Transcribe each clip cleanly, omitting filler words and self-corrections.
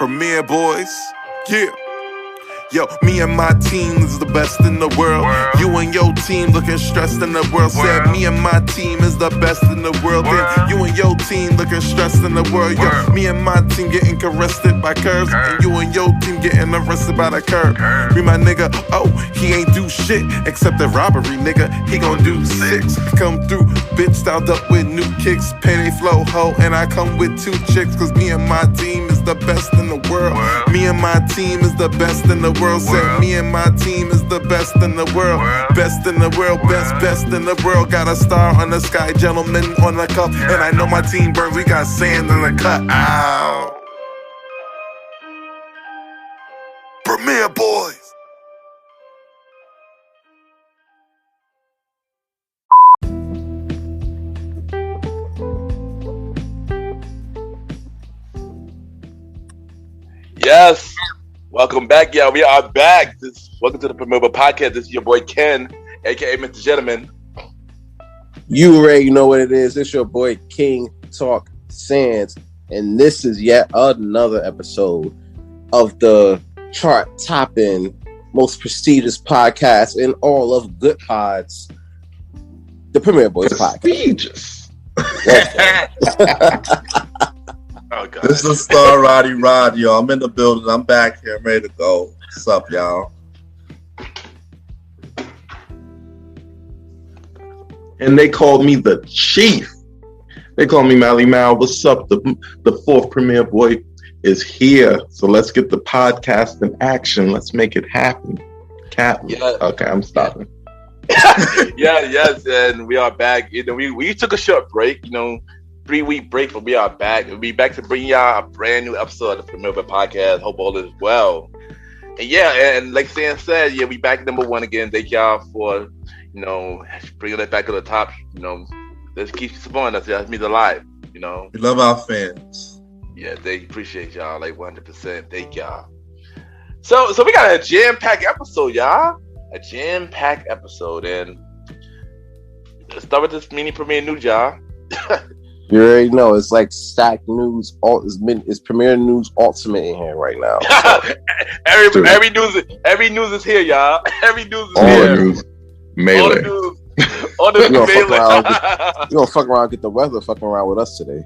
Premiere Boyz, yeah. Yo, me and my team is the best in the world. You and your team looking stressed in the world. Said me and my team is the best in the world. Then you and your team looking stressed in the world. Yo, me and my team getting arrested by curves, and you and your team getting arrested by the curb. Me my nigga, oh, he ain't do shit except the robbery, nigga. He gon' do 6. Come through, bitch styled up with new kicks, payday flow ho, and I come with 2 chicks. Cause me and my team is the best in the world. Me and my team is the best in the world. Said me and my team is the best in the world. Best in the world, best in the world. Got a star on the sky, gentleman on the cup. And I know my team burns, we got sand in the cut. Ow. Premiere Boyz. Yes. Welcome back, y'all. We are back. Welcome to the Premiere Podcast. This is your boy Ken, aka Mr. Gentleman. You already know what it is. It's your boy King Talk Sands, and this is yet another episode of the chart-topping, most prestigious podcast in all of good pods, the Premiere Boyz Podcast. Oh, God. This is Star Roddy, y'all. I'm in the building. I'm back here. I'm ready to go. What's up, y'all? And they called me the chief. They call me Malimal. What's up? The fourth Premiere Boy is here. So let's get the podcast in action. Let's make it happen. Yeah. Okay, I'm stopping. Yes, and we are back. You know, we took a short break, 3-week break, but we are back. We'll be back to bring y'all a brand new episode of the Premiere Podcast. Hope all is well. And yeah, and like Sam said, we back number 1 again. Thank y'all for, bringing it back to the top. Let's keep supporting us. That means alive. We love our fans. Yeah, they appreciate y'all like 100%. Thank y'all. So we got a jam-packed episode, y'all. A jam-packed episode, and let's start with this mini premiere news, y'all. You already know it's like Stack News. It's Premiere News Ultimate in here right now. So. every news is here, y'all. Every news is all here. The news. Melee. All the news. You gonna fuck around, get the weather fucking around with us today.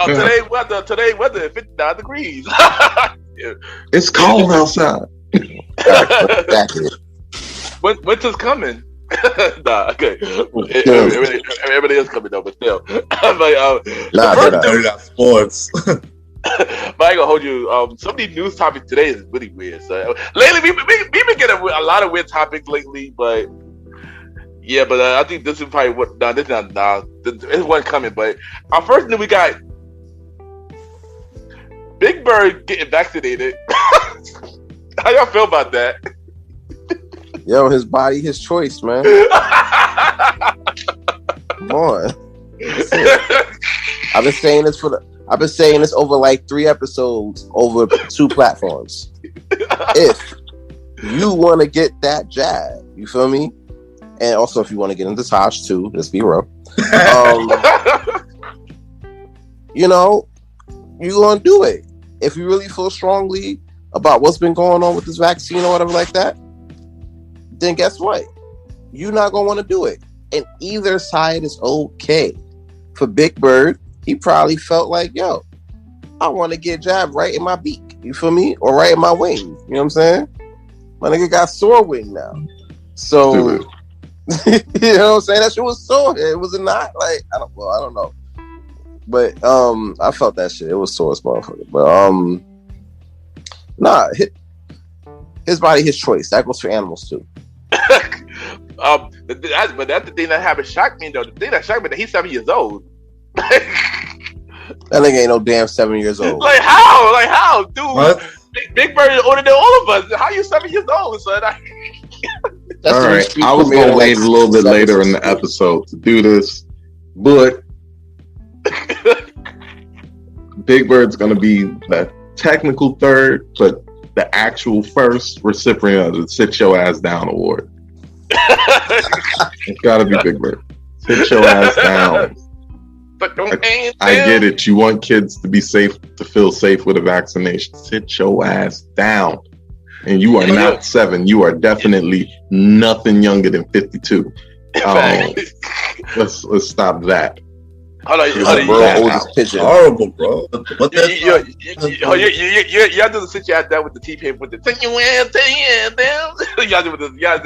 Today weather 59 degrees. It's cold outside. Exactly. Winter's coming. Nah, okay. Everybody else coming though, but still. We got sports. But I ain't gonna hold you. Some of these news topics today is really weird. So lately, we've been getting a lot of weird topics lately, but yeah, but I think this is probably what. No, this is not. There's one coming, but our first news we got Big Bird getting vaccinated. How y'all feel about that? Yo, his body, his choice, man. Come on. I've been saying this over like 3 episodes over 2 platforms. If you want to get that jab, you feel me? And also if you want to get into Tosh too, let's be real. You're gonna do it. If you really feel strongly about what's been going on with this vaccine or whatever like that, then guess what? You're not gonna want to do it. And either side is okay. For Big Bird, he probably felt like, yo, I want to get jabbed right in my beak. You feel me? Or right in my wing. You know what I'm saying? My nigga got sore wing now. So, you know what I'm saying? That shit was sore. It was not like, I don't know. But I felt that shit. It was sore as motherfucker. But his body, his choice. That goes for animals too. But that's the thing that happened shocked me though. The thing that shocked me that he's 7 years old. That nigga ain't no damn 7 years old. Like how, dude? What? Big Bird is older than all of us. How you 7 years old, son? All right, I was gonna wait a little bit later in the episode to do this, but Big Bird's gonna be the technical third, but the actual first recipient of the Sit Your Ass Down award. It's gotta be Big Bird. Sit your ass down. But don't I get it. You want kids to be safe, to feel safe with a vaccination. Sit your ass down. And you are not 7. You are definitely nothing younger than 52. Let's stop that. Hold on, oldest pigeon. Horrible, bro. But y'all do the sit you out there with the T-Pain with the y'all do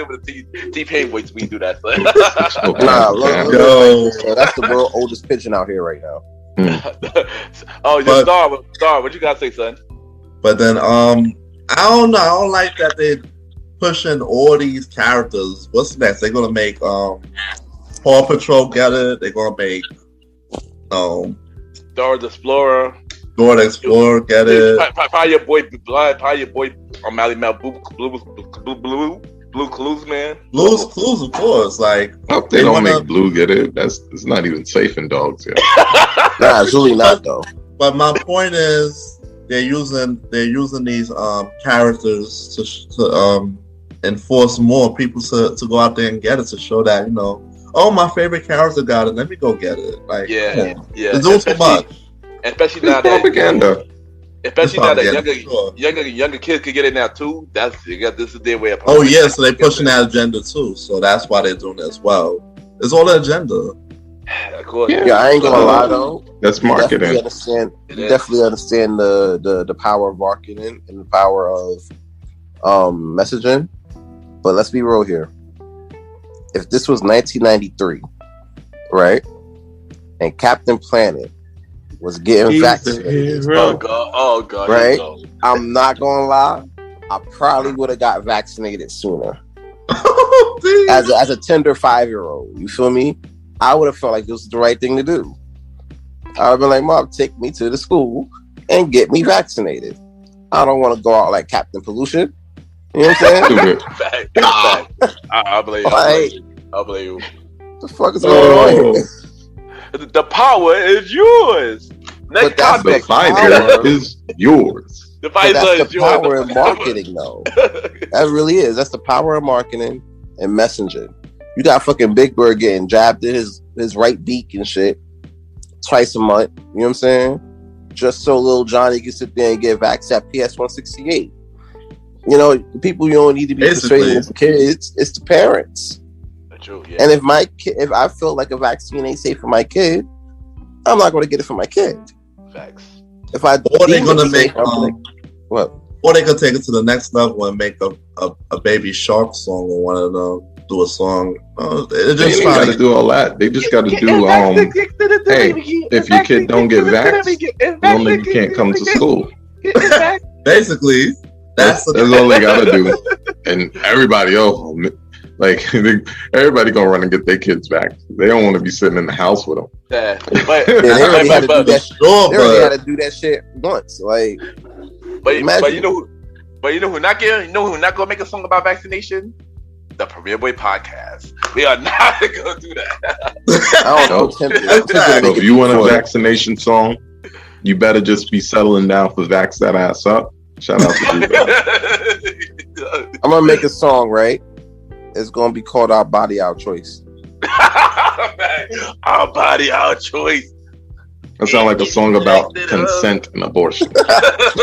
with the T-Pain voice. We do that. That's the world's oldest pigeon out here right now. Star, what you gotta say, son? But then, I don't know. I don't like that they pushing all these characters. What's next? They're gonna make Paw Patrol get it. They're gonna make Dora the Explorer get it. Probably your boy Malimal Blue Clues, man. Blue's Clues, of course. Like, they don't make Blue get it. It's not even safe in dogs yet. Nah, it's really not though. But my point is, they're using these characters to enforce more people to go out there and get it, to show that, you know, oh, my favorite character got it, let me go get it. Like, yeah. It's doing too much. Especially now propaganda. Especially now that younger kids can get it now too. This is their way of. Oh yeah, so they're pushing that agenda too. So that's why they're doing it as well. It's all the agenda. Of course. Yeah, I ain't gonna lie though. That's marketing. You definitely understand the power of marketing and the power of messaging. But let's be real here. If this was 1993, right, and Captain Planet was getting vaccinated, oh god, right? I'm not gonna lie, I probably would have got vaccinated sooner. as a tender 5-year-old, you feel me? I would have felt like this was the right thing to do. I would have been like, Mom, take me to the school and get me vaccinated. I don't want to go out like Captain Pollution. You know what I'm saying? I believe you. What the fuck is going on here? The power is yours. Next the fighter is yours. The fighter is yours. Power of marketing, though. That really is. That's the power of marketing and messaging. You got fucking Big Bird getting jabbed in his right beak and shit twice a month. You know what I'm saying? Just so little Johnny can sit there and get vaxxed at PS168. You know, the people you don't need to be persuading the kids, it's the parents. True, yeah. And if I feel like a vaccine ain't safe for my kid, I'm not going to get it for my kid. Facts. Or they're going to make what? Or they could take it to the next level and make a Baby Shark song, or one of them do a song. They just got to do all that. They just got to do hey, if your kid don't get vaxxed, normally you can't come to school. Basically. That's all they gotta do, and everybody else, like everybody gonna run and get their kids back. They don't want to be sitting in the house with them. Yeah, they already had to do that shit once. Like, but you know who not gonna make a song about vaccination? The Premier Boy podcast. We are not gonna do that. I don't know. So if you want a vaccination song, you better just be settling down for Vax That Ass Up. Shout out to you. I'm gonna make a song, right? It's gonna be called Our Body, Our Choice. Our body, our choice. That sounds like a song about consent and abortion.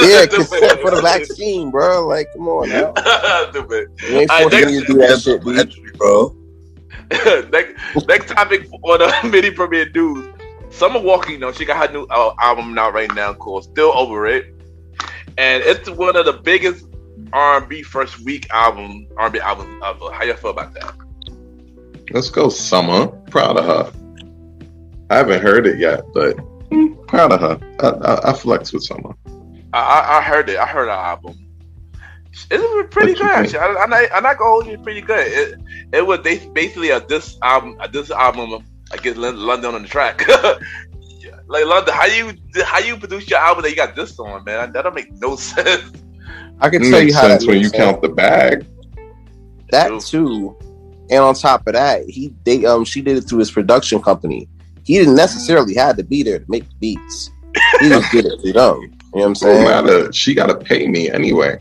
Yeah, consent for the vaccine, bro. Like, come on now. You ain't forcing me to do that shit, dude. Bro. Next topic on the mini premiere news. Summer Walker, she got her new album out right now called Still Over It. And it's one of the biggest R&B first week R&B albums ever. How you feel about that? Let's go, Summer. Proud of her. I haven't heard it yet, but proud of her. I flex with Summer. I heard it. I heard her album. It's pretty good, actually. I'm not gonna hold you. Pretty good. It was basically this album against London on the track. Like, London, how you produce your album that you got this on, man? That don't make no sense. I can tell you how that when you count the bag. That too, and on top of that, she did it through his production company. He didn't necessarily have to be there to make the beats. He just did it through them. You know what I'm saying? No matter, she got to pay me anyway.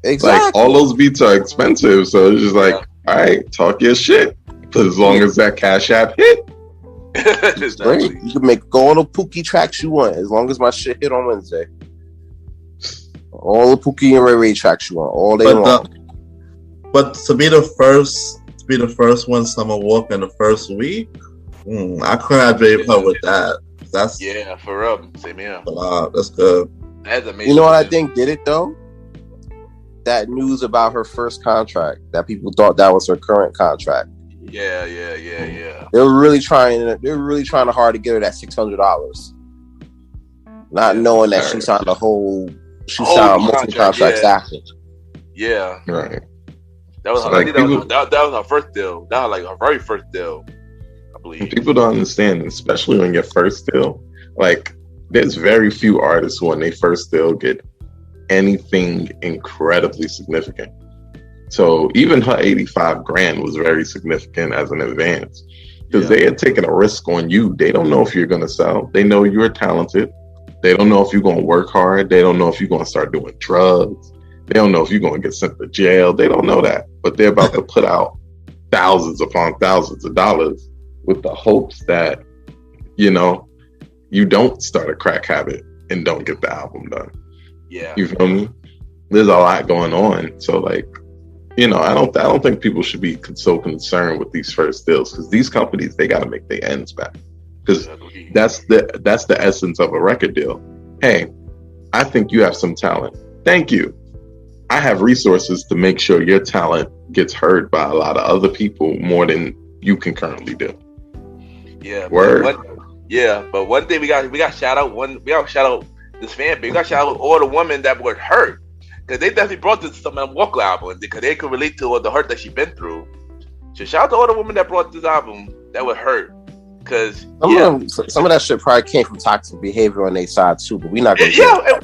Exactly. Like, all those beats are expensive, so it's just like, all right, talk your shit. But as long as that Cash App hit, It's great. You can make all the Pookie tracks you want as long as my shit hit on Wednesday. All the Pookie and Ray Ray tracks you want all day long. But to be the first one Summer Walker in the first week, I congratulate her with that. That's for real. Same here. That's good. That's amazing. You know what I think did it though? That news about her first contract that people thought that was her current contract. Yeah. They were really trying hard to get her that $600, not knowing that she signed multiple contracts after. Yeah, right. That was that was her first deal. That was like her very first deal, I believe. People don't understand, especially when your first deal. Like, there's very few artists who, when they first deal, get anything incredibly significant. So even her $85,000 was very significant as an advance, because they had taken a risk on you. They don't know if you're going to sell. They know you're talented. They don't know if you're going to work hard. They don't know if you're going to start doing drugs. They don't know if you're going to get sent to jail. They don't know that, but they're about to put out thousands upon thousands of dollars with the hopes that, you don't start a crack habit and don't get the album done. Yeah. You feel me? There's a lot going on. So like, I don't think people should be so concerned with these first deals, because these companies, they got to make their ends back, because that's the essence of a record deal. Hey, I think you have some talent. Thank you. I have resources to make sure your talent gets heard by a lot of other people more than you can currently do. Yeah. Word. But one thing we got shout out this fan base. We got shout out all the women that were hurt, because they definitely brought this Summer Walker album, because they could relate to the hurt that she's been through. So shout out to all the women that brought this album that were hurt, because some of that shit probably came from toxic behavior on their side too. But we're not going to.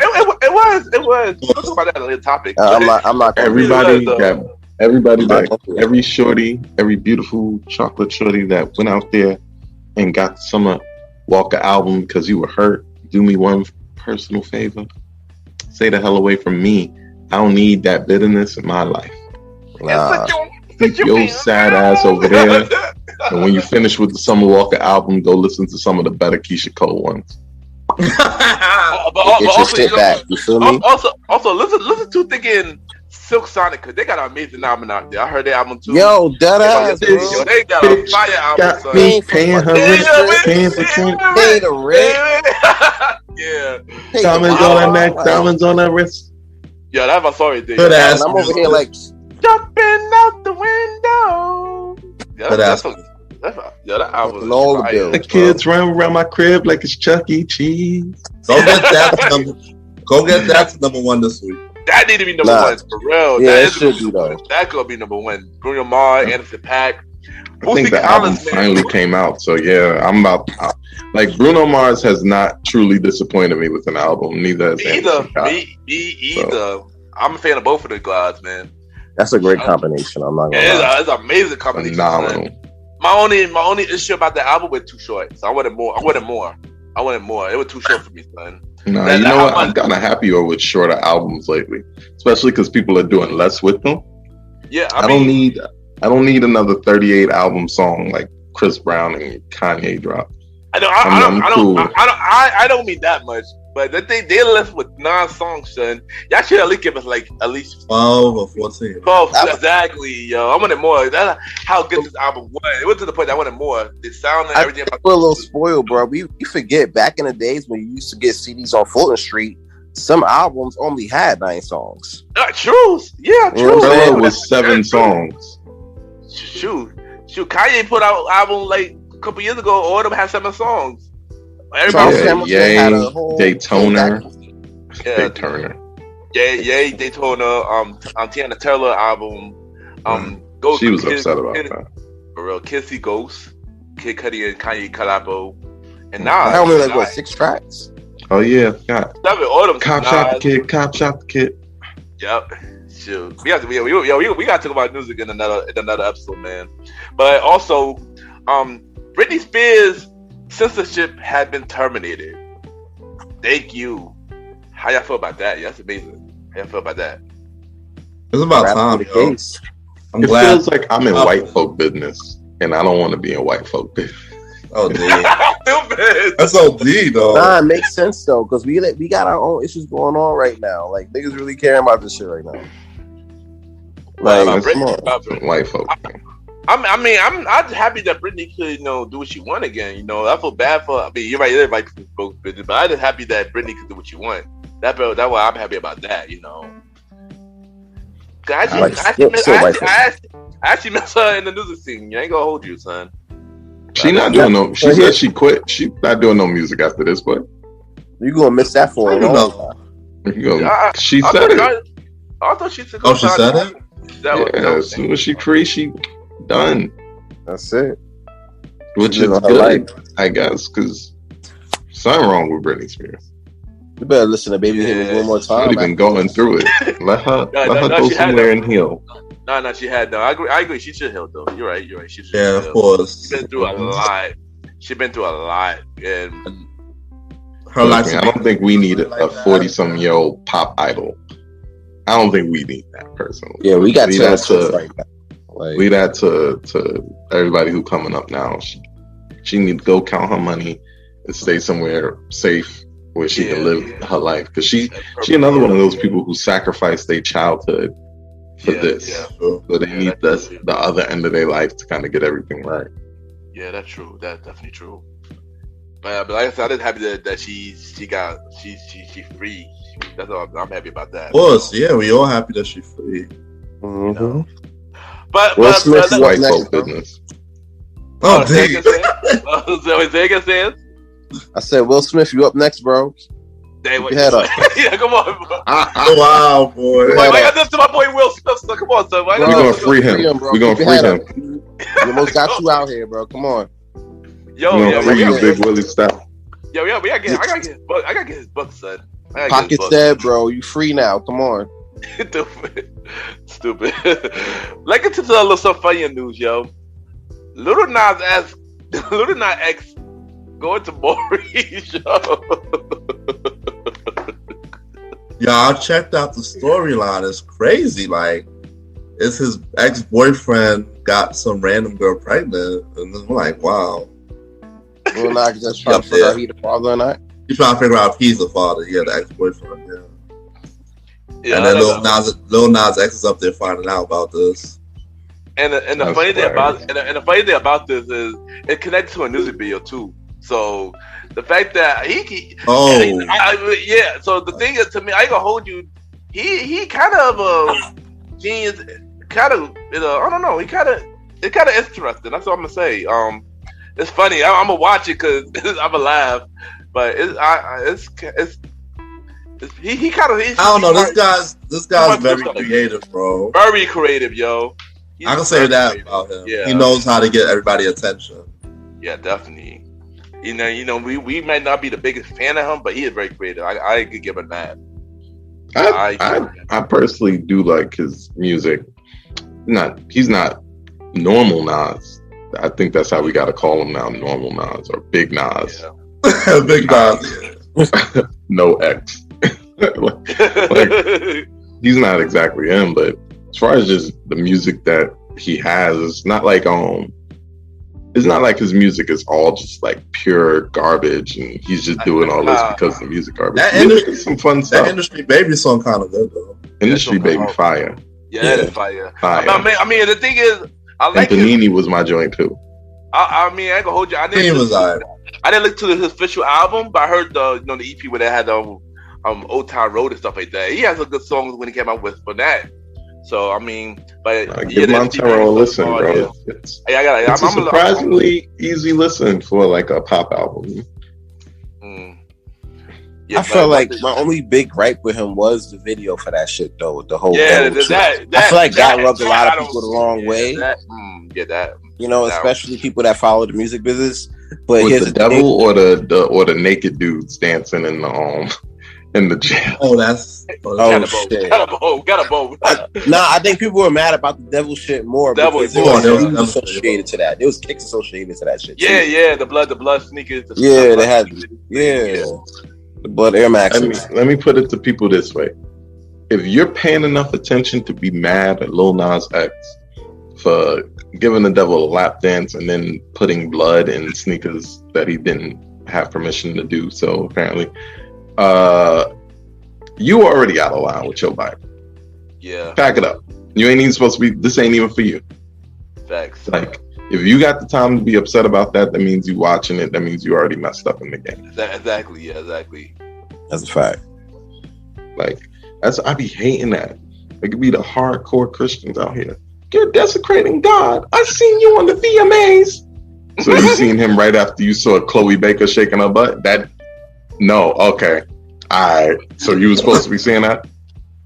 It was. We'll talk about that on the topic. I'm not. Everybody every shorty, every beautiful chocolate shorty that went out there and got the Summer Walker album because you were hurt. Do me one personal favor. Stay the hell away from me. I don't need that bitterness in my life. Keep your sad ass over there. And when you finish with the Summer Walker album, go listen to some of the better Keisha Cole ones. But you feel me? Also, listen to thinking Silk Sonic, because they got an amazing album out there. I heard their album too. Yo, dead ass, bro. They got a fire album. Got me paying her rent, paying for drink. Pay the rent. Yeah. Diamonds on her neck, diamonds on her wrist. Yeah, that's my sorry thing. Good ass. I'm over here like jumping out the window. Yeah, that album is all the fire. bills. The kids run around my crib like it's Chuck E. Cheese. Go get that to number one this week. That need to be number one for real. Yeah, that it should be though. That could be number one. Bruno Mars, Anderson .Paak. I think the album finally came out, so yeah, I'm about like Bruno Mars has not truly disappointed me with an album. Neither has me either. So. I'm a fan of both of the guys, man. That's a great combination. I'm not gonna lie. It's an amazing combination. Phenomenal. Man. My only issue about the album was too short. So I wanted more. It was too short for me, son. No, you know what? I'm kind of happier with shorter albums lately, especially because people are doing less with them. Yeah, I don't need another 38 album song like Chris Brown and Kanye dropped. I don't mean that much, but they left with 9 songs, son. Y'all should at least give us like at least 12 or 14. 12, exactly, yo. I wanted more. That's how good this album was. It went to the point that I wanted more. The sound and everything. We're a little spoiled, bro. We forget back in the days when you used to get CDs on Fulton Street. Some albums only had 9 songs. True. Yeah, true. Thriller was 7 songs. Shoot. Kanye put out an album like a couple years ago. All of them had 7 songs. Daytona. Daytona. Daytona. Tiana Taylor album. She was upset about that. For real, Kissy Ghost, Kid Cudi and Kanye collabo. And now I only like 6 tracks. Oh yeah, God. All them Cop Shop the Kid. Yep. Shoot. We gotta talk about music in another episode, man. But also, Britney Spears' censorship had been terminated. Thank you. How y'all feel about that? Yeah, that's amazing. How y'all feel about that? It's about time, yo. I'm glad. Feels like I'm in white folk business, and I don't want to be in white folk business. Oh, dude. Stupid. That's OD, though. Nah, it makes sense though, because we got our own issues going on right now. Like niggas really caring about this shit right now. Like, About come Britney, on. about Britney. White folk. I'm happy that Britney could, do what she want again. I feel bad for. I mean, you're right. Everybody both Britney, but I'm just happy that Britney could do what she want. That's why I'm happy about that. I actually met her in the music scene. You ain't gonna hold you, son. She not doing no. She said she quit. She not doing no music after this, but You gonna miss that for a long time. she said it. I thought she took. Oh, she said it? As soon as she free, she done. That's it. Which She is live her good, life. I guess, because something wrong with Britney Spears. You better listen to Baby Hit Me one more She's time. already been going through it. Let her go she had somewhere that. and heal. No, she had no. I agree. She should heal though. You're right. She should. Yeah, heal. of course. She's been through a lot. And Her life. I don't think we need a 40-some-year-old pop idol. I don't think we need that personally. Yeah, we got leave Taylor that Swift to right now. Like, leave that to everybody who coming up now. She need to go count her money and stay somewhere safe where she can live her life. Because she another one of those people who sacrificed their childhood for this. Yeah. So they need the other end of their life to kind of get everything right. Yeah, that's true. That's definitely true. But like I said, I'm happy that she's free. That's all. I'm happy about that. Of course, yeah, we all happy that she's free. mm-hmm. But Will Smith is White next, folk bro. business. Oh, say damn. again, Sam. I said, Will Smith, you up next, bro. Dang, Keep your head up. Yeah, come on, bro. Wow, boy. Why got this to my boy Will Smith? So come on, son. Why We're got gonna this to- free him. bro. We're gonna Keep free your head him. up. You almost got you out here, bro. Come on. Yo, We're yeah, gonna free you, yeah, Big Willie style. I gotta get his book, son. I gotta get Pocket his book. said, bro, you free now. Come on. Stupid. Let's get to the little some funny news, yo. Little Nas X going to Maury's show. Yeah, I checked out the storyline. It's crazy. Like, it's his ex-boyfriend got some random girl pregnant, and I'm like, wow. Lil Nas just trying to figure out he the father or not. He's trying to figure out if he's the father. Yeah, the ex-boyfriend. Yeah. Yeah, And then Lil Nas X is up there finding out about this. And the funny thing about this is it connected to a music video too. So the fact that so the thing is, to me, I ain't gonna hold you. He kind of genius. Kind of I don't know. It's kind of interesting. That's all I'm gonna say. It's funny. I'm gonna watch it because I'm gonna laugh. But he kind of. I don't know. This guy's very creative, bro. Very creative, yo. I can say that about him. Yeah. He knows how to get everybody attention. Yeah, definitely. We might not be the biggest fan of him, but he is very creative. I could give him that. I personally do like his music. He's not normal Nas. I think that's how we gotta call him now, normal Nas or Big Nas. Yeah. Big Nas. No X. like, he's not exactly him, but as far as just the music that he has, it's not like his music is all just like pure garbage and he's just doing all this because the music garbage. There's some fun stuff. That Industry Baby song kind of good though. Industry Baby fire. Yeah, that is fire. I mean, the thing is, I like and Panini was my joint too. I mean, I ain't gonna hold you. I didn't listen to his official album, but I heard the EP where they had Old Town Road and stuff like that. He has a good songs when he came out with for that. So I mean, but give Montero a listen, bro. It's a surprisingly easy listen for like a pop album. Yeah, I felt like my only big gripe with him was the video for that shit though. The whole I feel like that rubbed a lot of people the wrong way. That especially people that follow the music business. But with the devil or the naked dudes dancing in the jail. Oh, that's shit. Got a bow. Nah, I think people were mad about the devil shit more because there was associated to that. There was kicks associated to that shit. Yeah, too. yeah, the blood sneakers. They had the blood Air Max. Let me put it to people this way: if you're paying enough attention to be mad at Lil Nas X, for giving the devil a lap dance and then putting blood in sneakers that he didn't have permission to do. So apparently, you already out of line with your Bible. Yeah. Pack it up. You ain't even supposed to be. This ain't even for you. Facts. Like, if you got the time to be upset about that, that means you watching it. That means you already messed up in the game. Exactly. Yeah. Exactly. That's a fact. Like, I be hating that. It could be the hardcore Christians out here. You're desecrating God. I seen you on the VMAs. So you seen him right after you saw Chloe Baker shaking her butt? No, okay. All right. So you were supposed to be saying that?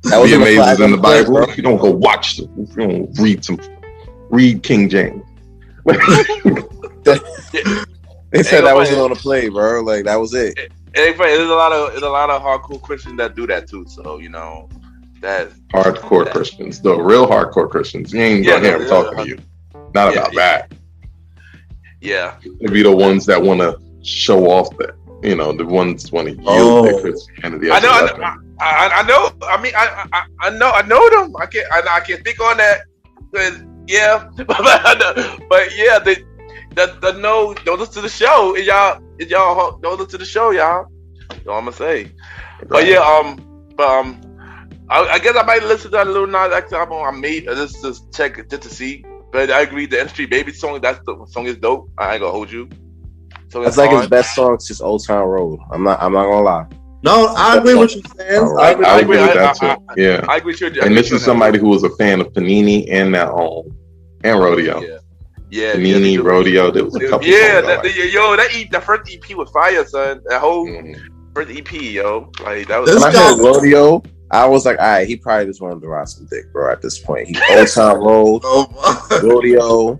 That was VMAs is in the Bible. Bro. You don't go watch them. You don't read King James. They said that wasn't on the play, bro. Like, that was it. There's a lot of hardcore Christians that do that too. So that hardcore Christians, the real hardcore Christians. You ain't gonna hear them talking to you. Not about that. Yeah, they be the ones that want to show off that. The ones want to use their Christianity. I know. I mean, I know them. I can't think on that. But yeah, but yeah, no, don't listen to the show. Y'all don't listen to the show, y'all. That's all I'm gonna say. Right. But yeah, I guess I might listen to that Lil Nas X album. I made just check just to see. But I agree, the Industry Baby song, the song is dope. I ain't gonna hold you. So that's like his best song. It's just Old Town Road. I'm not gonna lie. No, I agree with you, Sam. I agree with that too. Yeah, I agree with you. And this is somebody who was a fan of Panini and and Rodeo. Yeah, Panini, Rodeo. There was a couple. Yeah, that first EP was fire, son. That whole first EP, yo, like that was. When I heard Rodeo, I was like, all right, he probably just wanted to ride some dick, bro. At this point, he Old Town Road, Rodeo. You know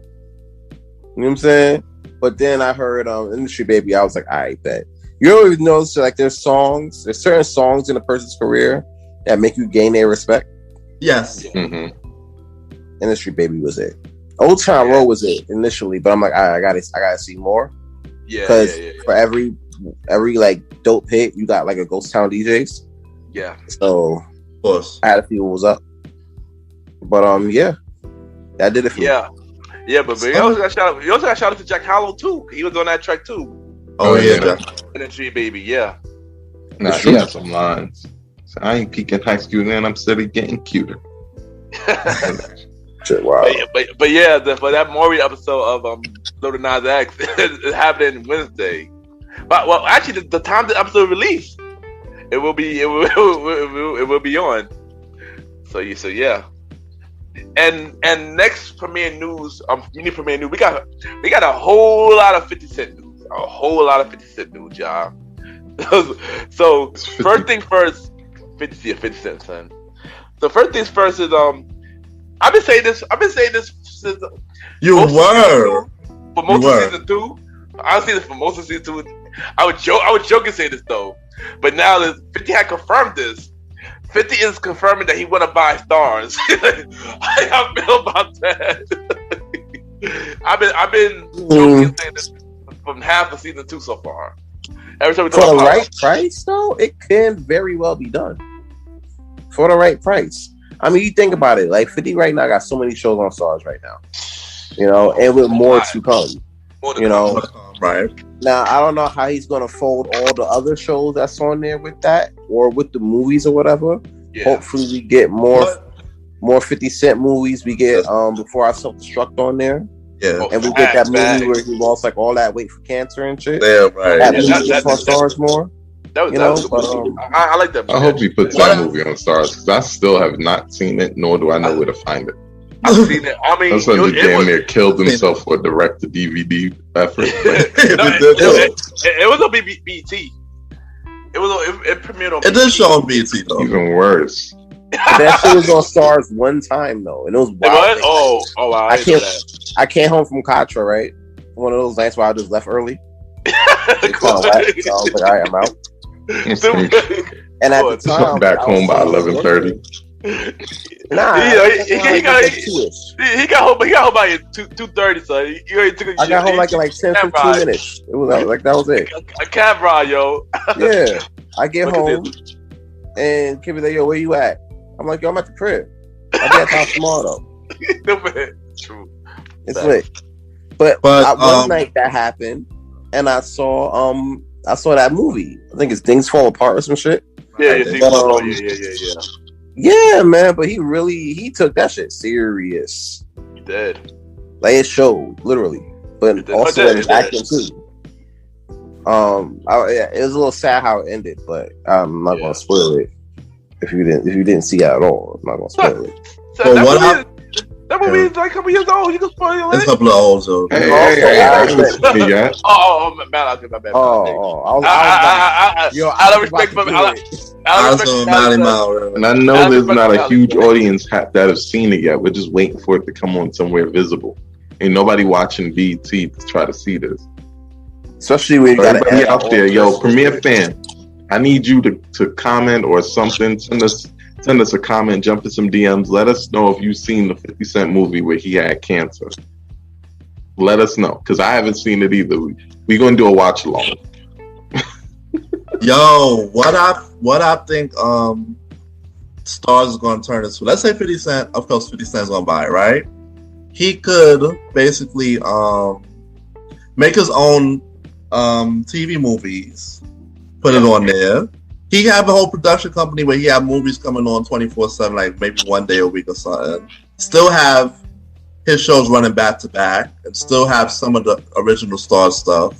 what I'm saying? But then I heard Industry Baby. I was like, all right, bet. You always notice like there's certain songs in a person's career that make you gain their respect. Yes. Mm-hmm. Industry Baby was it. Old Town Road was it initially, but I'm like, all right, I gotta see more. Yeah. Because for every like dope hit, you got like a Ghost Town DJs. Yeah. So of course, I had to see what was up. But yeah, that did it for me. Yeah, but you also got shout out to Jack Harlow too. He was on that track too. Oh yeah, Industry Baby. Yeah. Nah, he had some lines. So I ain't peaking high school, then I'm steady getting cuter. Shit, wow. But yeah, for that Maury episode of Lil Nas X is happening Wednesday. But well, actually, the time the episode release, it will be on. So yeah. And next premiere news, mini premiere news, we got a whole lot of 50 Cent news. A whole lot of 50 Cent news, y'all. So first thing first, 50 Cent, son. So first things first is I've been saying this since you were for most of season 2. I've seen this for most of season 2. I would joke and say this though, but now that 50 had confirmed this. 50 is confirming that he want to buy stars. I feel about that. I've been joking saying this from half of season 2 so far. Every time we talk for the about right price, though, it can very well be done. For the right price. I mean, you think about it. Like 50 right now got so many shows on Stars right now. And with more to come. Right. Now, I don't know how he's going to fold all the other shows that's on there with that or with the movies or whatever. Yeah. Hopefully we get more 50 Cent movies. We get Before I Self-Destruct on there. Yeah. And we get that movie where he lost like all that weight for cancer and shit. Yeah, right. That's on Stars more. I like that movie. I hope he puts that movie on Stars because I still have not seen it, nor do I know where to find it. I've seen it. I mean, that's when damn near killed himself for direct to DVD effort. It was on BT. It premiered on. It did show on BT though. Even worse. That shit was on Stars one time though, and it was wild. Oh wow! I came home from Contra, right? One of those nights where I just left early. So I was like, all right, I'm out. And at the time, back home by 11:30. Nah, he got home by 2:30. So I got home like in 10-15 minutes. It was like that was it. A cab ride, yo. Yeah, I get home and Kim be like, "Yo, where you at?" I'm like, "Yo, I'm at the crib. I'll be at the house tomorrow." True. It's lit. But one night that happened, and I saw that movie. I think it's Things Fall Apart or some shit. Yeah. Yeah, man. But he took that shit serious. He did. Like it showed, literally. But also in his acting too. It was a little sad how it ended, but I'm not gonna spoil it. If you didn't see it at all, I'm not gonna spoil it. So that movie is like a couple years old. You can spoil it. It's a couple of old, so. Hey, man, my bad. I don't respect for Malimal. And I know there's not a huge audience that have seen it yet. We're just waiting for it to come on somewhere visible. Ain't nobody watching BT to try to see this. Especially when you got everybody out there, Premiere fan. I need you to comment or something. Send us a comment, jump in some DMs. Let us know if you've seen the 50 Cent movie where he had cancer. Let us know, because I haven't seen it either. We're going to do a watch along. Yo, what I think Stars is going to turn into. Let's say 50 Cent, of course 50 Cent's going to buy it, right? He could basically make his own TV movies, put it on there. He have a whole production company where he have movies coming on 24/7, like maybe one day a week or something. Still have his shows running back to back, and still have some of the original Star stuff.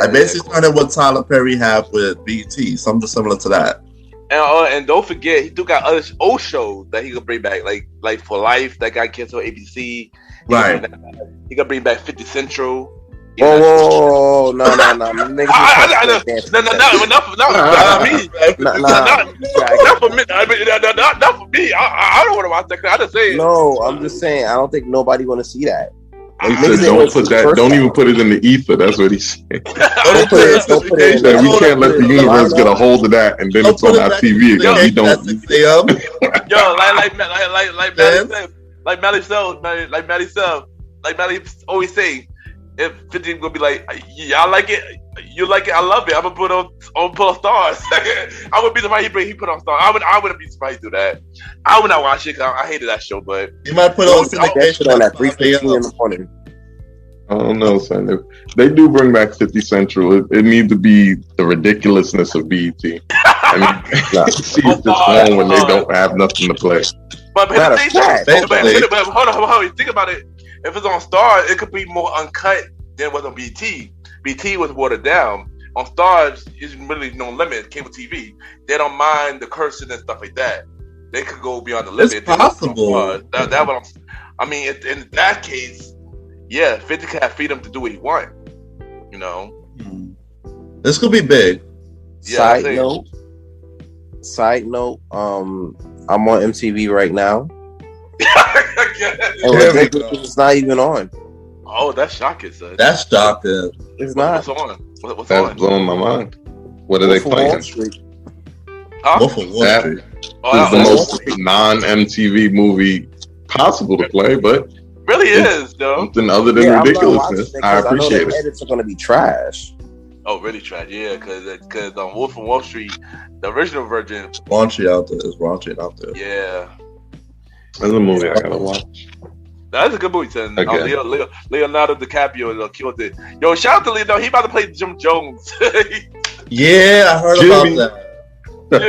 I basically started what Tyler Perry have with BT, something similar to that. And don't forget, he still got other old shows that he could bring back, like For Life that got canceled on ABC. Right. He could bring back 50 Central. Oh no! Not for me. Not for me. I don't want to watch that. I just say. No, I'm just saying. I don't think nobody want to see that. He said, "Don't put that. Don't even put it in the ether." That's what he said. Don't put it. He said, we can't let the universe get a hold of that, and then it's on our TV again. We don't. Like Mally always say. If 50 gonna be like, yeah, I like it, you like it, I love it. I'm gonna put on stars. I would be surprised he put on stars. I wouldn't be surprised to do that. I would not watch it because I hated that show. But you might put on syndication at 3:15 in the morning. I don't know, son. If they do bring back 50 Central, it needs to be the ridiculousness of BET. I mean, see just wrong when they don't have nothing to play. But hold on. Think about it. If it's on Stars, it could be more uncut than it was on BT. BT was watered down. On Stars, there's really no limit. Cable TV, they don't mind the cursing and stuff like that. They could go beyond the limit. It's possible. I mean, in that case, yeah, 50 can have freedom to do what he want. You know, this could be big. Yeah, Side note. I'm on MTV right now. And it's not even on. Oh, that's shocking, son. That's shocking. It's not. What's on? What's that's on? blowing my mind. What are they playing? Wall Street. Wolf of Wall Street. Is the most non-MTV movie possible to play, but really is, though. Something other than ridiculousness. I appreciate it. Edits are going to be trash. Oh, really trash? Yeah, because on Wolf of Wall Street, the original version, raunchy out there. Yeah. That's a movie I gotta watch. That's a good movie, son. Leonardo DiCaprio killed it. Yo, shout out to Leonardo. He about to play Jim Jones. Yeah, I heard about that.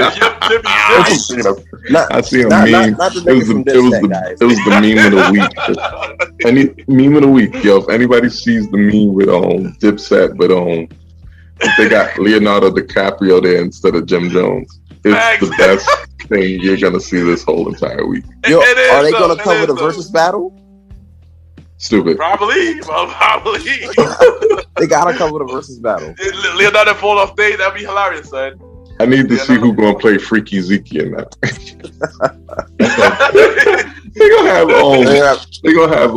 I see a meme. It was the meme of the week. Any meme of the week, yo. If anybody sees the meme with Dipset, but they got Leonardo DiCaprio there instead of Jim Jones, it's the best thing you're gonna see this whole entire week. Yo, are they gonna cover the versus battle? Stupid. Probably. They gotta cover the versus battle. Leonardo fall off stage. That'd be hilarious, son. I need to see who's gonna play Freaky Zeke in that. They gonna have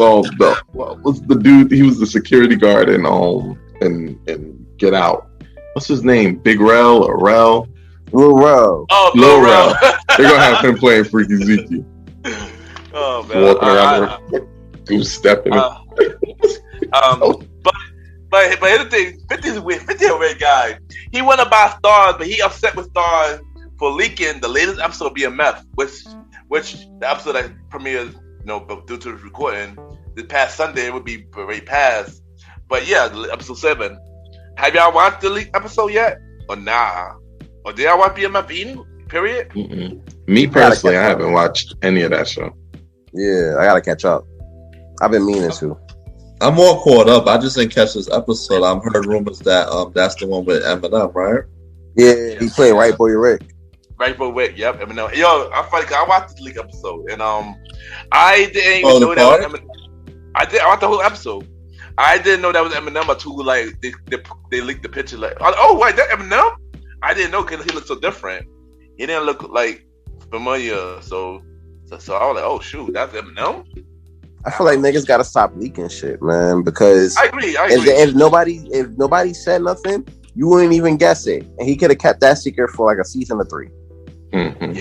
what's the dude? He was the security guard in Get Out. What's his name? Big Rel or Rel? Lil Rel. Oh, Lil Rel. They're gonna have him playing Freaky Zeke. Oh man. Walking around two-stepping. But here's the thing, 50 is weird. 50 is a weird guy. He want to buy Stars, but he upset with Stars for leaking the latest episode of BMF, which the episode that premiered, due to the recording, this past Sunday. It would be already past. But yeah, episode 7. Have y'all watched the leaked episode yet? Or nah? Or did y'all watch BMF Eden? Period. Mm-mm. Me personally, I haven't watched any of that show. Yeah, I gotta catch up. I've been meaning to. I'm more caught up. I just didn't catch this episode. I've heard rumors that that's the one with Eminem, right? Yeah, he played Right Boy Rick. Right Boy Rick, yep. Eminem. Yo, I'm funny because I watched the leaked episode and I didn't even know that was Eminem. I watched the whole episode. I didn't know that was Eminem until like they leaked the picture. Like, oh wait, that Eminem? I didn't know because he looked so different. He didn't look like familiar. So I was like, oh shoot, that's Eminem. I feel like niggas gotta stop leaking shit, man. Because I agree. If nobody said nothing, you wouldn't even guess it. And he could have kept that secret for like a season or 3. Mm-hmm.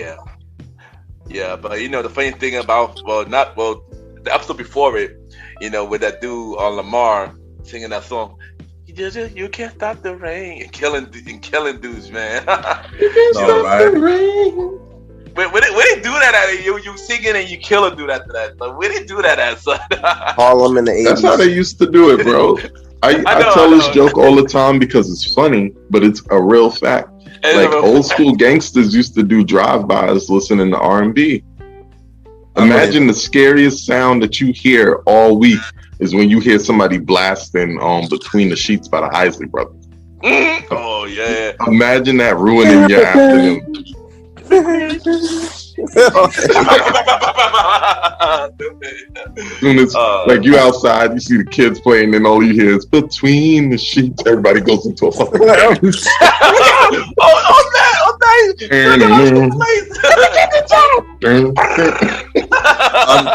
Yeah. But you know the funny thing about the episode before it, you know, with that dude on Lamar singing that song, you can't stop the rain and killing dudes, man. You can't stop the rain. Where they do that at? You singing and you kill a dude after that. Like, where they do that at, son? Harlem in the 80s. That's how they used to do it, bro. I tell this joke all the time because it's funny, but it's a real fact. Like old school gangsters used to do drive-bys listening to R&B. Imagine the scariest sound that you hear all week is when you hear somebody blasting Between the Sheets by the Isley Brothers. Oh yeah. Imagine that ruining your afternoon. Soon as like you outside, you see the kids playing, and all you hear is Between the Sheets. Everybody goes into a fucking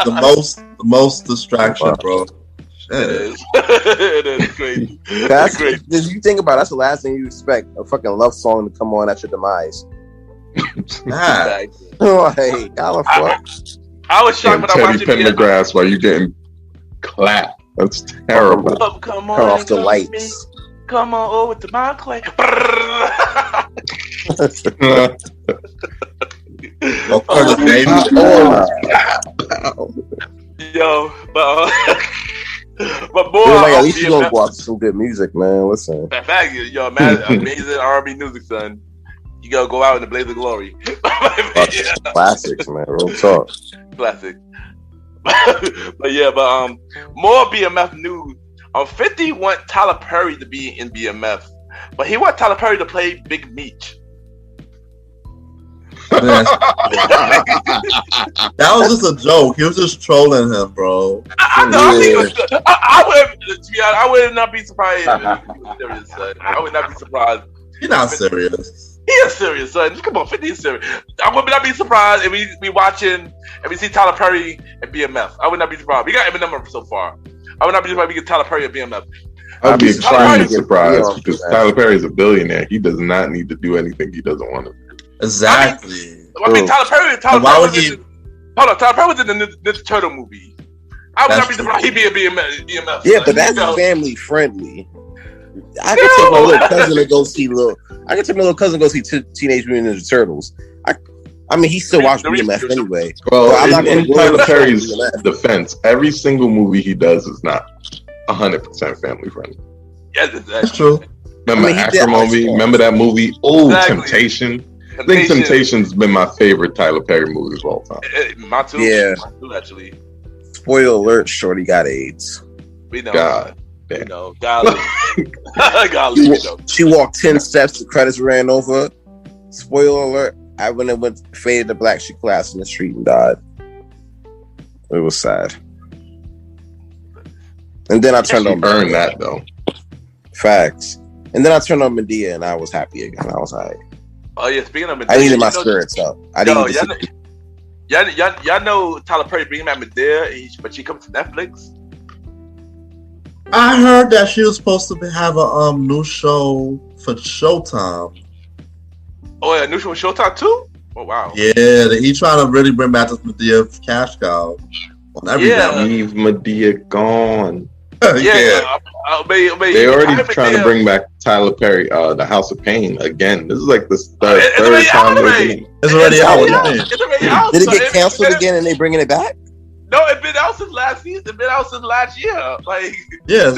the most distraction, bro. It is crazy. That's crazy. If you think about it, that's the last thing you expect, a fucking love song to come on at your demise. Nah. Like, how the fuck? I was shocked when I watched Teddy Pendergrass while you getting clapped. That's terrible. Come on, Turn off the lights. Come on over to my clay. Yo, but more. Like, at least you gonna watch some good music, man. Listen. Fact, yo, man, amazing R&B music, son. You gotta go out in the blaze of glory. Classics, man. Real talk. Classic. but more BMF news. 50 want Tyler Perry to be in BMF, but he want Tyler Perry to play Big Meech. That was just a joke. He was just trolling him, bro. I would not be surprised if he was serious, son. I would not be surprised. You're not serious. He is serious, son. Come on, 50 is serious. I would not be surprised if we watching and we see Tyler Perry and BMF. I would not be surprised. We got Eminem so far. I would not be surprised if we get Tyler Perry and BMF. I'd be extremely surprised because Tyler Perry is a billionaire. He does not need to do anything he doesn't want to do. Exactly. I mean Tyler Perry was in the Ninja Turtle movie. I would not be surprised he'd be a BMF. Yeah, but that's family friendly. I can take my little cousin to go see Teenage Mutant Ninja Turtles. I mean, he still watched BMF anyway. Well, I'm not in Tyler Perry's defense, every single movie he does is not 100% family friendly. Yeah, that's true. Remember Acrimony? Remember that movie? Oh, exactly. Temptation. I think Temptation's been my favorite Tyler Perry movie of all time. My too. Yeah. My too, actually. Spoiler alert, Shorty got AIDS. We know. God. You know, golly. She walked 10 steps, the credits ran over. Spoiler alert, I went faded to black, she collapsed in the street and died. It was sad. And then I turned on earned that though. Facts. And then I turned on Medea and I was happy again. I was like, oh yeah, speaking of Medea, I needed my spirits up. Y'all know Tyler Perry bringing back Medea, but she comes to Netflix. I heard that she was supposed to have a new show for Showtime. Oh yeah, new show for Showtime too? Oh wow. Yeah, he trying to really bring back this Medea cash cow on everything. Leave Medea gone. Yeah. They already trying to bring back Tyler Perry, The House of Pain again. This is like the third time they're doing it. It's already out. Did it get canceled again and they bringing it back? No, it's been out since last season. It's been out since last year. Like, Yeah,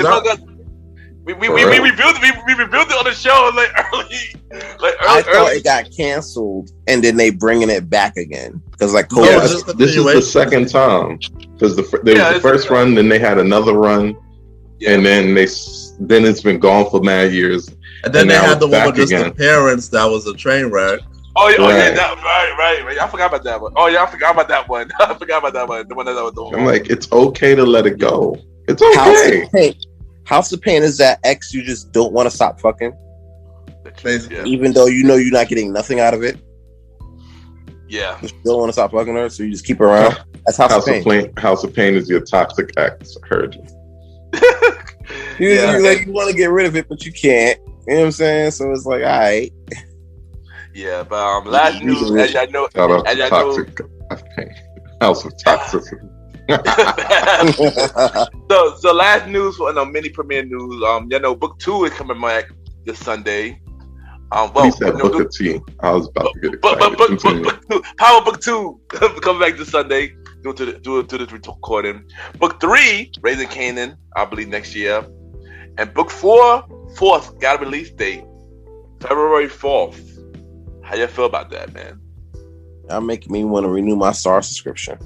we reviewed it on the show like early. I thought it got canceled and then they bringing it back again because like No, COVID. it's just this is the second time because there was the first run, then they had another run, and then it's been gone for mad years. And then they now had the it's one with back just again. the parents that was a train wreck. Right. Right. I forgot about that one. Oh yeah, I forgot about that one. The one that was the I'm like, it's okay to let it go. It's okay. House of Pain is that ex you just don't want to stop fucking, Basically. even though you know you're not getting nothing out of it. Yeah. You still want to stop fucking her, so you just keep her around. That's House of Pain. House of Pain is your toxic ex. I heard you. You want to get rid of it, but you can't. You know what I'm saying? So it's like, all right. Yeah, but last news, as y'all know, Shout out to toxic House of Toxicity. so last news for mini premiere news. You know, book 2 is coming back this Sunday. He said Booker T. I was about to get excited. Power Book 2 coming back this Sunday due to this recording. Book 3, Raising Kanan, I believe next year, and Book 4th got a release date, February 4th. How you feel about that, man? That making me want to renew my Star subscription.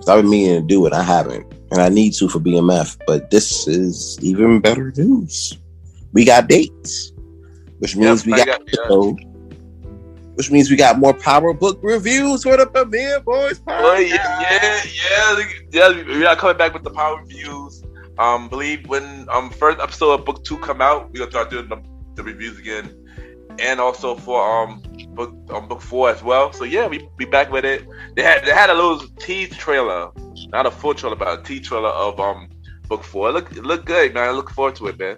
I've been meaning to do it. I haven't. And I need to for BMF. But this is even better news. We got dates. Which means which means we got more Power Book reviews for the Premiere Boyz podcast. Yeah. We are coming back with the Power reviews. Believe when first episode of Book 2 come out, we're gonna start doing the reviews again. And also for book 4 as well. So yeah, we be back with it. They had a little tease trailer, not a full trailer, but a tease trailer of book 4. It looked good, man. I look forward to it, man.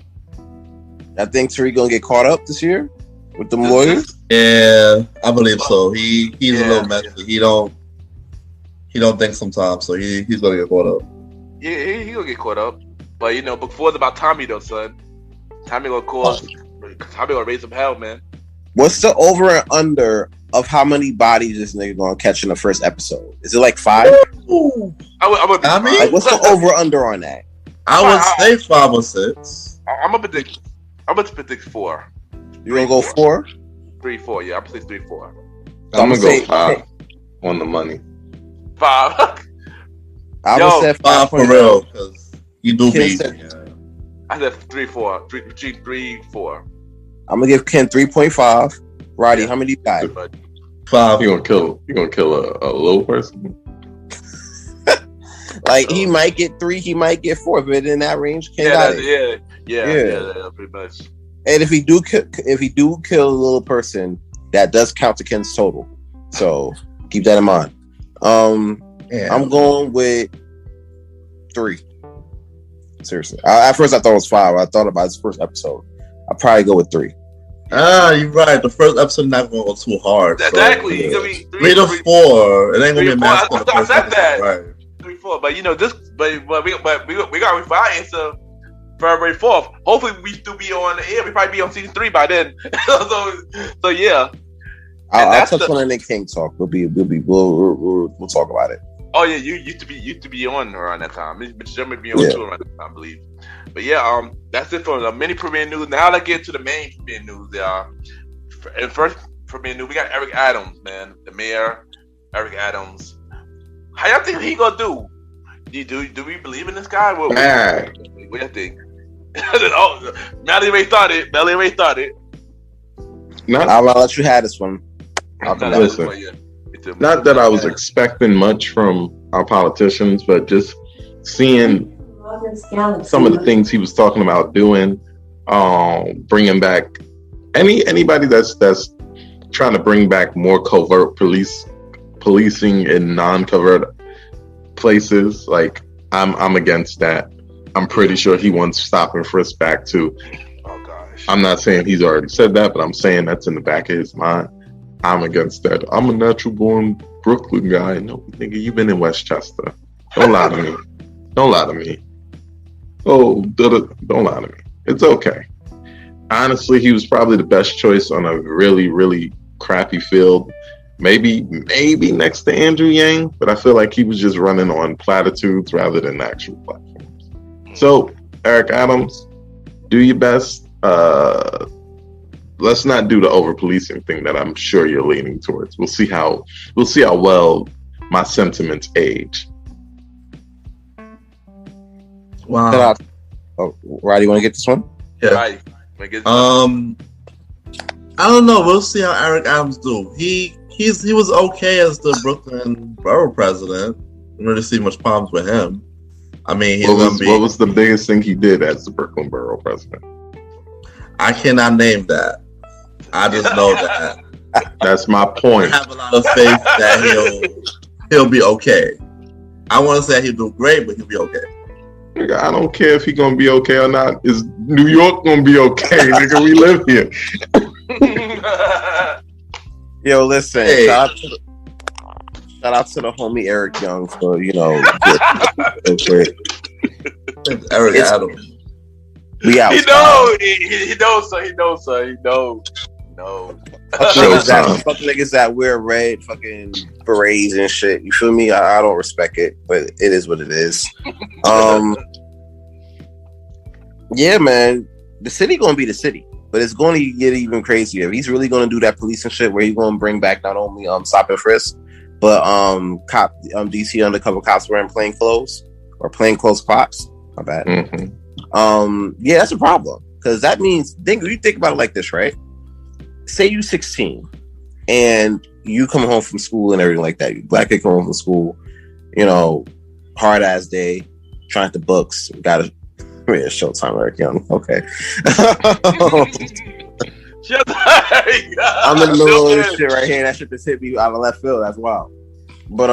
I think Tariq gonna get caught up this year with the lawyers. Yeah, I believe so. He's a little messy. He don't think sometimes, so he's gonna get caught up. Yeah, he gonna get caught up. But you know, book 4 is about Tommy though, son. Tommy gonna raise some hell, man. What's the over and under of how many bodies this nigga gonna catch in the first episode? Is it like 5? What's the over under on that? I would say 5 or 6. I'm gonna predict 4. You gonna go 4? 3, 4. Yeah, I'm gonna say 3, 4. I'm gonna go 5 on the money. 5. I would say 5 for real, because you do be. I said 3, 4. 3, 4. I'm gonna give Ken 3.5. Roddy, how many you got? 5. You gonna kill a little person? Like he might get 3, he might get 4, but in that range, Ken got it. Yeah, pretty much. And if he do kill a little person, that does count to Ken's total. So keep that in mind. I'm going with 3. Seriously, at first I thought it was 5. I thought about his first episode. I'll probably go with 3. You're right. The first episode not gonna go too hard. Exactly. So, it's gonna be 3 to 4. It ain't gonna be a match. I said that. Right. 3, 4. But you know this. But we got to refine answer February 4th. Hopefully we still be on the air. We probably be on season 3 by then. so yeah. I'll touch on the Nick King talk. We'll talk about it. Oh yeah, you used to be on around that time. But you might be on too around that time, I believe. But yeah, that's it for the mini premiere news. Now let's get to the main premiere news. And first premiere news, we got Eric Adams, man, the mayor, Eric Adams. How y'all think he gonna do? Do we believe in this guy? What do you think? Melly Ray started. I'll let you have this one. Listen, not that I was expecting much from our politicians, but just seeing some of the things he was talking about doing, bringing back anybody that's trying to bring back more covert policing in non-covert places. Like I'm against that. I'm pretty sure he wants stop and frisk back too. Oh gosh. I'm not saying he's already said that, but I'm saying that's in the back of his mind. I'm against that. I'm a natural born Brooklyn guy. No, nigga, you've been in Westchester. Don't lie to me. Don't lie to me. Oh, don't lie to me. It's okay. Honestly, he was probably the best choice on a really, really crappy field. Maybe next to Andrew Yang, but I feel like he was just running on platitudes rather than actual platforms. So, Eric Adams, do your best. Let's not do the over policing thing that I'm sure you're leaning towards. We'll see how well my sentiments age. Wow. Roddy, you want to get this one? Yeah. Right. I don't know. We'll see how Eric Adams do. He was okay as the Brooklyn borough president. Didn't really see much problems with him. I mean, what was the biggest thing he did as the Brooklyn borough president? I cannot name that. I just know that. That's my I point. have a lot of faith that he'll be okay. I want to say he'll do great, but he'll be okay. Nigga, I don't care if he's gonna be okay or not. Is New York gonna be okay? Nigga, we live here. Yo, listen. Hey. Shout out to the homie Eric Young for Eric Adams. We out. He knows. He knows, son. He knows, son. He knows. No. Fuck niggas that wear red fucking berets and shit. You feel me? I don't respect it, but it is what it is. Yeah, man. The city gonna be the city, but it's going to get even crazier. If he's really gonna do that police and shit, where he's gonna bring back not only stop and frisk, but DC undercover cops wearing plain clothes or plainclothes cops. My bad. Mm-hmm. Yeah, that's a problem because that means you think about it like this, right? Say you 16 and you come home from school and everything like that. You black kid come home from school, hard ass day, trying to books. Got to Showtime, Eric Young. Okay. I'm in the middle of this shit right here. That shit just hit me out of left field. That's wild. But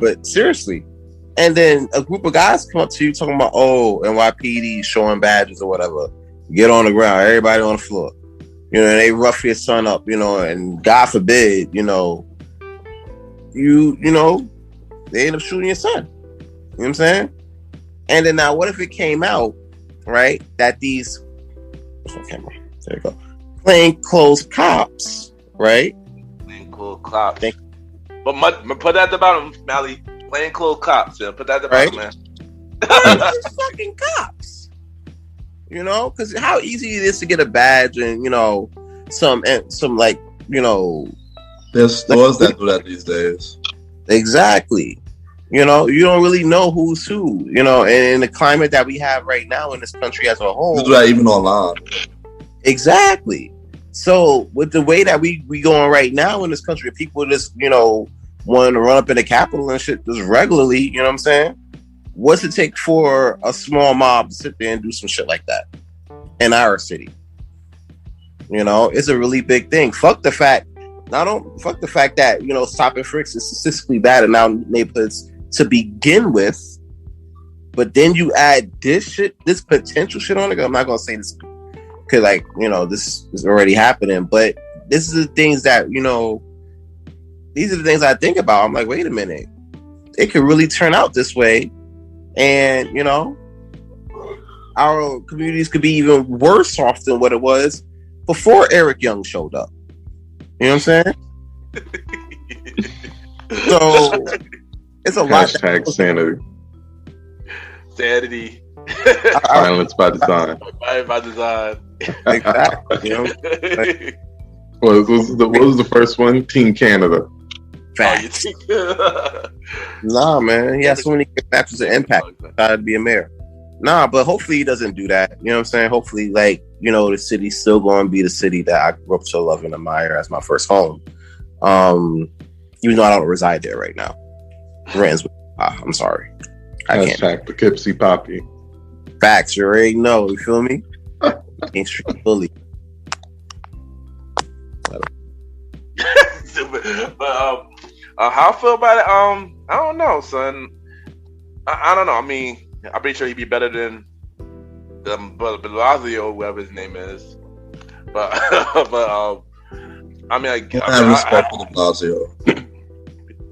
but seriously. And then a group of guys come up to you talking about, NYPD showing badges or whatever. Get on the ground. Everybody on the floor. And they rough your son up, and God forbid, they end up shooting your son. You know what I'm saying? And then now, what if it came out, right, that these plainclothes cops, right? Plainclothes cops. But put that at the bottom, Mally. Plainclothes cops. Yeah, put that at the bottom, man. These fucking cops. Because how easy it is to get a badge and some like there's stores that do that these days. Exactly. You don't really know who's who. And in the climate that we have right now in this country as a whole, You do that even online. Exactly. So with the way that we going right now in this country, people just wanting to run up in the Capitol and shit just regularly. You know what I'm saying? What's it take for a small mob to sit there and do some shit like that in our city? It's a really big thing. Fuck the fact that, stop and frisk is statistically bad in our neighborhoods to begin with. But then you add this potential shit on it. I'm not going to say this because, this is already happening. But this is the things that, these are the things I think about. I'm like, wait a minute. It could really turn out this way. And, our communities could be even worse off than what it was before Eric Young showed up. You know what I'm saying? So, it's a lot. Hashtag sanity. Sanity. Violence by design. By design. Exactly. What was the first one? Team Canada. Facts. Nah, man. He has so many matches of impact. Try to be a mayor. Nah, but hopefully he doesn't do that. You know what I'm saying? Hopefully, the city's still going to be the city that I grew up to love and admire as my first home. Even though I don't reside there right now. I'm sorry. I can't. Hashtag Poughkeepsie Poppy. Facts. You already know. You feel me? Ain't street bully. But how I feel about it? I don't know, son. I don't know. I mean, I'm pretty sure he'd be better than Blasio, whoever his name is. But I mean, I have respect for the Blasio.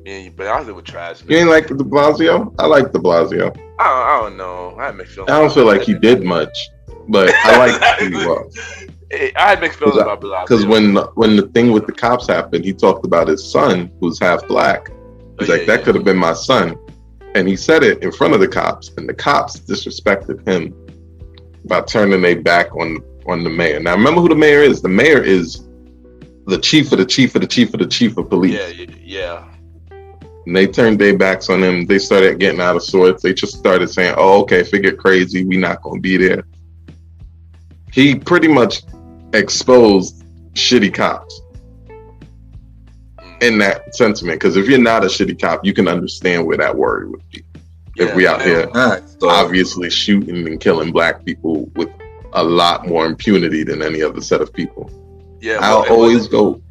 Yeah, Blasio would trash me. You ain't like the Blasio? I like the Blasio. I don't know. I don't feel like he did much, but I like who he was. I had mixed feelings about Blasio. Because when the thing with the cops happened, he talked about his son, who's half black. He's that could have been my son. And he said it in front of the cops, and the cops disrespected him by turning their back on the mayor. Now, remember who the mayor is? The mayor is the chief of the chief of the chief of the chief of police. Yeah. And they turned their backs on him. They started getting out of sorts. They just started saying, "Oh, okay, if it get crazy, we not going to be there." He pretty much exposed shitty cops in that sentiment. Because if you're not a shitty cop, you can understand where that worry would be. If we out here obviously shooting and killing black people with a lot more impunity than any other set of people. Yeah, I'll always go.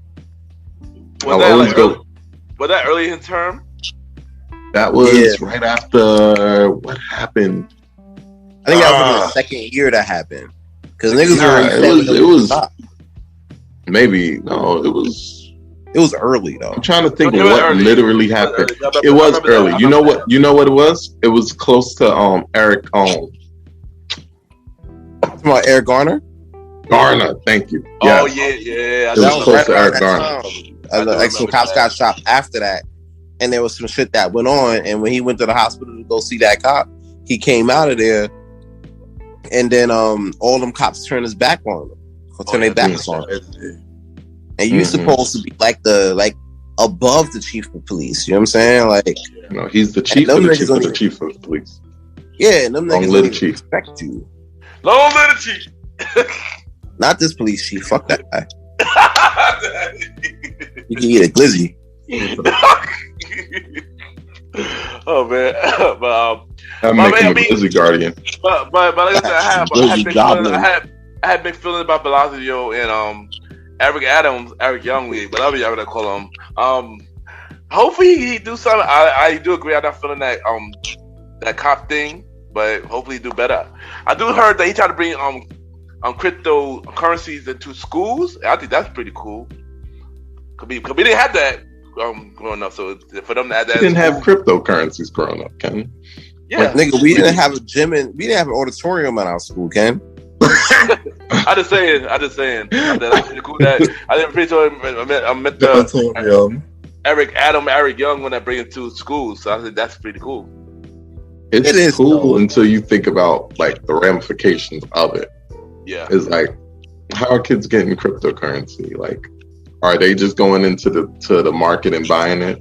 Was that early in term? That was right after what happened. I think that was in the second year that happened. Because niggas were. It was maybe no. It was early though. I'm trying to think of what literally happened. It was early. You know what? You know what it was? It was close to Eric. Talking about Eric Garner. Garner, thank you. Oh yes. yeah. It was close to Eric Garner. Like some cops got shot after that, and there was some shit that went on. And when he went to the hospital to go see that cop, he came out of there, and then all them cops turned his back on him, turn their backs on him. And you're supposed to be like above the chief of police. You know what I'm saying? Like, no, he's the chief of the chief of the chief of police. Yeah, and them niggas don't even respect you. Long live the chief. Not this police chief. Fuck that guy. You can eat a glizzy. Oh man, but I'm making a glizzy guardian. But like I said, I had big feelings about Blasio and Eric Youngleague, whatever y'all gonna call him. Hopefully he do something. I do agree. I'm not feeling that cop thing, but hopefully he do better. I do heard that he tried to bring cryptocurrencies into schools. I think that's pretty cool. Cause we didn't have that growing up, so for them to add that, we didn't have cryptocurrencies growing up, Ken. Yeah, nigga, we didn't have a gym and we didn't have an auditorium in our school, Ken. I just saying. That's pretty cool. That I didn't pretty sure I met the Eric Young when I bring it to schools. So I think that's pretty cool. It is cool until you think about like the ramifications of it. Yeah, it's like, how are kids getting cryptocurrency? Like, are they just going into the market and buying it?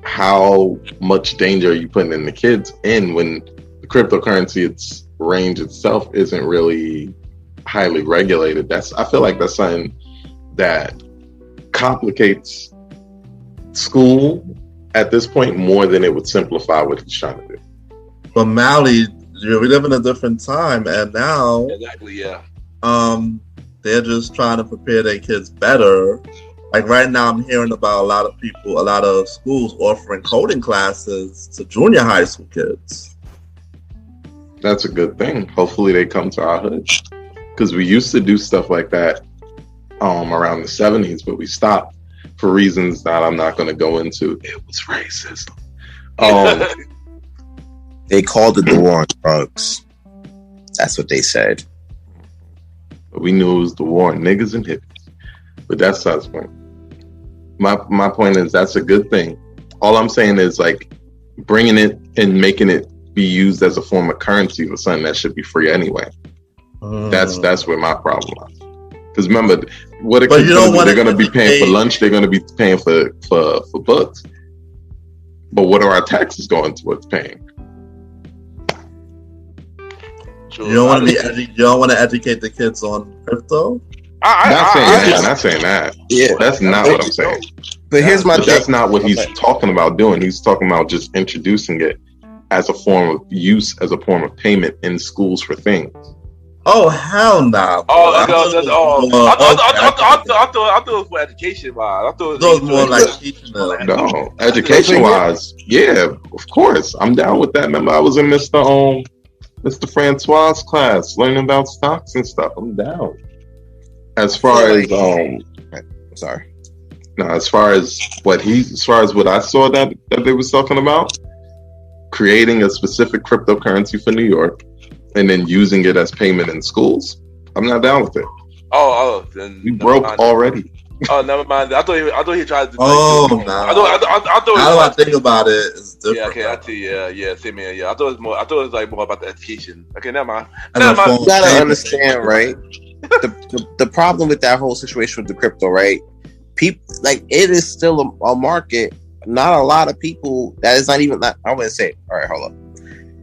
How much danger are you putting in the kids in when the cryptocurrency range itself isn't really highly regulated? I feel like that's something that complicates school at this point more than it would simplify what he's trying to do. But Mally, we live in a different time, and now they're just trying to prepare their kids better. Like right now, I'm hearing about a lot of schools offering coding classes to junior high school kids. That's a good thing. Hopefully they come to our hood. Because we used to do stuff like that around the 70s, but we stopped for reasons that I'm not going to go into. It was racist. They called it the war on drugs. That's what they said. But we knew it was the war on niggas and hippies. But that's not the point. My point is that's a good thing. All I'm saying is like bringing it and making it be used as a form of currency for something that should be free anyway. That's where my problem is. Because remember, what it they're going to be paying for lunch. They're going to be paying for books. But what are our taxes going towards paying? You don't want to educate the kids on crypto. Not saying that. Yeah, that's not what I'm saying. But here's my thing. That's not what he's talking about doing. He's talking about just introducing it as a form of use, as a form of payment in schools for things. Oh hell no! I thought it was for education wise. I thought it was more like teaching them. No, education wise, yeah, of course, I'm down with that. Remember, I was in Mr. Francois' class learning about stocks and stuff. I'm down. As far as what I saw that they was talking about, creating a specific cryptocurrency for New York and then using it as payment in schools, I'm not down with it. Then We never broke mind. already. Oh, never mind. I thought he tried to. Oh, like, nah. I thought it Now was that I think about it, it's different. yeah, okay, I see. Yeah, same here. Yeah, I thought it was more. I thought it was like more about the education. Okay, never mind. And Never the mind. phone You gotta paper, understand, right? The problem with that whole situation with the crypto, right? People like it is still a market. Not a lot of people that is not even. I wouldn't say. All right, hold up.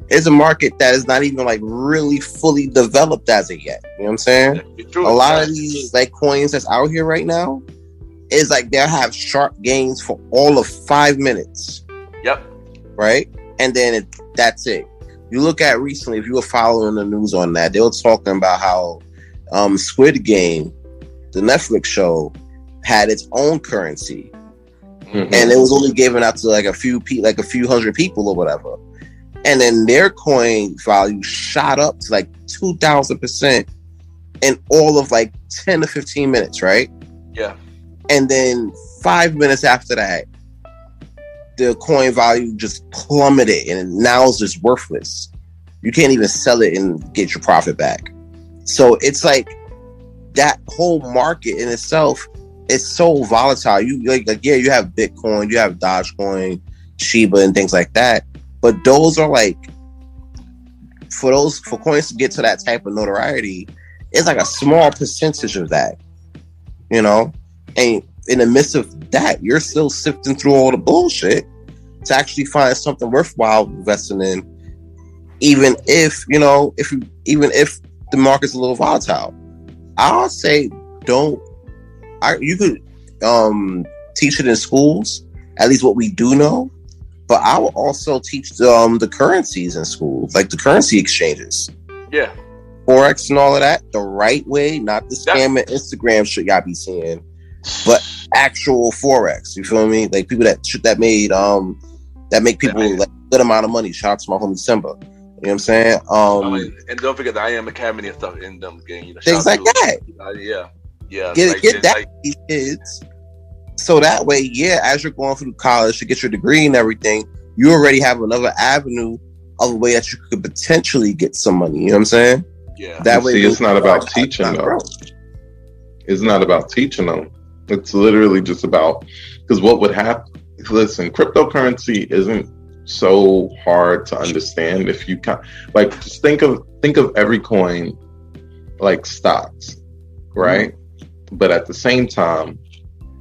It's a market that is not even like really fully developed as of yet. You know what I'm saying? It's true. A lot of these like coins that's out here right now is like they'll have sharp gains for all of 5 minutes. Yep. Right? And then that's it. You look at recently, if you were following the news on that, they were talking about how Squid Game, the Netflix show, had its own currency. Mm-hmm. And it was only given out to like a few hundred people or whatever. And then their coin value shot up to like 2,000% in all of like 10 to 15 minutes, right? Yeah. And then 5 minutes after that, the coin value just plummeted and now it's just worthless. You can't even sell it and get your profit back. So it's like that whole market in itself is so volatile. You you have Bitcoin, you have Dogecoin, Shiba, and things like that. But those are like for coins to get to that type of notoriety, it's like a small percentage of that, you know. And in the midst of that, you're still sifting through all the bullshit to actually find something worthwhile investing in, even if the market's a little volatile. I'll say you could teach it in schools, at least what we do know. But I will also teach the currencies in schools, like the currency exchanges. Yeah. Forex and all of that, the right way, not the scam and Instagram shit y'all be seeing, but actual Forex. You feel me? Like people that make people like good amount of money. Shout out to my homie Simba. You know what I'm saying? And don't forget the I Am Academy and stuff in them game. Things like that. Yeah. Get that to these kids. So that way, as you're going through college to get your degree and everything, you already have another avenue of a way that you could potentially get some money. You know what I'm saying? Yeah. That way, it's not about teaching though. It's not about teaching them. It's literally just about, because what would happen? Listen, cryptocurrency isn't so hard to understand if you can, like, just think of every coin like stocks, right? Mm-hmm. But at the same time,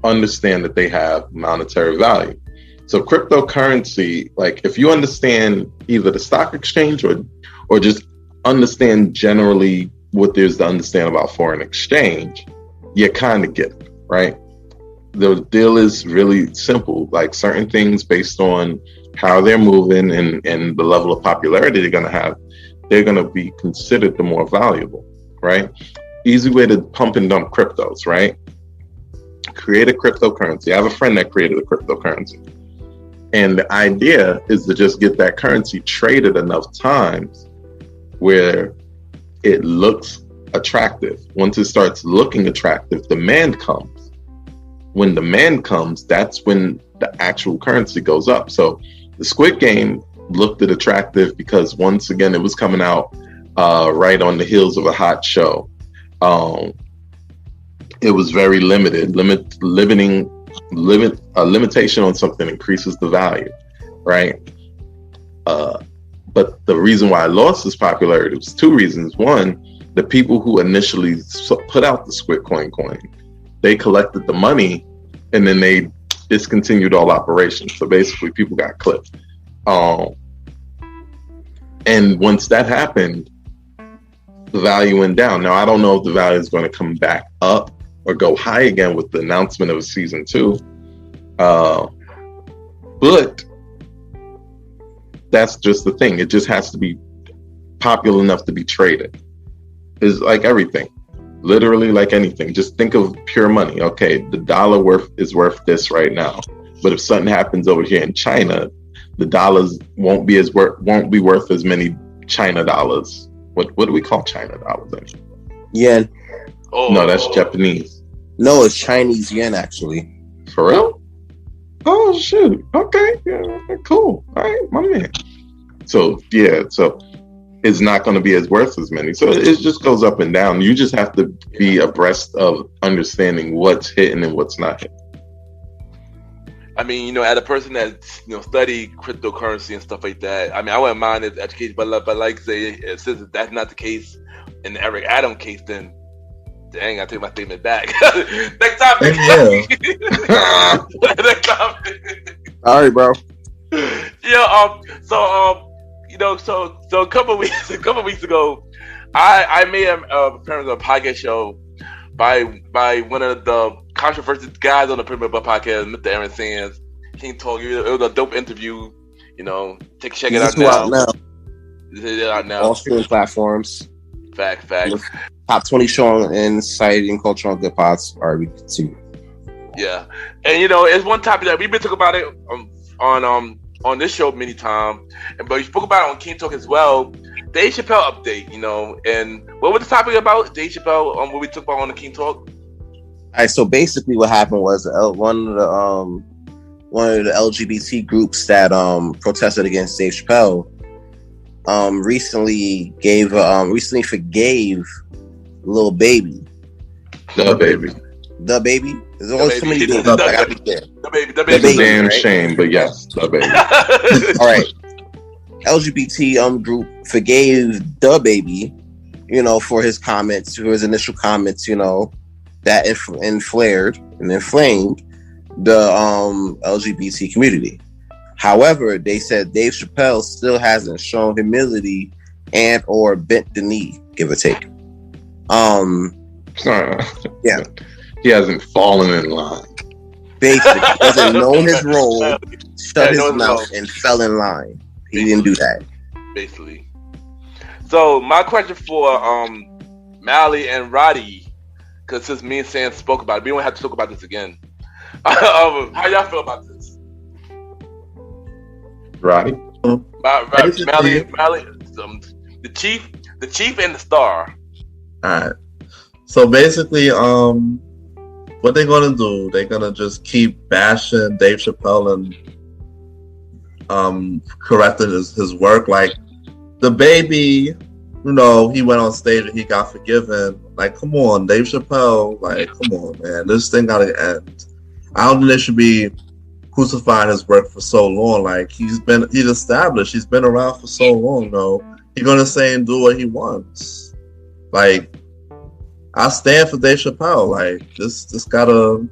understand that they have monetary value. So cryptocurrency, like if you understand either the stock exchange or just understand generally what there's to understand about foreign exchange, you kind of get it, right? The deal is really simple. Like certain things based on how they're moving and the level of popularity they're going to have, they're going to be considered the more valuable, right? Easy way to pump and dump cryptos, right? Create a cryptocurrency. I have a friend that created a cryptocurrency. And the idea is to just get that currency traded enough times where it looks attractive. Once it starts looking attractive, demand comes. When demand comes, that's when the actual currency goes up. So the Squid Game looked at attractive because once again, it was coming out right on the heels of a hot show. It was very limited. A limitation on something increases the value, right? But the reason why I lost its popularity was two reasons. One, the people who initially put out the Squid coin, they collected the money and then they discontinued all operations. So basically, people got clipped. And once that happened, the value went down. Now, I don't know if the value is going to come back up or go high again with the announcement of season 2. But that's just the thing. It just has to be popular enough to be traded. It's like everything. Literally like anything. Just think of pure money. Okay, the dollar is worth this right now. But if something happens over here in China, the dollars won't be worth as many China dollars. What do we call China dollars anyway? Yen. Oh. No, that's Japanese. No, it's Chinese yen actually. For real? Oh shoot. Okay. Yeah, cool. All right, my man. So yeah, so is not going to be as worth as many. So it just goes up and down. You just have to be abreast of understanding what's hitting and what's not hitting. I mean, you know, as a person that, you know, study cryptocurrency and stuff like that, I mean, I wouldn't mind it education, but like say, since that's not the case in the Eric Adam case, then dang, I take my statement back. Next topic. Next topic. All right, bro. Yeah. You know, so a couple weeks ago, I made an appearance on a podcast show by one of the controversial guys on the Premier Butt podcast, Mr. Aaron Sands. King Talk. It was a dope interview. You know, check it out now. Check it out now. All streaming platforms. Fact. Top 20 show in society and culture on good pods. All right, we continue. Yeah, and you know, it's one topic that we've been talking about it on this show many times, but we spoke about it on King Talk as well. Dave Chappelle update, you know, and what was the topic about Dave Chappelle? What we talked about on the King Talk. All right, so basically, what happened was one of the LGBT groups that protested against Dave Chappelle recently forgave Lil Baby. The baby. There's always too many names. I gotta be there. The baby. It's a damn shame, but yes, the baby. All right. LGBT group forgave the baby, you know, for his comments, for his initial comments, you know, that inflamed the LGBT community. However, they said Dave Chappelle still hasn't shown humility and or bent the knee, give or take. Yeah. He hasn't fallen in line. Basically, he hasn't known his role, shut his mouth, and fell in line. He didn't do that. Basically. So my question for Mally and Roddy, because since me and Sam spoke about it, we don't have to talk about this again. How y'all feel about this? Roddy? Mally, the chief and the star. All right. So basically, what they're gonna do? They're gonna just keep bashing Dave Chappelle and correcting his work. Like the baby, you know, he went on stage and he got forgiven. Like, come on, Dave Chappelle. Like, come on, man, this thing gotta end. I don't think they should be crucifying his work for so long. Like he's established. He's been around for so long. Though he's gonna say and do what he wants. Like, I stand for Dave Chappelle. Like this gotta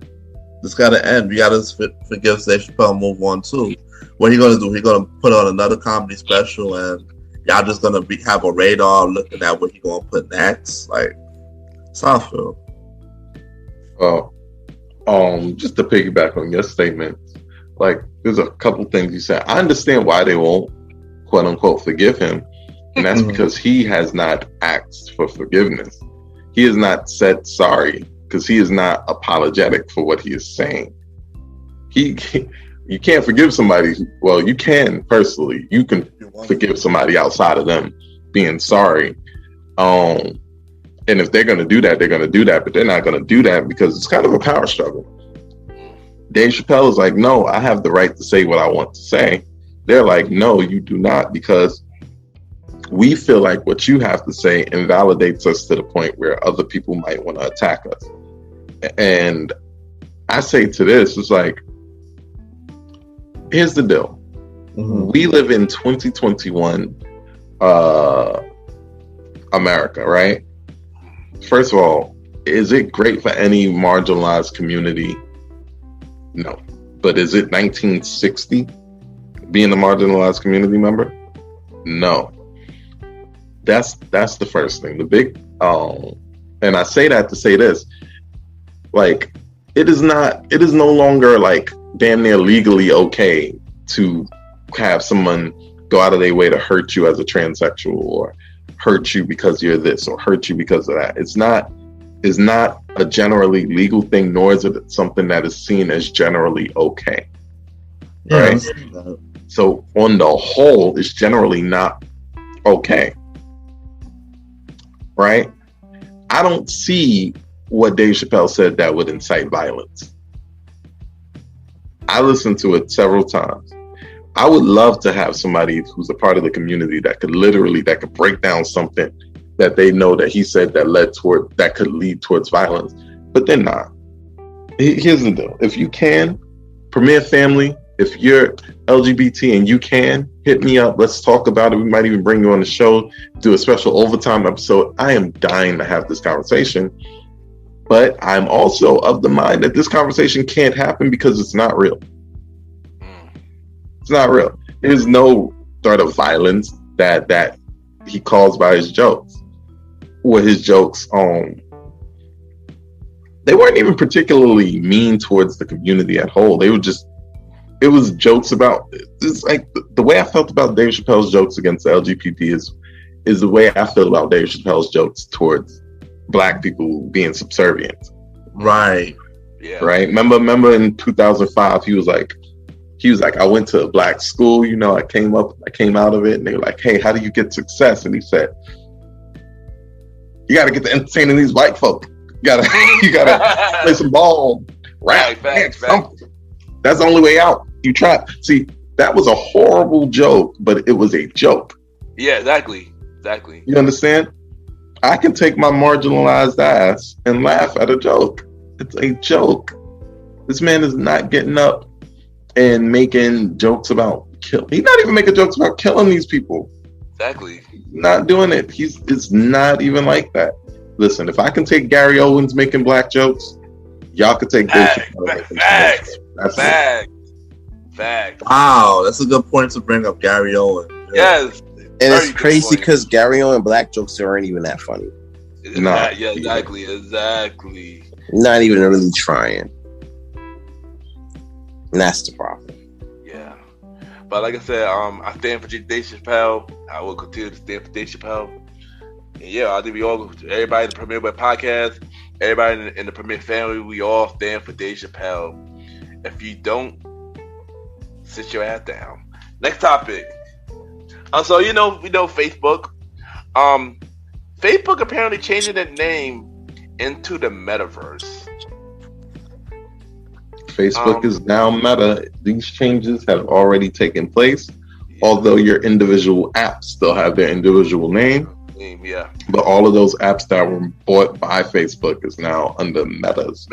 end. We gotta forgive Dave Chappelle and move on too. What he gonna do? He gonna put on another comedy special, and y'all just gonna have a radar looking at what he gonna put next. Like, that's how I feel. Just to piggyback on your statement, like there's a couple things you said. I understand why they won't quote unquote forgive him, and that's because he has not asked for forgiveness. He has not said sorry because he is not apologetic for what he is saying. You can't forgive somebody. Well, you can personally. You can forgive somebody outside of them being sorry. And if they're going to do that, they're going to do that. But they're not going to do that because it's kind of a power struggle. Dave Chappelle is like, no, I have the right to say what I want to say. They're like, no, you do not, because we feel like what you have to say invalidates us to the point where other people might want to attack us. And I say to this, it's like, here's the deal. Mm-hmm. We live in 2021 America, right? First of all, is it great for any marginalized community? No. But is it 1960 being a marginalized community member? No. That's the first thing. The big and I say that to say this, like it is no longer like damn near legally okay to have someone go out of their way to hurt you as a transsexual or hurt you because you're this or hurt you because of that. It's not a generally legal thing, nor is it something that is seen as generally okay. Right? So on the whole, it's generally not okay. Right? I don't see what Dave Chappelle said that would incite violence. I listened to it several times. I would love to have somebody who's a part of the community that could break down something that they know that he said that could lead towards violence, but they're not. Here's the deal: if you can, Premier Family, if you're LGBT and you can, hit me up. Let's talk about it. We might even bring you on the show, do a special overtime episode. I am dying to have this conversation, but I'm also of the mind that this conversation can't happen because it's not real. It's not real. There's no sort of violence that he calls by his jokes. Or his jokes, they weren't even particularly mean towards the community at whole. They were just, it was jokes about, it's like the way I felt about Dave Chappelle's jokes against the LGBT is the way I feel about Dave Chappelle's jokes towards Black people being subservient. Right. Yeah. Right. Remember in 2005, he was like, I went to a Black school, I came out of it, and they were like, hey, how do you get success? And he said, you got to get to entertaining these white folk. You gotta play some ball, rap, something. That's the only way out. You try. See, that was a horrible joke, but it was a joke. Yeah, exactly. You understand? I can take my marginalized ass and laugh at a joke. It's a joke. This man is not getting up and making jokes about killing. He's not even making jokes about killing these people. Exactly. Not doing it. It's not even like that. Listen, if I can take Gary Owens making Black jokes, y'all could take Dave Chappelle. Facts. Wow, that's a good point to bring up, Gary Owen. Yes. And it's crazy because Gary Owen Black jokes aren't even that funny. Yeah, exactly. Not even really trying. And that's the problem. Yeah. But like I said, I stand for Dave Chappelle. I will continue to stand for Dave Chappelle. And yeah, I think everybody in the Premier Web Podcast, everybody in the Premier family, we all stand for Dave Chappelle. If you don't, sit your ass down. Next topic. So we know Facebook. Facebook apparently changing their name into the metaverse. Facebook is now Meta. These changes have already taken place, although your individual apps still have their individual name. Yeah. But all of those apps that were bought by Facebook is now under Meta's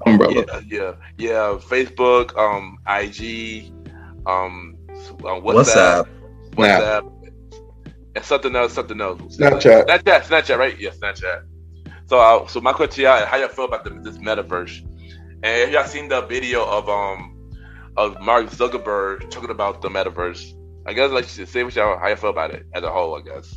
umbrella. Yeah. Facebook, IG, WhatsApp, and something else. Snapchat, right? Yeah, Snapchat. So my question to y'all is how y'all feel about this metaverse? And have y'all seen the video of Mark Zuckerberg talking about the metaverse? I guess like say what y'all how you feel about it as a whole, I guess.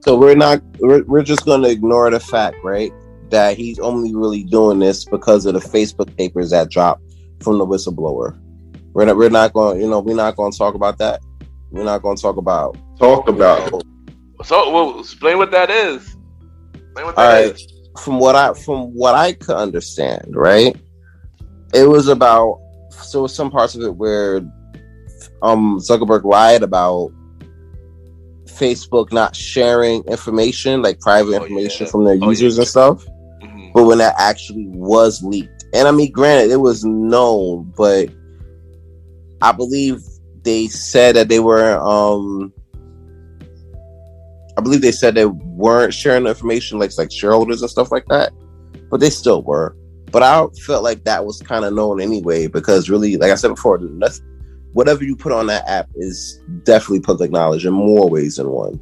So we're just gonna ignore the fact, right, that he's only really doing this because of the Facebook papers that dropped from the whistleblower. We're not going to talk about that. We're not going to talk about it. So explain what that is. All right. From what I could understand, right, it was about some parts of it where Zuckerberg lied about Facebook not sharing information, like private information from their users and stuff. Mm-hmm. But when that actually was leaked, and I mean, granted, it was known, but I believe they said that they were. I believe they said they weren't sharing the information, like shareholders and stuff like that, but they still were. But I felt like that was kind of known anyway, because really, like I said before, whatever you put on that app is definitely public knowledge in more ways than one.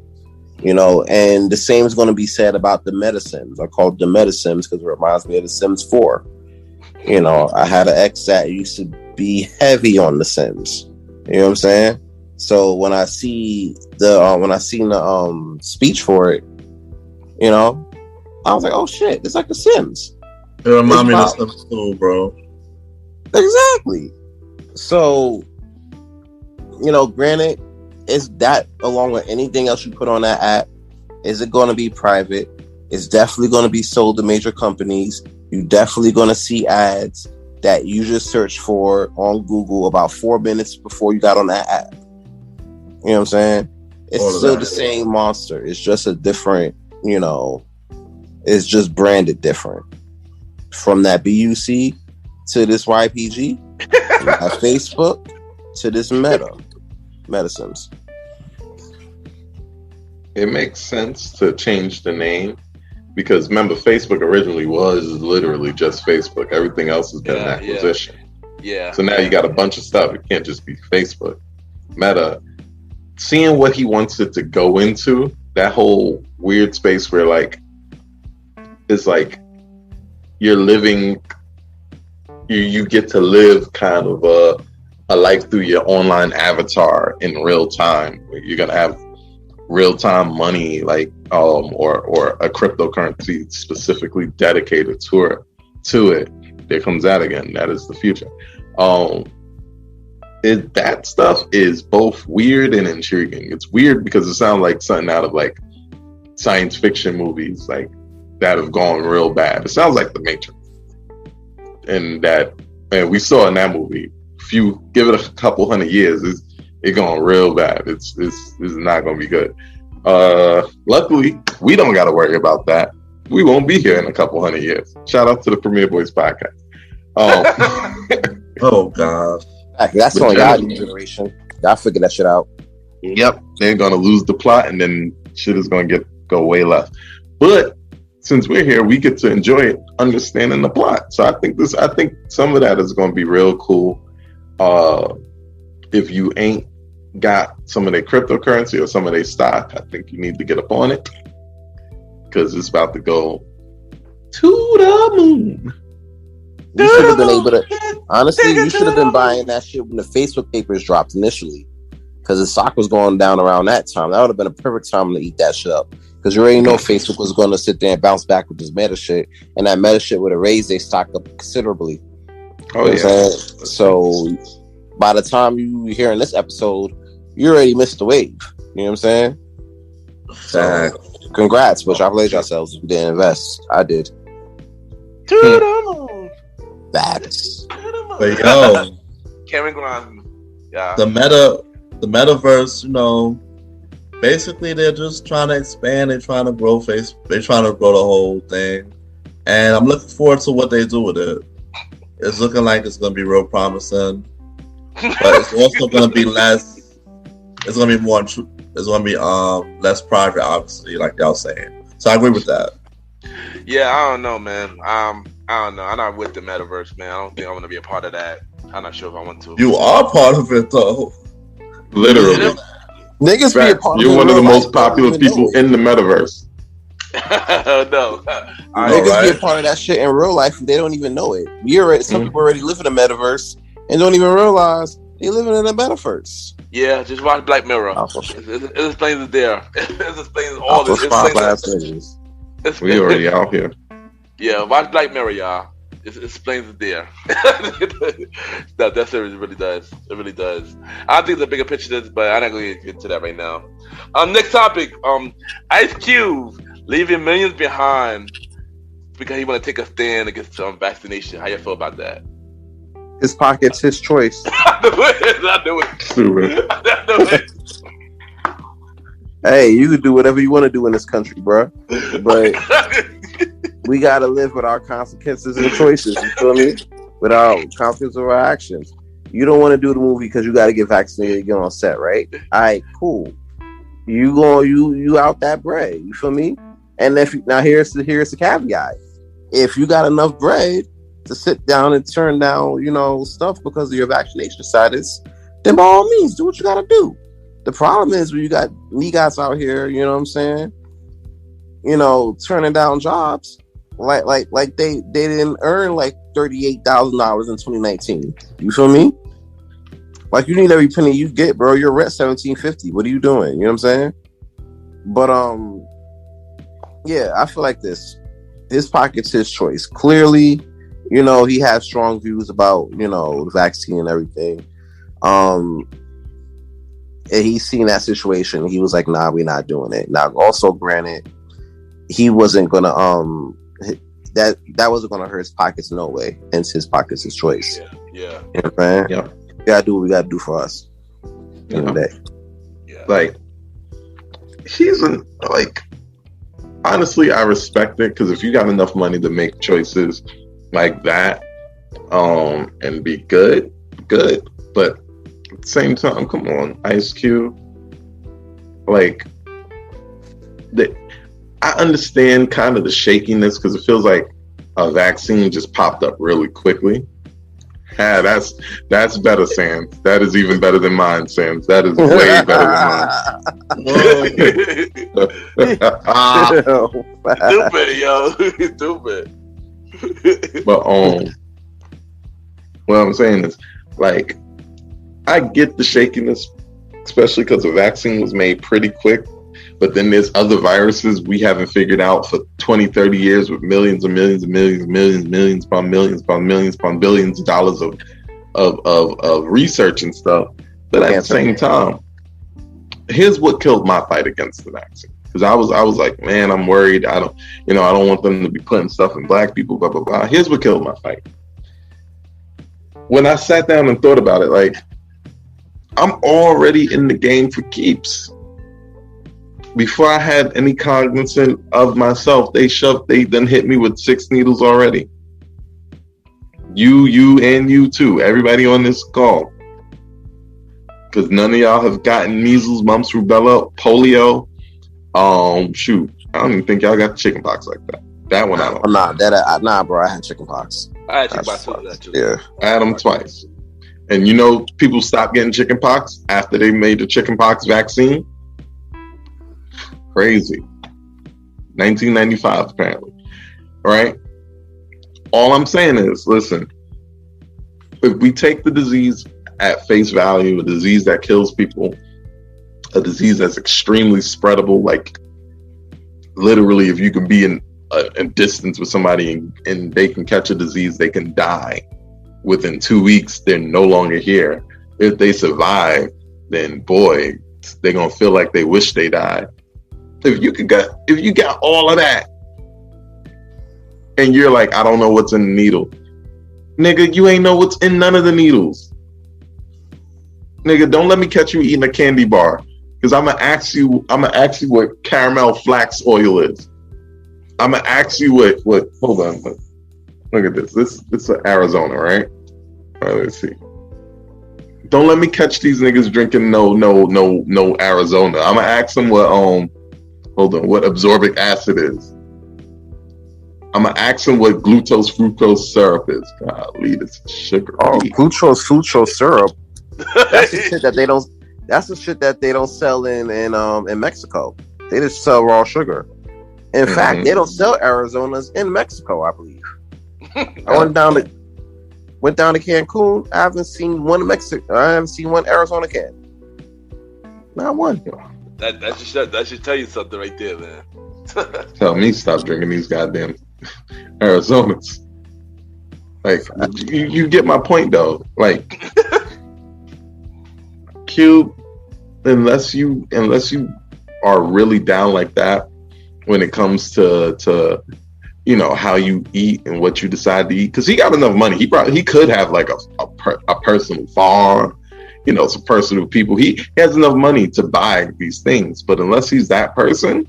And the same is going to be said about the Metasims. I call it the Metasims because it reminds me of the Sims 4. I had an ex that used to be heavy on the Sims. You know what I'm saying? So when I see the speech for it, I was like, oh shit, it's like the Sims. It reminds me of Sims 2, bro. Exactly. So, granted, is that along with anything else you put on that app, is it going to be private? It's definitely going to be sold to major companies. You're definitely going to see ads that you just search for on Google about 4 minutes before you got on that app. You know what I'm saying? It's still the same monster. It's just a different, it's just branded different. From that BUC to this YPG, Facebook to this Meta. medicines. It makes sense to change the name because remember, Facebook originally was literally just Facebook. Everything else has been an acquisition. Yeah. So now you got a bunch of stuff. It can't just be Facebook. Meta, seeing what he wants it to go into, that whole weird space where like it's like you're living, you get to live kind of a life through your online avatar in real time. You're gonna have real time money, like or a cryptocurrency specifically dedicated to it. There comes that again. That is the future. That stuff is both weird and intriguing. It's weird because it sounds like something out of like science fiction movies, like that have gone real bad. It sounds like The Matrix, and we saw in that movie. If you give it a couple hundred years, it's going real bad. It's not going to be good. Luckily, we don't got to worry about that. We won't be here in a couple hundred years. Shout out to the Premier Boyz podcast. Oh gosh. That's only our generation. Y'all figure that shit out. Yep, they're gonna lose the plot, and then shit is gonna go way left. But since we're here, we get to enjoy it, understanding the plot. So I think some of that is gonna be real cool. If you ain't got some of their cryptocurrency or some of their stock, I think you need to get up on it because it's about to go to the moon. You should have been able to. Honestly, you should have been buying that shit when the Facebook papers dropped initially, because the stock was going down around that time. That would have been a perfect time to eat that shit up, because you already know Facebook was going to sit there and bounce back with this meta shit, and that meta shit would have raised their stock up considerably. Oh yeah. So by the time you hear in this episode, you already missed the wave. You know what I'm saying? So, congrats, but y'all played yourselves if you didn't invest. I did. Facts. But yo, Cameron Grimes. Yeah. The metaverse, you know, basically they're just trying to expand. They're trying to grow They're trying to grow the whole thing, and I'm looking forward to what they do with it. It's looking like it's going to be real promising, but it's also going to be less. It's going to be more. It's going to be less private, obviously, like y'all saying. So I agree with that. Yeah, I don't know, man. I don't know. I'm not with the metaverse, man. I don't think I want to be a part of that. I'm not sure if I want to. You are part of it, though. Literally. Niggas be a part of it. You're one of the most popular people in the metaverse. No. Niggas be a part of that shit in real life. They don't even know it. Some people already live in the metaverse and don't even realize they living in the metaverse. Yeah, just watch Black Mirror. It explains it there. It explains all this. We already out here. Yeah, watch Black Mirror, y'all. It explains it there. That series really does. It really does. I think the bigger picture of this, but I'm not going to get into that right now. Next topic. Ice Cube leaving millions behind because he want to take a stand against vaccination. How you feel about that? His pockets, his choice. I knew it. Hey, you can do whatever you want to do in this country, bro. But we gotta live with our consequences and choices. You feel me? With our consequences of our actions. You don't want to do the movie because you got to get vaccinated to get on set, right? All right, cool. You out that bread. You feel me? And here's the caveat: if you got enough bread to sit down and turn down, stuff because of your vaccination status, then by all means, do what you gotta do. The problem is when you got niggas out here, you know what I'm saying? Turning down jobs like they didn't earn like $38,000 in 2019. You feel me? Like you need every penny you get, bro. You're rent $1,750. What are you doing? You know what I'm saying? But yeah, I feel like this. His pocket's his choice. Clearly, he has strong views about the vaccine and everything. And he's seen that situation. He was like, "Nah, we're not doing it." Now, also, granted, he wasn't gonna that wasn't gonna hurt his pockets no way. Hence, his pockets his choice. Yeah. You know what I'm saying? Yeah. We gotta do what we gotta do for us. Yeah. Like, honestly, I respect it because if you got enough money to make choices like that, and be good, but at the same time, come on, Ice Cube. Like, I understand kind of the shakiness because it feels like a vaccine just popped up really quickly. Yeah, that's better, Sans. That is even better than mine, Sans. That is way better than mine. Stupid, yo. Stupid. But what I'm saying is, like, I get the shakiness, especially because the vaccine was made pretty quick. But then there's other viruses we haven't figured out for 20, 30 years with millions and millions and millions and millions upon millions upon millions upon billions of dollars of research and stuff. But at the same time, here's what killed my fight against the vaccine. Because I was like, man, I'm worried. I don't want them to be putting stuff in black people, blah, blah, blah. Here's what killed my fight. When I sat down and thought about it, like, I'm already in the game for keeps. Before I had any cognizance of myself, they done hit me with 6 needles already. You and you too. Everybody on this call. Because none of y'all have gotten measles, mumps, rubella, polio. Shoot. I don't even think y'all got chickenpox like that. That one I don't. Nah, bro. I had chickenpox. I had chickenpox too. Yeah. I had them twice. And people stopped getting chickenpox after they made the chickenpox vaccine. Crazy. 1995, apparently. Right? All I'm saying is, listen, if we take the disease at face value, a disease that kills people, a disease that's extremely spreadable, like literally if you can be in distance with somebody and they can catch a disease, they can die. Within 2 weeks, they're no longer here. If they survive, then boy, they're going to feel like they wish they died. If you got all of that, and you're like, I don't know what's in the needle, nigga, you ain't know what's in none of the needles, nigga. Don't let me catch you eating a candy bar, because I'm gonna ask you what caramel flax oil is. I'm gonna ask you what. Hold on, look at this. This is Arizona, right? All right, let's see. Don't let me catch these niggas drinking no Arizona. I'm gonna ask them what absorbic acid is. I'm gonna ask them what glucose fructose syrup is. Golly, this is sugar. Glucose fructose syrup. That's the shit that they don't. That's the shit that they don't sell in Mexico. They just sell raw sugar. In fact, they don't sell Arizonas in Mexico, I believe. I went down to Cancun. I haven't seen one Arizona can. Not one. That should tell you something right there, man. Tell me stop drinking these goddamn Arizonas. Like, you get my point though. Like, Cube, unless you are really down like that when it comes to how you eat and what you decide to eat, because he got enough money. He could have like a personal farm, some personal people. He has enough money to buy these things, but unless he's that person,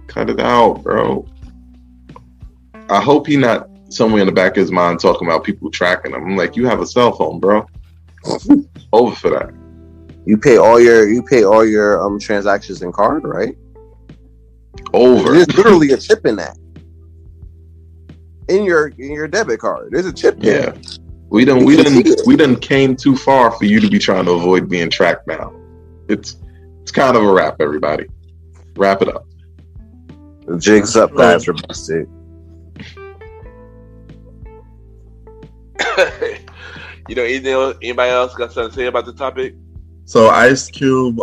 cut it out, bro. I hope he's not somewhere in the back of his mind talking about people tracking him. I'm like, you have a cell phone, bro. Over for that. You pay all your transactions in card, right? Over. There's literally a chip in that. In your debit card. There's a chip there. Yeah. We done came too far for you to be trying to avoid being tracked now. It's kind of a wrap, everybody. Wrap it up. The jig's up, guys. We're busted. Anybody else got something to say about the topic? So Ice Cube,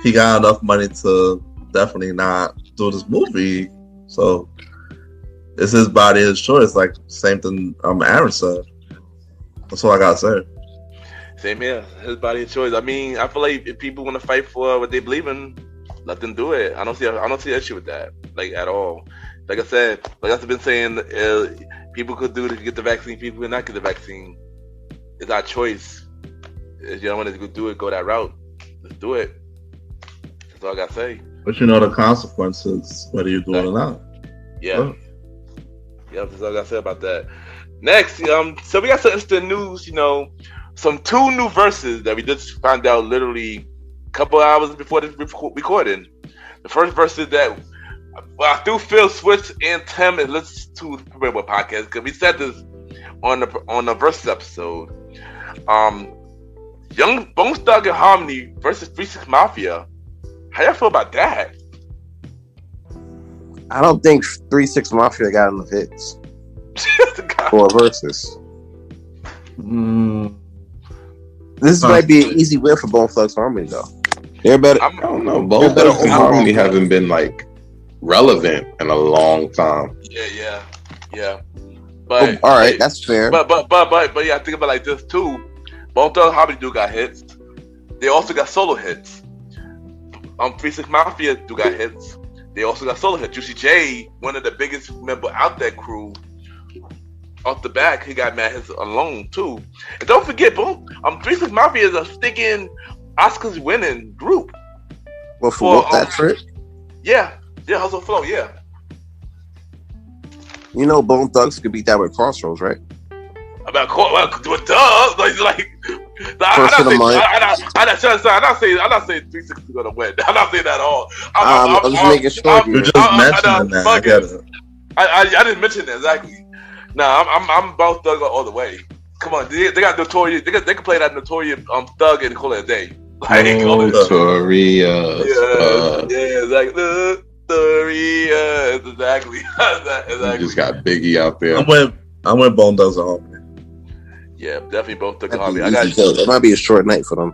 he got enough money to definitely not do this movie. So it's his body, his choice. Like same thing Aaron said. That's all I gotta say. Same here. His body, his choice. I mean, I feel like if people want to fight for what they believe in, let them do it. I don't see an issue with that, like at all. Like I said, like I've been saying, people could get the vaccine. People could not get the vaccine. It's our choice. If you don't want to do it, go that route. Let's do it. That's all I gotta say. But you know the consequences, whether you do it or not. Yeah. Yeah, that's all I gotta say about that. Next, so we got some interesting news. some 2 new verses that we just found out literally a couple hours before this recording. The first verse is that I do feel Switch and Tim and listen to the Premier Boy podcast because we said this on the versus episode. Young Bone Thug and Harmony versus 3 6 Mafia. How y'all feel about that? I don't think 3 6 Mafia got enough hits for a versus. This might be an easy win for Bone Thugs Harmony though. They're better. I don't know. Bone Thugs and Harmony haven't been like relevant in a long time. Yeah. But all right, that's fair. But yeah, think about it like this too. Bone Thugs Harmony do got hits. They also got solo hits. 3 6 Mafia do got hits. They also got solo hits. Juicy J, one of the biggest member out that crew, off the back, he got mad hits alone too. And don't forget, 3 6 Mafia is a sticking Oscars winning group. Well, for what that trip? Yeah, Hustle Flow, yeah. You know, Bone Thugs could beat that with Crossroads, right? Like, I'm not saying 3 6 is gonna win. I'm not saying that at all. I'm just making sure. You're just mentioning that. I didn't mention that exactly. Nah, I'm Bone Thug all the way. Come on, they got Notorious. They can play that Notorious Thug and call it a day. Like, Notorious. Yeah, exactly. Notorious. Exactly. You just got Biggie out there. I'm with Bone Thugs and Harmony. Yeah, definitely Bone Thugs and Harmony. It might be a short night for them.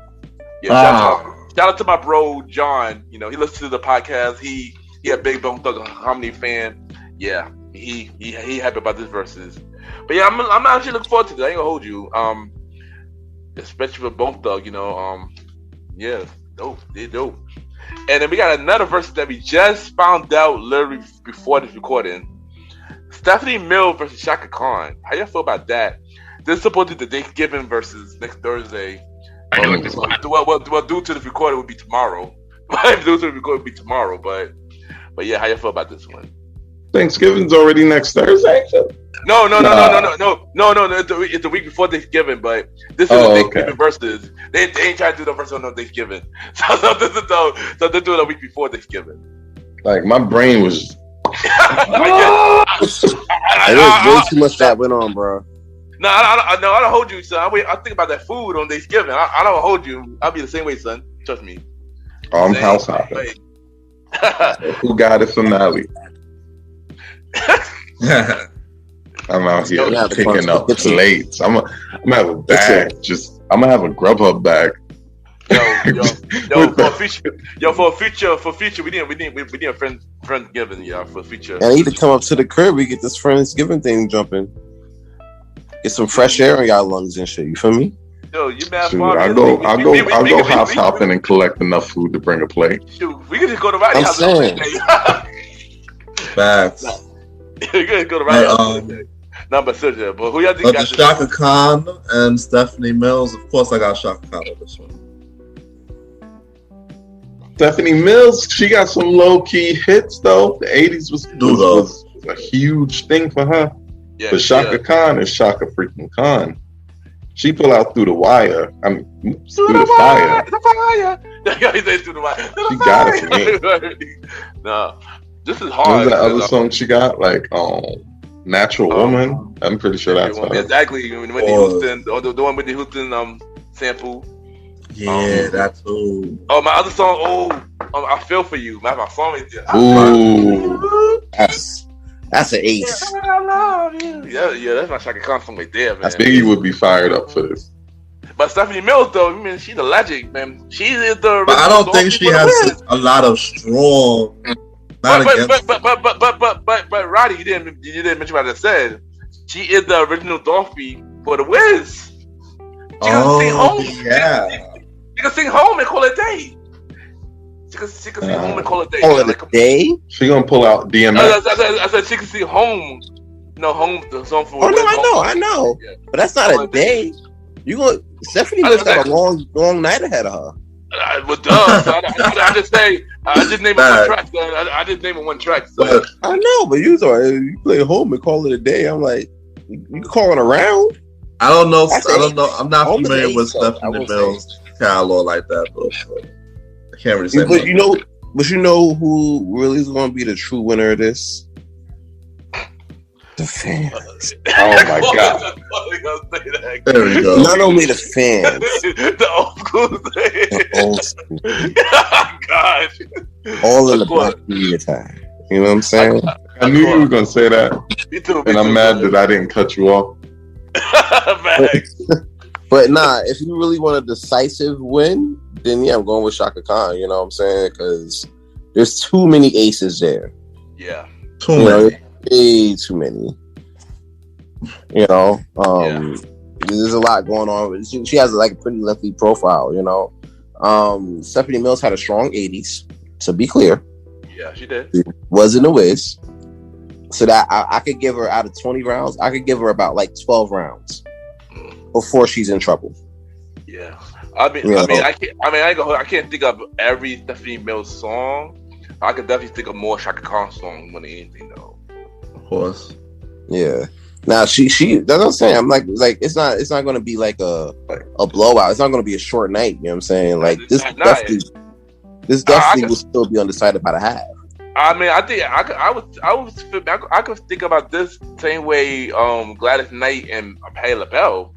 Yeah, shout out to my bro John. You know, he listens to the podcast. He a big Bone Thugs and Harmony fan. Yeah, he happy about this versus. But yeah, I'm actually looking forward to this. I ain't gonna hold you. Especially with Bone Thug, you know. Yeah, dope. They're dope. And then we got another versus that we just found out literally before this recording. Stephanie Mills versus Shaka Khan. How y'all feel about that? This is supposed to be the Thanksgiving versus next Thursday. Well, due to the recording would be tomorrow. Due to the recording would be tomorrow. But yeah, how y'all feel about this one? Thanksgiving's already next Thursday. No. It's the week before Thanksgiving, but this is the Thanksgiving versus. They ain't trying to do the versus on Thanksgiving. So they're doing a week before Thanksgiving. Like my brain was. There's way too much that went on, bro. No, I don't hold you, son. I think about that food on Thanksgiving. I don't hold you. I'll be the same way, son. Trust me. I'm house hopping. Who got it finale? I'm out here picking up plates. I'm gonna have a bag. I'm gonna have a Grubhub bag. For future, we need a Friendsgiving, yeah, for future. I need to come up to the crib. We get this Friendsgiving thing jumping. Get some fresh air in y'all lungs and shit. You feel me? Yo, you mad? I'll go house hopping and collect enough food to bring a plate. Dude, we can just go to Roddy's house. Facts. You can go to Roddy's house. No, but seriously, but who y'all think got Shaka Khan and Stephanie Mills? Of course, I got Shaka Khan on this one. Stephanie Mills, she got some low key hits though. The '80s was a huge thing for her. Yeah, but Shaka Khan is Shaka freaking Khan. She pull out through the wire. I mean, through the fire. The fire. He says through the wire. She got it for me. No, this is hard. What's that other song she got? Like, Natural Woman. I'm pretty sure that's her. Exactly. Whitney Houston, or the one with the Houston sample. Yeah, that too. Oh, my other song. I Feel For You. My song is. Ooh. That's an ace. I love you. Yeah, that's my Shaka Khan song right there, man. I think he would be fired up for this. But Stephanie Mills, though, I mean, she's a legend, man. She is the. But I don't think she has a lot of strong. But Roddy, you didn't mention what I said. She is the original Dolphy for the Wiz. She can sing home. Yeah. She can sing home and call it a day. She can sing home and call it a day. Call it a day? She gonna pull out DMX. I said she can sing home. No, home the song for. Oh no, I know. Yeah. But that's not a day. Stephanie Mills got a long night ahead of her. I just name it one track. I just name it one track. So. I know, but you play home and call it a day. I'm like, you calling around? I don't know. Actually, I don't know. I'm not Omen familiar with aged, though, I Stephanie will say. Mills' catalog like that, though. So I can't really say. But much. you know who really is going to be the true winner of this? The fans. Oh my god. There we go. Not only the fans, The old school thing. the old school, Gosh. all in the Of course. black media time. You know what I'm saying? I knew you were gonna say that, Me too. and I'm mad that I didn't cut you off. But nah, if you really want a decisive win, then yeah, I'm going with Shaka Khan. You know what I'm saying? Because there's too many aces there. Yeah. Too You know, many. way too many. You know, there's a lot going on. She has like a pretty lengthy profile. You know, Stephanie Mills had a strong 80s. To be clear, Yeah, she did. wasn't a whiz. So that I could give her out of 20 rounds, I could give her about like 12 rounds before she's in trouble. Yeah. I can't think of every Stephanie Mills song. I could definitely think of more Shaka Khan songs more than anything though. Of course. Yeah. Now she that's what I'm saying. I'm like it's not going to be like a blowout. It's not going to be a short night. You know what I'm saying? Like this definitely will still be undecided by the half. I mean, I think I could think about this same way. Gladys Knight and Patti LaBelle.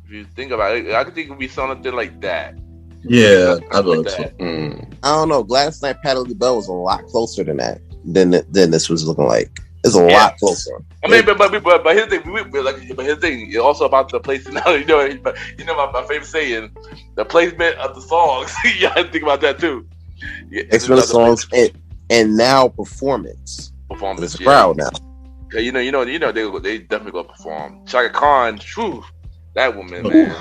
If you think about it, I could think it would be something like that. Yeah, I Something don't like know. that. I don't know. Gladys Knight, Patti LaBelle was a lot closer than that than this was looking like. It's a lot closer. I mean, but here's the thing. But here's the thing. It's also about the placement. You know, my favorite saying, the placement of the songs. You gotta think about that too. Yeah, Placement of songs and now performance. Performance. It's a crowd now. Yeah, you know, they definitely gonna perform. Shaka Khan, whew, that woman, man.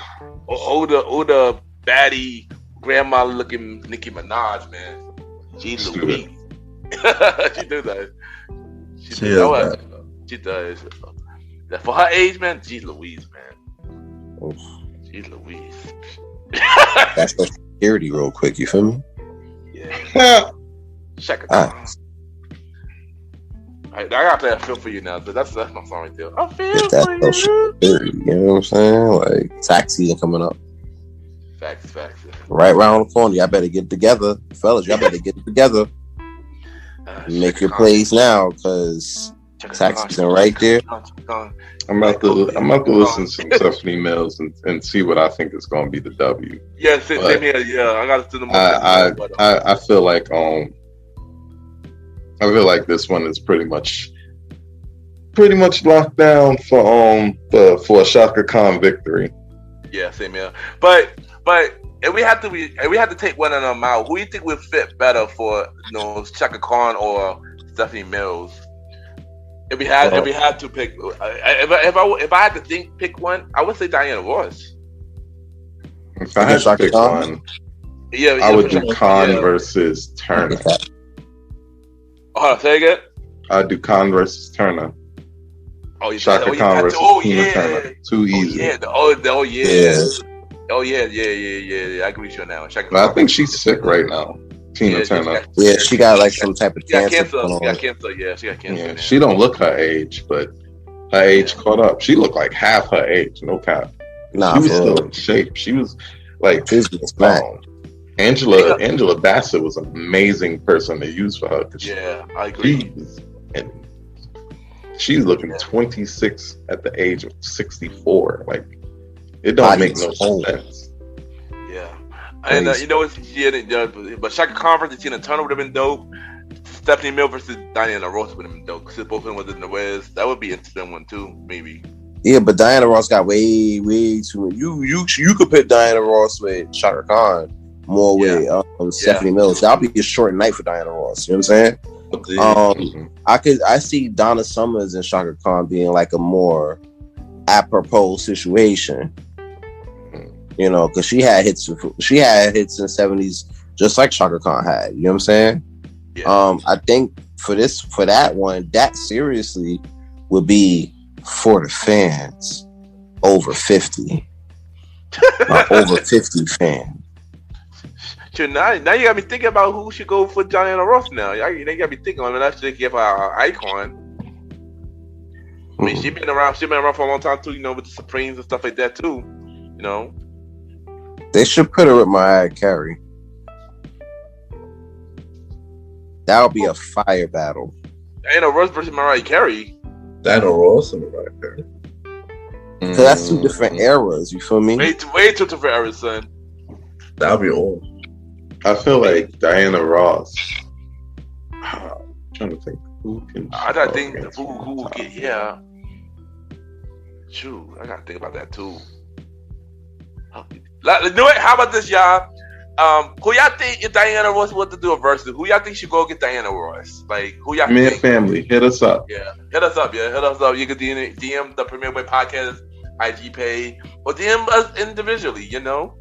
Older, baddie, grandma looking Nicki Minaj, man. She's Louise. She do that. She does. For her age, man, she's Louise, man. Oof. She's Louise. That's the security real quick. You feel me? Yeah. Shaka Khan. Ah. I gotta play a feel for you now, but that's my song right there. I feel Get that for social you. security. You know what I'm saying? Like tax season coming up. Facts. Right round the corner. Y'all better get together. Fellas, y'all better get together. Make your plays now, because tax season right there. I'm about to listen to some Stephanie Mills and see what I think is going to be the W. Yeah, same here. Yeah, I got to do them. I feel like this one is pretty much locked down for a Shaka Khan victory. Yeah, same here. But if we had to take one of them out, who do you think would fit better for Shaka Khan or Stephanie Mills? If we had to pick, if I had to pick one, I would say Diana Ross. If I had to pick one, I would do Khan versus Turner. Oh, say again. I'd do Khan versus Turner. Oh, Shaka Khan versus Tina Turner. Too easy. Oh yeah. I agree with you now. But I think she's sick right now. Tina Turner. Yeah, she got like some type of cancer. She got cancer. Yeah, she got cancer. Yeah, she don't look her age, but her age caught up. She looked like half her age. No cap. Nah, she was still in shape. She was like Angela Bassett was an amazing person to use for her. Yeah, I agree. She's looking 26 at the age of 64. Like, it don't make no sense. Yeah, and but Shaka Khan versus Tina Turner would have been dope. Stephanie Mills versus Diana Ross would have been dope because both of them was in the West. That would be an interesting one too, maybe. Yeah, but Diana Ross got way too many. You could put Diana Ross with Shaka Khan more with Stephanie Mills. That'll be a short night for Diana Ross. You know what I'm saying? I see Donna Summers and Shaka Khan being like a more apropos situation. You know, because she had hits in the 70s just like Shaka Khan had. You know what I'm saying? Yeah. I think for that one, that seriously would be for the fans over 50. Over 50 fan. So now you got me thinking about who should go for Diana Ross now. You got me thinking. I mean, I should give her an icon. I mean, she's been around. She's been around for a long time too. You know, with the Supremes and stuff like that too. You know, They should put her with Mariah Carey. That would be a fire battle. Diana Ross versus Mariah Carey. Diana Ross and Mariah Carey. Because that's two different eras. You feel me? Way too different eras, son. That'd be old. I feel like Diana Ross. I'm trying to think who can. I gotta think who will get Shoot, I gotta think about that too. You know what? How about this, y'all? Who y'all think if Diana Ross wants to do a verse? Who y'all think should go get Diana Ross? Like who y'all Man, think? family, hit us up. Yeah, hit us up. You can DM the Premier Way Podcast IG page or DM us individually. You know,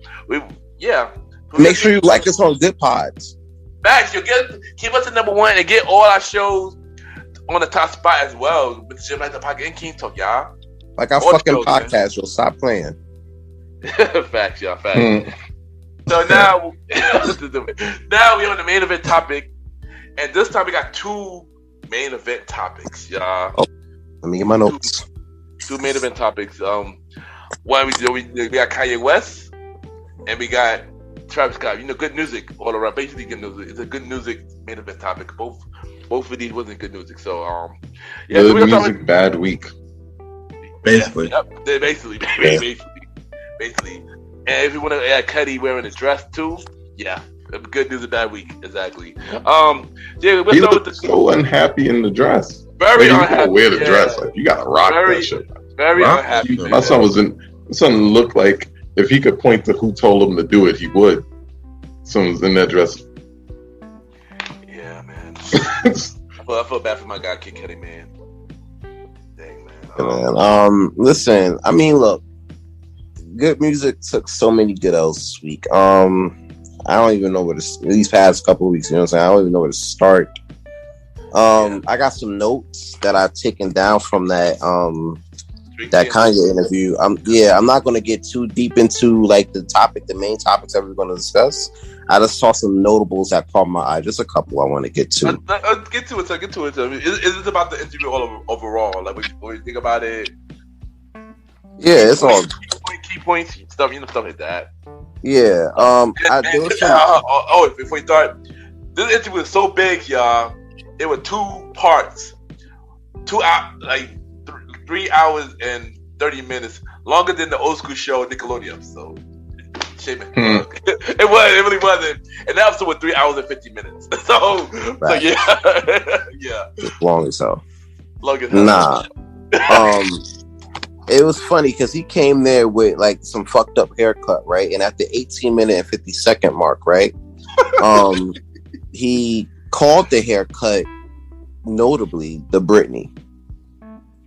Make sure you like us on Good Pods. Max, keep us at #1 and get all our shows on the top spot as well. With shit like the Pocket and King Talk, y'all. Like our All fucking shows, podcast, you'll stop playing. Facts, y'all. Facts. So now we on the main event topic, and this time we got two main event topics, y'all. Oh, let me get my notes. Two main event topics. One we got Kanye West, and we got Travis Scott. You know, good music all around. Basically, good music. It's a good music main event topic. Both of these wasn't good music. So Good music, bad week. Basically. Yep. Basically. And if you want to add Cuddy wearing a dress too, good news, a bad week, exactly. He looked so unhappy in the dress. Very like, unhappy. You gotta wear the dress. Like you gotta rock that shit. Very unhappy. My son looked like if he could point to who told him to do it, he would. Son was in that dress. Yeah, man. I feel bad for my guy, Kid Cudi, man. Dang, man. Listen, I mean, look. Good music took so many good L's this week. I don't even know where to. These past couple of weeks, you know what I'm saying? I don't even know where to start. I got some notes that I've taken down from that Kanye interview. I'm not going to get too deep into like the main topics that we're going to discuss. I just saw some notables that caught my eye. Just a couple I want to get to. Get to it. I mean, is it about the interview overall? Like, when you think about it. Yeah, it's all key points, stuff, stuff like that. Yeah. Before you start, this interview was so big, y'all. It was 2 parts, 3 hours and 30 minutes, longer than the old school show Nickelodeon. So, shame it. It really wasn't. And that episode was 3 hours and 50 minutes. So yeah. It's long as hell. Long as hell. Nah. It was funny because he came there with like some fucked up haircut, right? And at the 18-minute and 50-second mark, right? He called the haircut notably the Britney,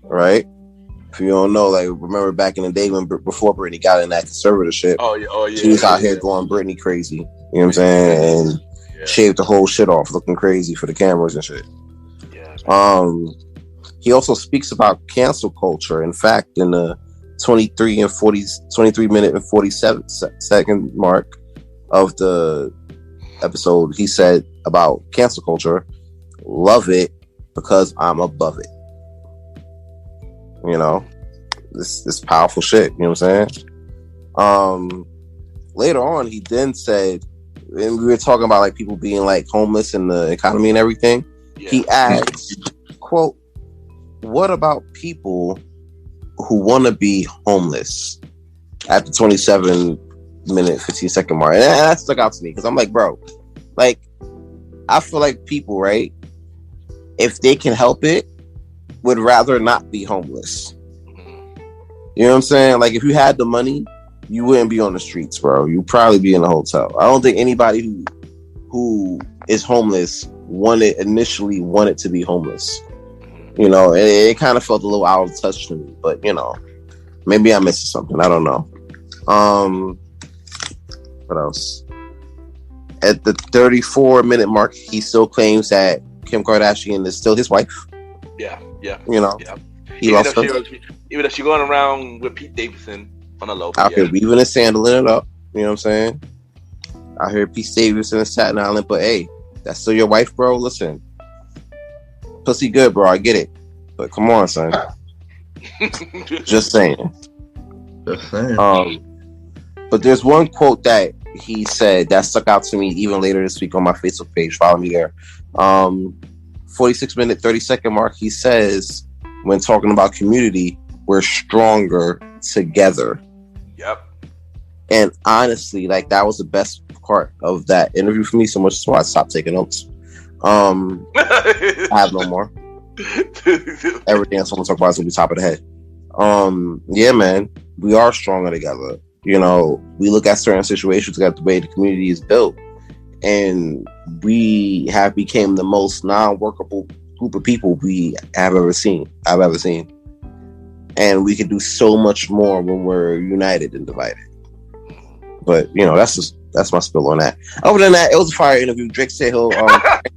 right? If you don't know, like remember back in the day before Britney got in that conservatorship, she was out here going Britney crazy. You know what I'm saying? And shaved the whole shit off, looking crazy for the cameras and shit. Yeah. He also speaks about cancel culture. In fact, in the 23 minute and 47-second mark of the episode, he said about cancel culture, love it because I'm above it. You know, this powerful shit. You know what I'm saying? Later on, he then said, and we were talking about like people being like homeless in the economy and everything. Yeah. He asked, quote, what about people who want to be homeless at the 27-minute, 15-second mark? And that stuck out to me because I'm like, bro, like, I feel like people, right, if they can help it, would rather not be homeless. You know what I'm saying? Like, if you had the money, you wouldn't be on the streets, bro. You'd probably be in a hotel. I don't think anybody who is homeless initially wanted to be homeless. You know, it kind of felt a little out of touch to me, but you know, maybe I'm missing something. I don't know. What else? At the 34-minute mark, he still claims that Kim Kardashian is still his wife. Yeah. You know, he lost her. Even if she's going around with Pete Davidson on a low. Out here weaving and sandling it up. You know what I'm saying? Out here Pete Davidson and Staten Island, but hey, that's still your wife, bro. Listen. Pussy good, bro. I get it, but come on, son. Just saying. Just saying. But there's one quote that he said that stuck out to me even later this week on my Facebook page. Follow me there. 46-minute, 30-second mark. He says, when talking about community, we're stronger together. Yep. And honestly, like, that was the best part of that interview for me, so much so I stopped taking notes. I have no more. Everything that someone talk about is gonna be top of the head. Yeah, man, we are stronger together. You know, we look at certain situations, at the way the community is built, and we have become the most non-workable group of people I've ever seen. And we can do so much more when we're united and divided. But you know, that's my spill on that. Other than that, it was a fire interview. Drake said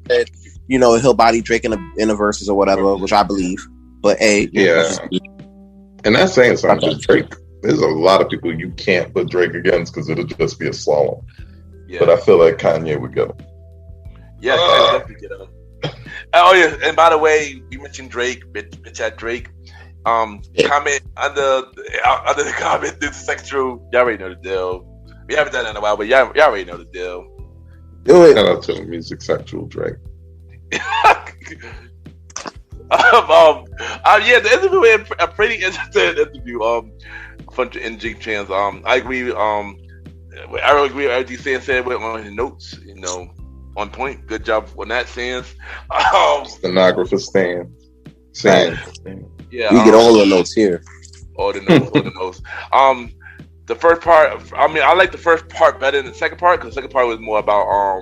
said, you know, he'll body Drake in a verses or whatever, which I believe. But hey, and that's saying something. Drake, there's a lot of people you can't put Drake against because it'll just be a slalom. Yeah. But I feel like Kanye would get him. Yeah, Kanye would definitely get him. Oh yeah, and by the way, you mentioned Drake, bitch at Drake. Comment under the comment, this is sexual. Y'all already know the deal. We haven't done that in a while, but y'all already know the deal. Do it. Shout out to the music sexual Drake. Yeah, the interview was a pretty interesting interview. Fun to NG chance. I agree. I agree with everything said with on his notes. You know, on point. Good job on that sense. Stenographer Stan. Yeah, we get all the notes here. All the notes. The first part. I mean, I like the first part better than the second part because the second part was more about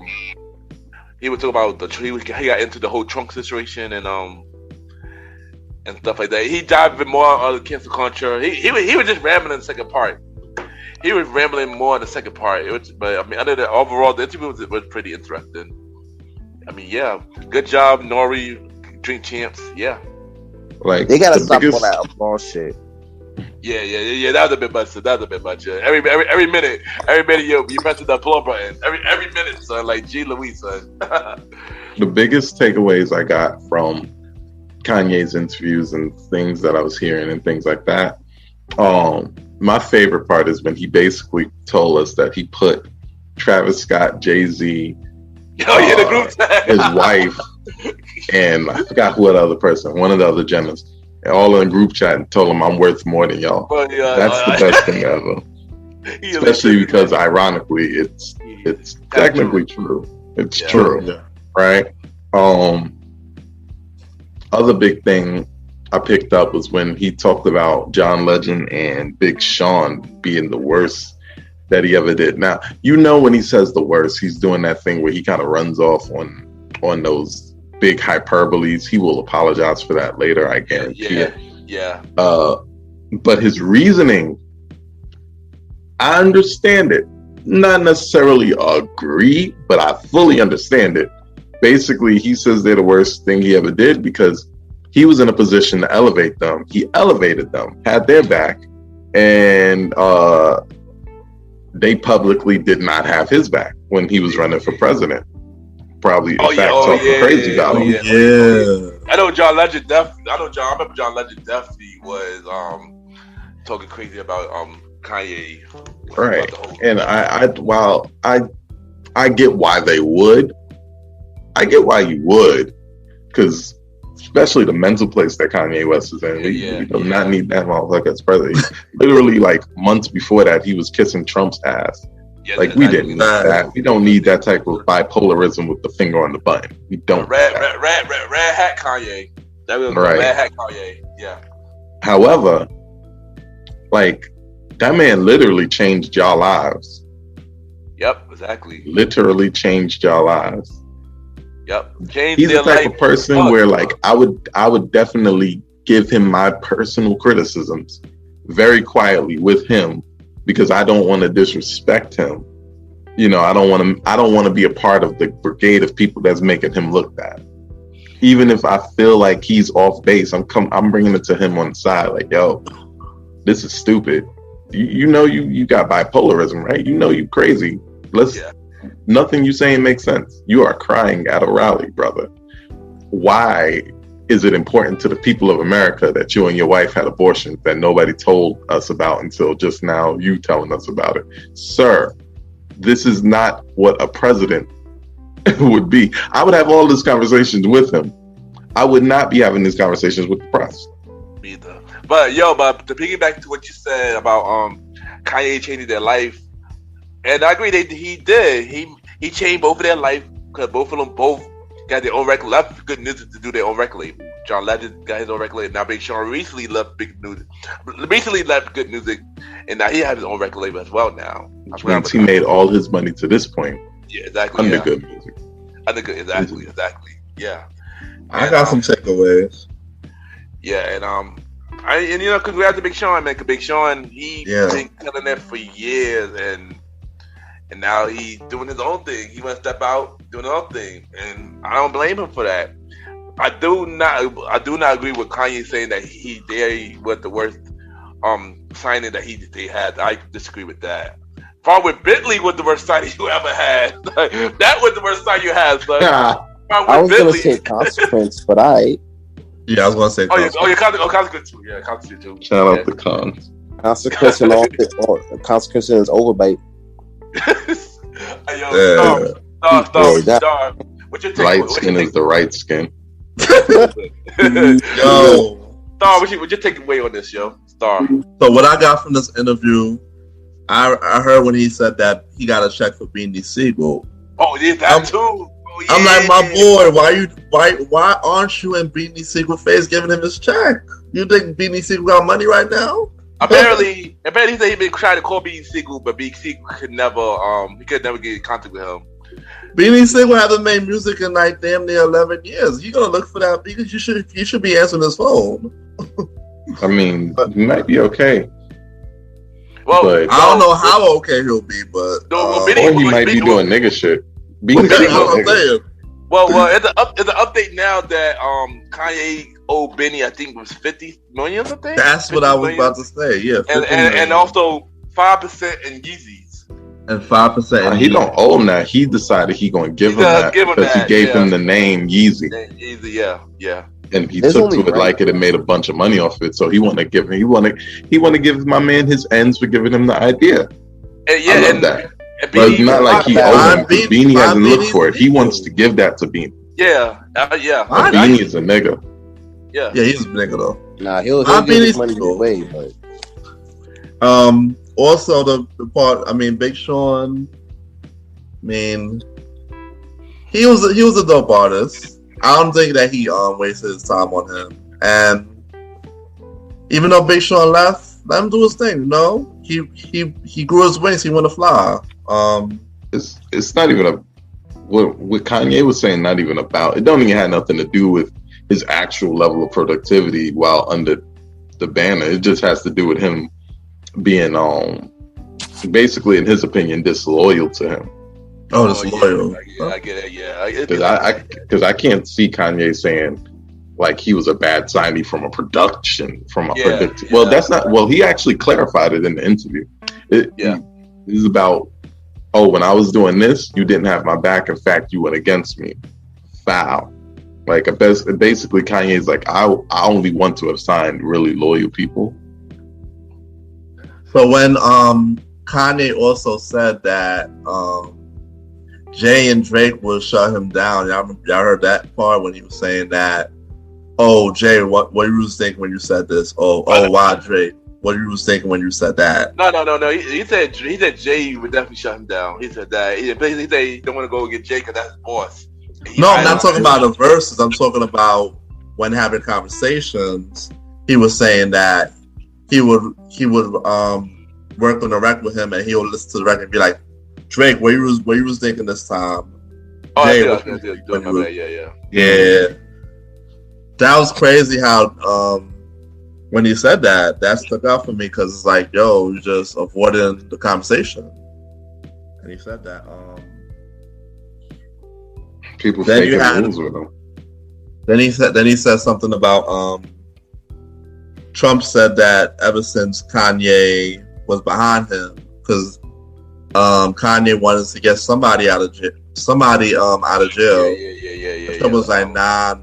he would talk about he got into the whole trunk situation and stuff like that. He dived in more on the cancel culture. He was just rambling in the second part. He was rambling more in the second part. But I mean, other than overall, the interview was pretty interesting. I mean, yeah, good job, Nori, Drink Champs. Yeah, like they gotta stop all that bullshit. Yeah. That was a bit much. Yeah. Every minute, you pressing the applaud button. Every minute, son. Like G. Louise, son. The biggest takeaways I got from Kanye's interviews and things that I was hearing and things like that. My favorite part is when he basically told us that he put Travis Scott, Jay-Z, the group his wife, and I forgot what other person, one of the other Jenners, all in a group chat and told them I'm worth more than y'all. That's the best thing ever. Especially because ironically it's technically true. It's true. Yeah. Right? Other big thing I picked up was when he talked about John Legend and Big Sean being the worst that he ever did. Now, you know, when he says the worst, he's doing that thing where he kind of runs off on those big hyperboles. He will apologize for that later, I guarantee it. Yeah. But his reasoning, I understand it. Not necessarily agree, but I fully understand it. Basically, he says they're the worst thing he ever did because he was in a position to elevate them. He elevated them, had their back, and they publicly did not have his back when he was running for president. Probably, talking crazy about him. I know John Legend definitely. I remember John Legend definitely was talking crazy about Kanye. Right, and while I get why they would. I get why you would, because especially the mental place that Kanye West is in. We do not need that motherfucker as president. Literally, like months before that, he was kissing Trump's ass. Yeah, like we didn't need that. We don't need that type of bipolarism with the finger on the button. We don't. Red hat Kanye. That was right. Red hat Kanye. Yeah. However, like that man literally changed y'all lives. Yep, exactly. Literally changed y'all lives. Yep. He's the type of person where like I would definitely give him my personal criticisms very quietly with him because I don't want to disrespect him. You know, I don't want to be a part of the brigade of people that's making him look bad. Even if I feel like he's off base, I'm bringing it to him on the side like, yo, this is stupid. You know you got bipolarism, right? You know you crazy. Nothing you saying makes sense. You are crying at a rally, brother. Why is it important to the people of America that you and your wife had abortions that nobody told us about until just now, you telling us about it? Sir, this is not what a president would be. I would have all these conversations with him. I would not be having these conversations with the press. Me either. But to piggyback to what you said about Kanye changing their life, and I agree that he did. He changed both of their life because both of them got their own record. Left good music to do their own record label. John Legend got his own record label. Now Big Sean recently left good music, and now he has his own record label as well now. Which means he made all his money to this point. Yeah, exactly. Under good music. Exactly. Yeah. I got some takeaways. Yeah, and congrats to Big Sean, man. Cause Big Sean, he been killing it for years, and now he's doing his own thing. He want to step out, doing his own thing, and I don't blame him for that. I do not agree with Kanye saying that they was the worst signing that they had. I disagree with that. With Bentley was the worst signing you ever had. That was the worst signing you had, son. I was going to say Consequence, but Yeah, I was going to say Consequence too. Yeah, Consequence too. Shout out to Cons. Consequence and Consequence and his overbite. Star. What's your take? Light skin is the right skin. Yo. Star, what's your takeaway on this, yo? Star. So what I got from this interview, I heard when he said that he got a check for Beanie Siegel. Oh, yeah, that too. Oh, yeah. I'm like, my boy, why aren't you in Beanie Siegel face giving him his check? You think Beanie Siegel got money right now? Apparently he said he been trying to call Beanie Siegel, but Beanie Siegel could never get in contact with him. Beanie Siegel hasn't made music in like damn near 11 years. You gonna look for that because you should be answering his phone. I mean, he might be okay. Well, but I don't know how okay he'll be, but or he might be doing nigga shit. Well, it's an update now that Kanye owed Benny, I think it was 50 million. I think that's what I was about to say. Yeah, and also 5% in Yeezys. And 5%. He don't owe him that. He decided he gonna give him that because he gave him the name Yeezy. Yeezy, yeah. And he took to it like it and made a bunch of money off it. So he want to give him. He want to give my man his ends for giving him the idea. I love that. But it's not like he owes him. Beanie hasn't looked for it. He wants to give that to Beanie. Yeah. Beanie is a nigga. Yeah, he's a nigga though. Nah, he'll give his money away, but also the part. I mean, Big Sean. I mean, he was a dope artist. I don't think that he wasted his time on him. And even though Big Sean left, let him do his thing. You know, he grew his wings. He want to fly. It's not even what Kanye was saying. Not even about it. Don't even have nothing to do with his actual level of productivity while under the banner. It just has to do with him being basically, in his opinion, disloyal to him. Oh, disloyal. Yeah, I get it. Yeah, because I can't see Kanye saying like he was a bad signee from a production Well, that's not. Well, he actually clarified it in the interview. It was about, when I was doing this, you didn't have my back. In fact, you went against me. Foul. Like basically, Kanye's like, I only want to have signed really loyal people. So when Kanye also said that Jay and Drake will shut him down, y'all heard that part when he was saying that? Oh, Jay, what you was thinking when you said this? Oh, why Drake? What you was thinking when you said that? No. He said Jay would definitely shut him down. He said that. He said he don't want to go get Jay because that's his boss. No, I'm not talking about the verses. I'm talking about when having conversations. He was saying that he would work on the record with him, and he would listen to the record and be like, Drake, what you was thinking this time? Oh, Jay, yeah. That was crazy how when he said that stuck out for me because it's like, yo, you're just avoiding the conversation. And he said that. People then you had rules with him. Then he said something about Trump said that ever since Kanye was behind him, because Kanye wanted to get somebody out of jail. Yeah. Trump was like, nah.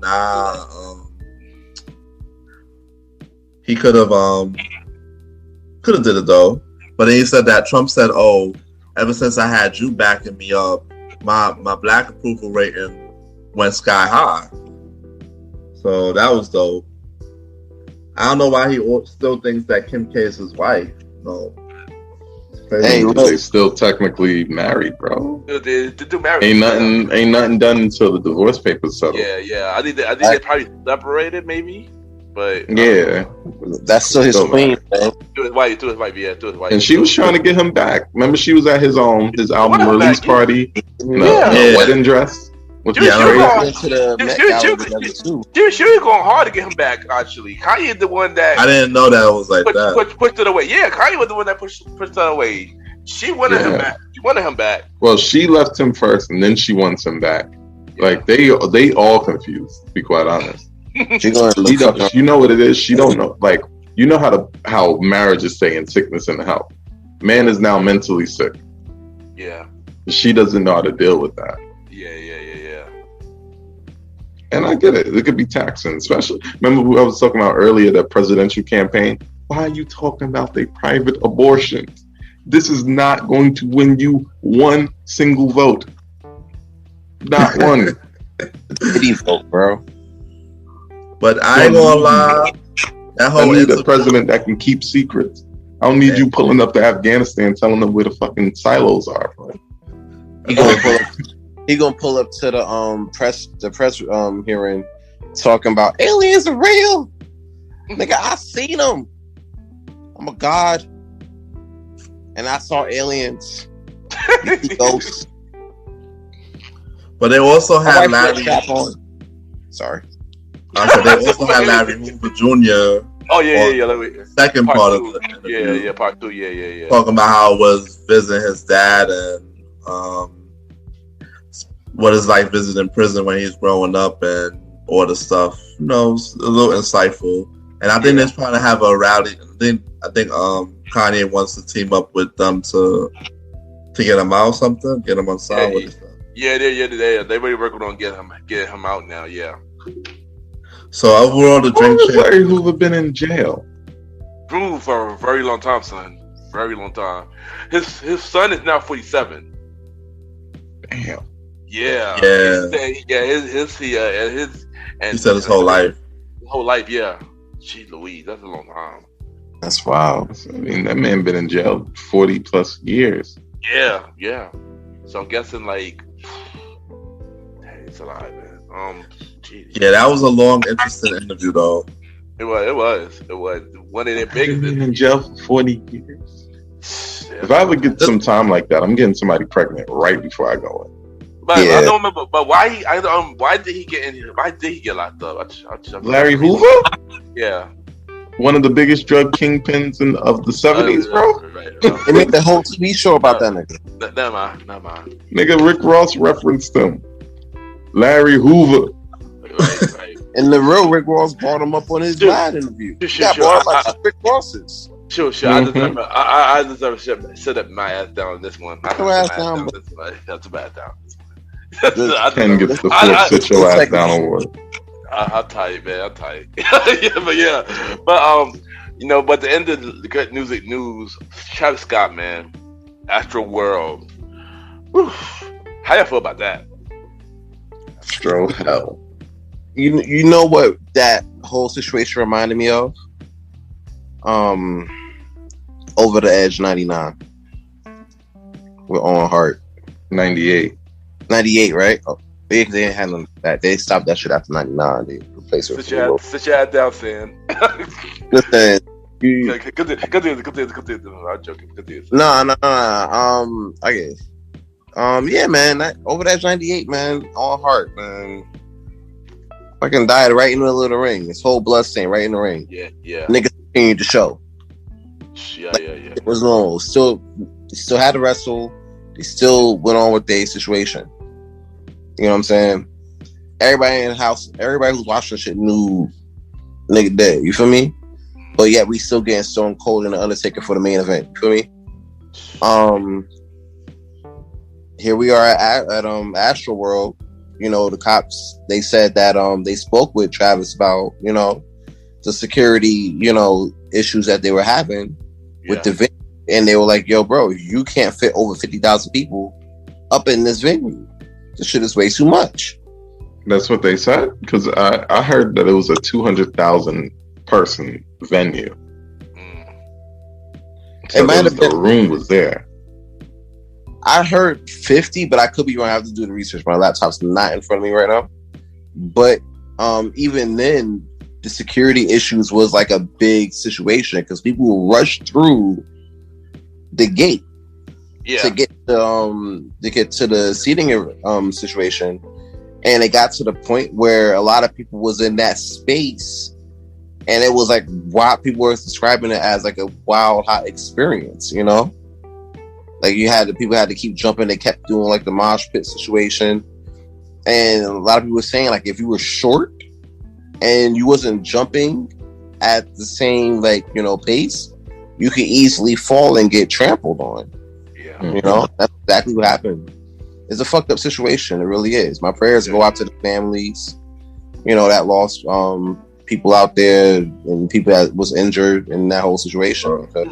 he could have did it though. But then he said that Trump said, "Oh, ever since I had you backing me up, my black approval rating went sky high." So that was dope. I don't know why he still thinks that Kim K is his wife. No. Hey, look. They still technically married, bro. They do marry. Ain't nothing done until the divorce papers settle. Yeah. I think they probably separated, maybe. But Yeah, That's still his queen, man. To his wife, yeah, to his wife. and she was trying to get him back. Remember, she was at his album release party, wedding dress. With She was going hard to get him back. Actually, Kanye the one that I didn't know that it was like that. Pushed it away. Yeah, Kanye was the one that pushed it away. She wanted him back. She wanted him back. Well, she left him first, and then she wants him back. Like they all confused. To be quite honest. You know what it is. She don't know. Like you know how marriages say in sickness and health. Man is now mentally sick. Yeah. She doesn't know how to deal with that. Yeah. And I get it. It could be taxing, especially. Remember I was talking about earlier, that presidential campaign? Why are you talking about the private abortions? This is not going to win you one single vote. Not one. Pity vote, bro. But I ain't gonna lie. That whole I need a president that can keep secrets. I don't need you pulling up to Afghanistan telling them where the fucking silos are. Bro. He gonna pull up to the press hearing, talking about aliens are real. Nigga, I seen them. I'm a god, and I saw aliens. Ghosts. But they also had Larry. Sorry. They also had Larry Hoover Jr. Oh yeah. Second part of the interview. Yeah, part 2. Yeah. Talking about how it was visiting his dad and what it's like visiting prison when he's growing up and all the stuff. You know, it's a little insightful. And I think they're trying to have a rally. I think Kanye wants to team up with them to get him out or something, get him on side with stuff. Yeah, they really working on getting him out now. Yeah. So overall, the drink has Larry Hoover been in jail? Bro, for a very long time, son. Very long time. His son is now 47. Damn. Yeah. He said his whole life. His whole life, yeah. Gee Louise, that's a long time. That's wild. I mean, that man been in jail 40 plus years. Yeah. So I'm guessing like, he's alive, man. Geez. Yeah, that was a long, interesting interview, though. It was. One of the biggest. Been in jail for 40 years. If I ever get some time like that, I'm getting somebody pregnant right before I go in. But I don't remember. But why did he get in here? Why did he get locked up? Larry Hoover? Yeah. One of the biggest drug kingpins of the 70s, bro. Right. They made the whole TV show about that nigga. Never mind. Nigga, Rick Ross referenced him. Larry Hoover. Right. And the real Rick Ross brought him up on his live interview. Sure. Brought up like Rick Rosses. Sure. Mm-hmm. I deserve to sit up my ass down on this one. That's a bad down. Ken gets the fourth sit your ass down award. I'm tight, man. I'm tight. But but the end of the good music news, Travis Scott, man, Astroworld. Whew. How you feel about that? Astro hell. You know what that whole situation reminded me of? Over the Edge 99 with On Heart. 98, right? Oh, they didn't handle that. They stopped that shit after 99. They replaced it with Sit your ass down, Sam. Listen, I'm joking. I guess. Yeah, man. Over that 98, man. On Heart, man. Fucking died right in the middle of the ring. His whole blood stain right in the ring. Yeah. Niggas continued to show. Yeah. It was normal. They still had to wrestle. They still went on with their situation. You know what I'm saying? Everybody in the house, everybody who's watching shit knew nigga dead. You feel me? But yet we still getting Stone Cold and the Undertaker for the main event. You feel me? Here we are at Astroworld. You know, the cops, they said that they spoke with Travis about, the security, issues that they were having with the venue. And they were like, yo, bro, you can't fit over 50,000 people up in this venue. This shit is way too much. That's what they said? Because I heard that it was a 200,000 person venue. So the room was there. I heard 50, but I could be wrong. I have to do the research. My laptop's not in front of me right now. But even then, the security issues was like a big situation because people will rush through the gate to get to the seating situation, and it got to the point where a lot of people was in that space, and it was like people were describing it as like a wild hot experience, like people had to keep jumping. They kept doing like the mosh pit situation, and a lot of people were saying like if you were short and you wasn't jumping at the same pace, you could easily fall and get trampled on. Yeah. That's exactly what happened. It's a fucked up situation. It really is. My prayers go out to the families, that lost people out there and people that was injured in that whole situation. That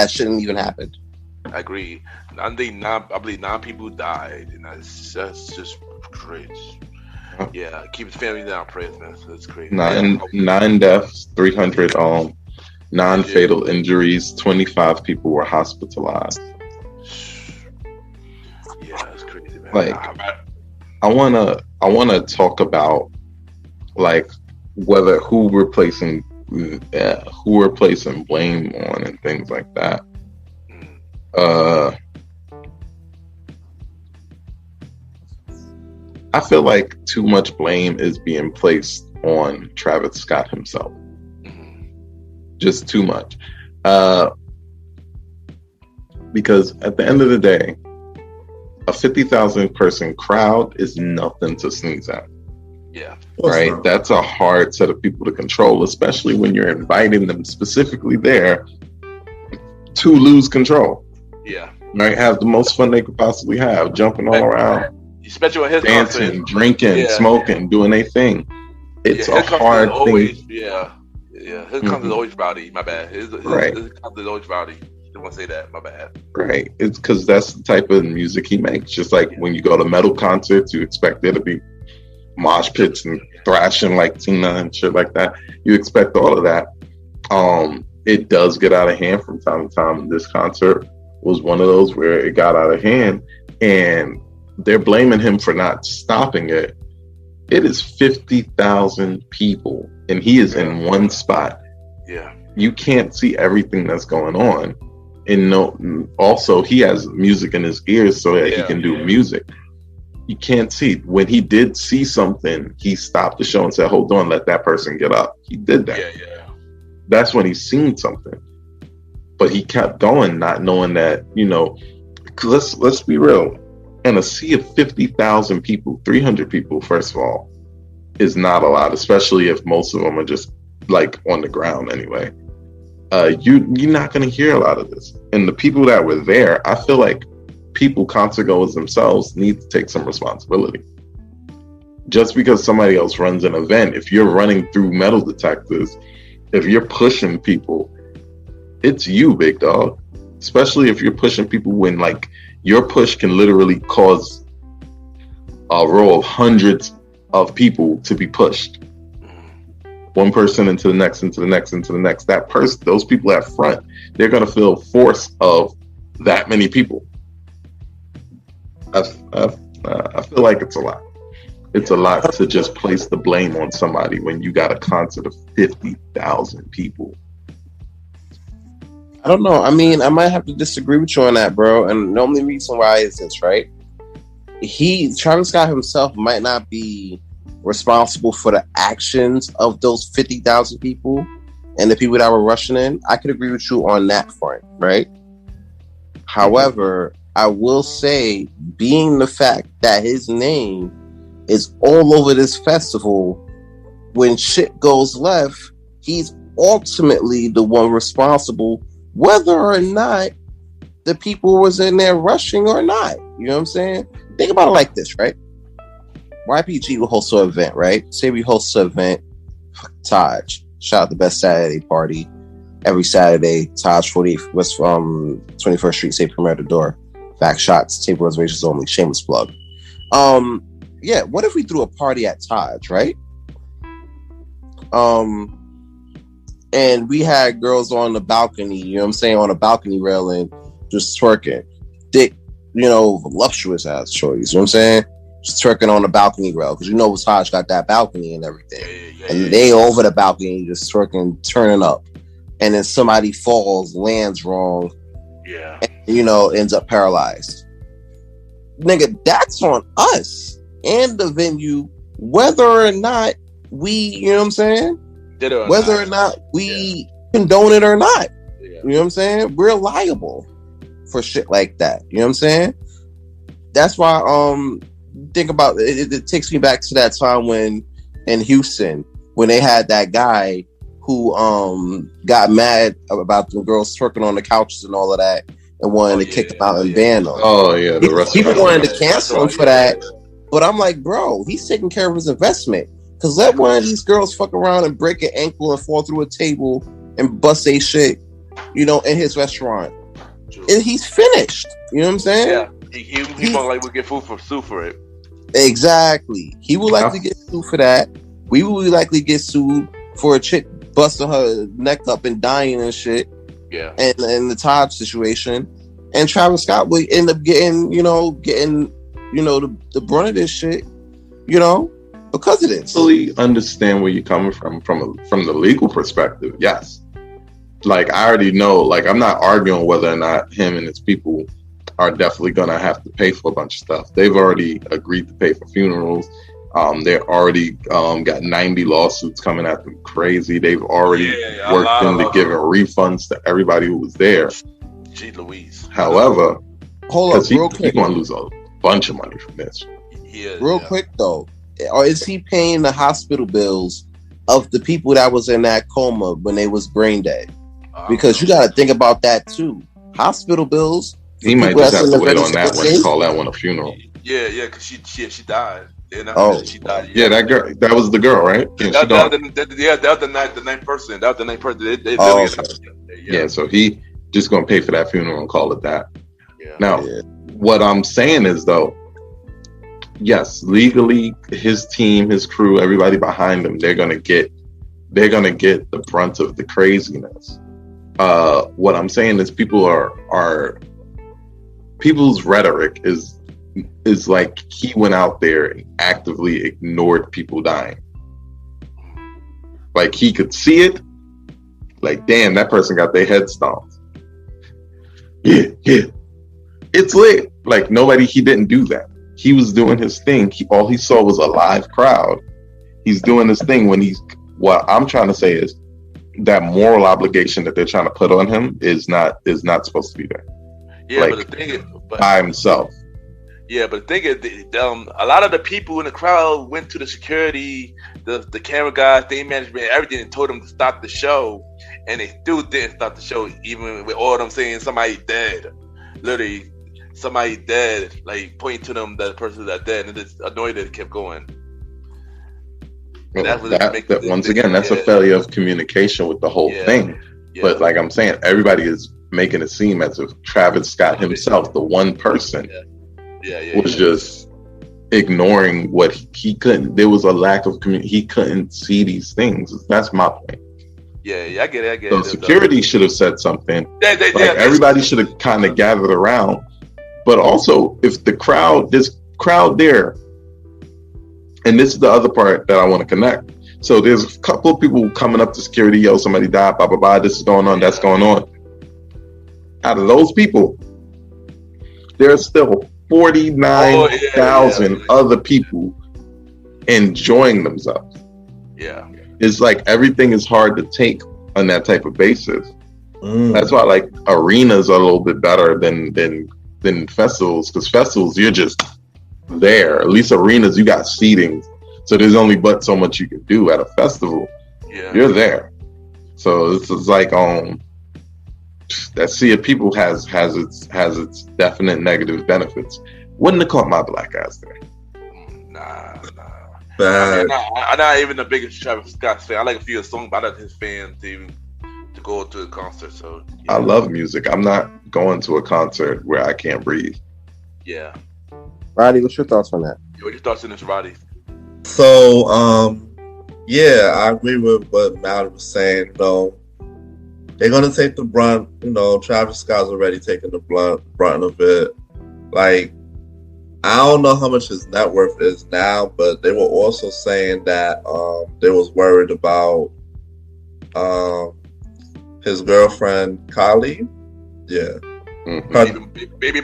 shouldn't even happen. I agree. I believe 9 people died, and that's just crazy. Yeah, keep the family down, prayers, man. That's crazy. 9 deaths, 300 non-fatal injuries. 25 people were hospitalized. Yeah, that's crazy, man. Like, I wanna talk about like who we're placing blame on and things like that. I feel like too much blame is being placed on Travis Scott himself. Just too much. Because at the end of the day, a 50,000 person crowd is nothing to sneeze at. Yeah. Right? That's a hard set of people to control, especially when you're inviting them specifically there to lose control. Yeah. Right? Have the most fun they could possibly have, jumping all around. Especially on his dancing, concert. drinking, smoking, doing their thing. It's a hard thing. His concert is always rowdy. My bad. His concert is always rowdy. Didn't want to say that. My bad. Right. It's because that's the type of music he makes. Just like when you go to metal concerts, you expect there to be mosh pits and thrashing like Tina and shit like that. You expect all of that. It does get out of hand from time to time. This concert was one of those where it got out of hand, and they're blaming him for not stopping it. It is 50,000 people, and he is in one spot. Yeah, you can't see everything that's going on, and also he has music in his ears so that he can do music. You can't see. When he did see something, he stopped the show and said, "Hold on, let that person get up." He did that. Yeah. That's when he seen something, but he kept going, not knowing that. Let's be real. And a sea of 50,000 people, 300 people, first of all, is not a lot, especially if most of them are just like on the ground anyway. You're not going to hear a lot of this. And the people that were there, I feel like concert goers themselves need to take some responsibility. Just because somebody else runs an event, if you're running through metal detectors, if you're pushing people, it's you, big dog. Especially if you're pushing people when like your push can literally cause a row of hundreds of people to be pushed. One person into the next, into the next, into the next. That person, those people at front, they're going to feel force of that many people. I feel like it's a lot. It's a lot to just place the blame on somebody when you got a concert of 50,000 people. I don't know. I mean, I might have to disagree with you on that, bro. And the only reason why is this, right? Travis Scott himself might not be responsible for the actions of those 50,000 people and the people that were rushing in. I could agree with you on that front, right? However, I will say, being the fact that his name is all over this festival, when shit goes left, he's ultimately the one responsible, whether or not the people was in there rushing or not. You know what I'm saying? Think about it like this, right? YPG will host an event, right? Say we host an event, Taj. Shout out the best Saturday party. Every Saturday, Taj 40 West 21st Street, say Premier the door. Back shots, table reservations only, shameless plug. Yeah, what if we threw a party at Taj, right? And we had girls on the balcony, you know what I'm saying, on a balcony railing, just twerking. Thick, voluptuous ass shorties, you know what I'm saying? Just twerking on the balcony rail, because Taj got that balcony and everything. They over the balcony, just twerking, turning up. And then somebody falls, lands wrong, and, ends up paralyzed. Nigga, that's on us and the venue, whether or not we, you know what I'm saying? Whether or not we condone it or not. You know what I'm saying? We're liable for shit like that. You know what I'm saying? That's why think about it, it takes me back to that time when in Houston, when they had that guy who got mad about the girls twerking on the couches and all of that and wanted to kick them out and ban them. Oh yeah, the rest people wanted to cancel him for that. But I'm like, bro, he's taking care of his investment. Because let one of these girls fuck around and break an ankle and fall through a table and bust a shit, in his restaurant. And he's finished. You know what I'm saying? Yeah. He won't like get sued for it. Exactly. He would likely get sued for that. We would likely get sued for a chick busting her neck up and dying and shit. Yeah. And the Taj situation. And Travis Scott would end up getting the brunt of this shit, because of this. I fully understand where you're coming from the legal perspective. Yes. Like, I already know, like, I'm not arguing whether or not him and his people are definitely going to have to pay for a bunch of stuff. They've already agreed to pay for funerals. They're already got 90 lawsuits coming at them crazy. They've already worked into giving refunds to everybody who was there. Gee Louise. However, hold up, real quick. He's going to lose a bunch of money from this. Quick, though. Or is he paying the hospital bills of the people that was in that coma when they was brain dead? Because you got to think about that, too. Hospital bills. He might just have to wait on that one and call that one a funeral. Yeah, because she died. She died. Yeah, that girl. That was the girl, right? Yeah, that was the ninth person. That was the ninth person. So he just gonna pay for that funeral and call it that. Yeah. Now, what I'm saying is, though, yes, legally, his team, his crew, everybody behind him, they're gonna get the brunt of the craziness. What I'm saying is, people's rhetoric is like he went out there and actively ignored people dying. Like, he could see it. Like, damn, that person got their head stomped. Yeah. It's lit. Like, he didn't do that. He was doing his thing. All he saw was a live crowd. He's doing his thing what I'm trying to say is that moral obligation that they're trying to put on him is not supposed to be there. Yeah, like, but the thing is, by himself. Yeah, but the thing is, a lot of the people in the crowd went to the security, the camera guys, stage management, everything, and told them to stop the show, and they still didn't stop the show, even with all of them saying somebody dead. Literally, somebody dead, like pointing to them, that person that's dead, and it's annoyed that it kept going. Once again, that's a failure of communication with the whole thing. Yeah. But like I'm saying, everybody is making it seem as if Travis Scott himself, the one person, was just ignoring what he couldn't. There was a lack of he couldn't see these things. That's my point. Yeah, I get it. So security should have said something. Everybody should have kind of gathered around. But also, if this crowd there, and this is the other part that I want to connect. So there's a couple of people coming up to security, yo, somebody died, blah, blah, blah, this is going on, that's going on. Out of those people, there's still 49,000 other people enjoying themselves. Yeah. It's like everything is hard to take on that type of basis. That's why like arenas are a little bit better than festivals, because festivals, you're just there. At least arenas, you got seating, so there's only but so much you can do. At a festival, you're there. So it's like that sea of people has its definite negative benefits. Wouldn't have caught my black ass there. Nah. Bad. I'm not even the biggest Travis Scott fan. I like a few of his songs, but I'm not his fan to go to a concert. So I love music. I'm not going to a concert where I can't breathe. Yeah. Roddy, what's your thoughts on that? What your thoughts on this, Roddy? So, yeah, I agree with what Mallory was saying. You know, they're gonna take the brunt. You know, Travis Scott's already taking the brunt of it. Like, I don't know how much his net worth is now, but they were also saying that they was worried about his girlfriend Kylie. Yeah. Mm-hmm. Baby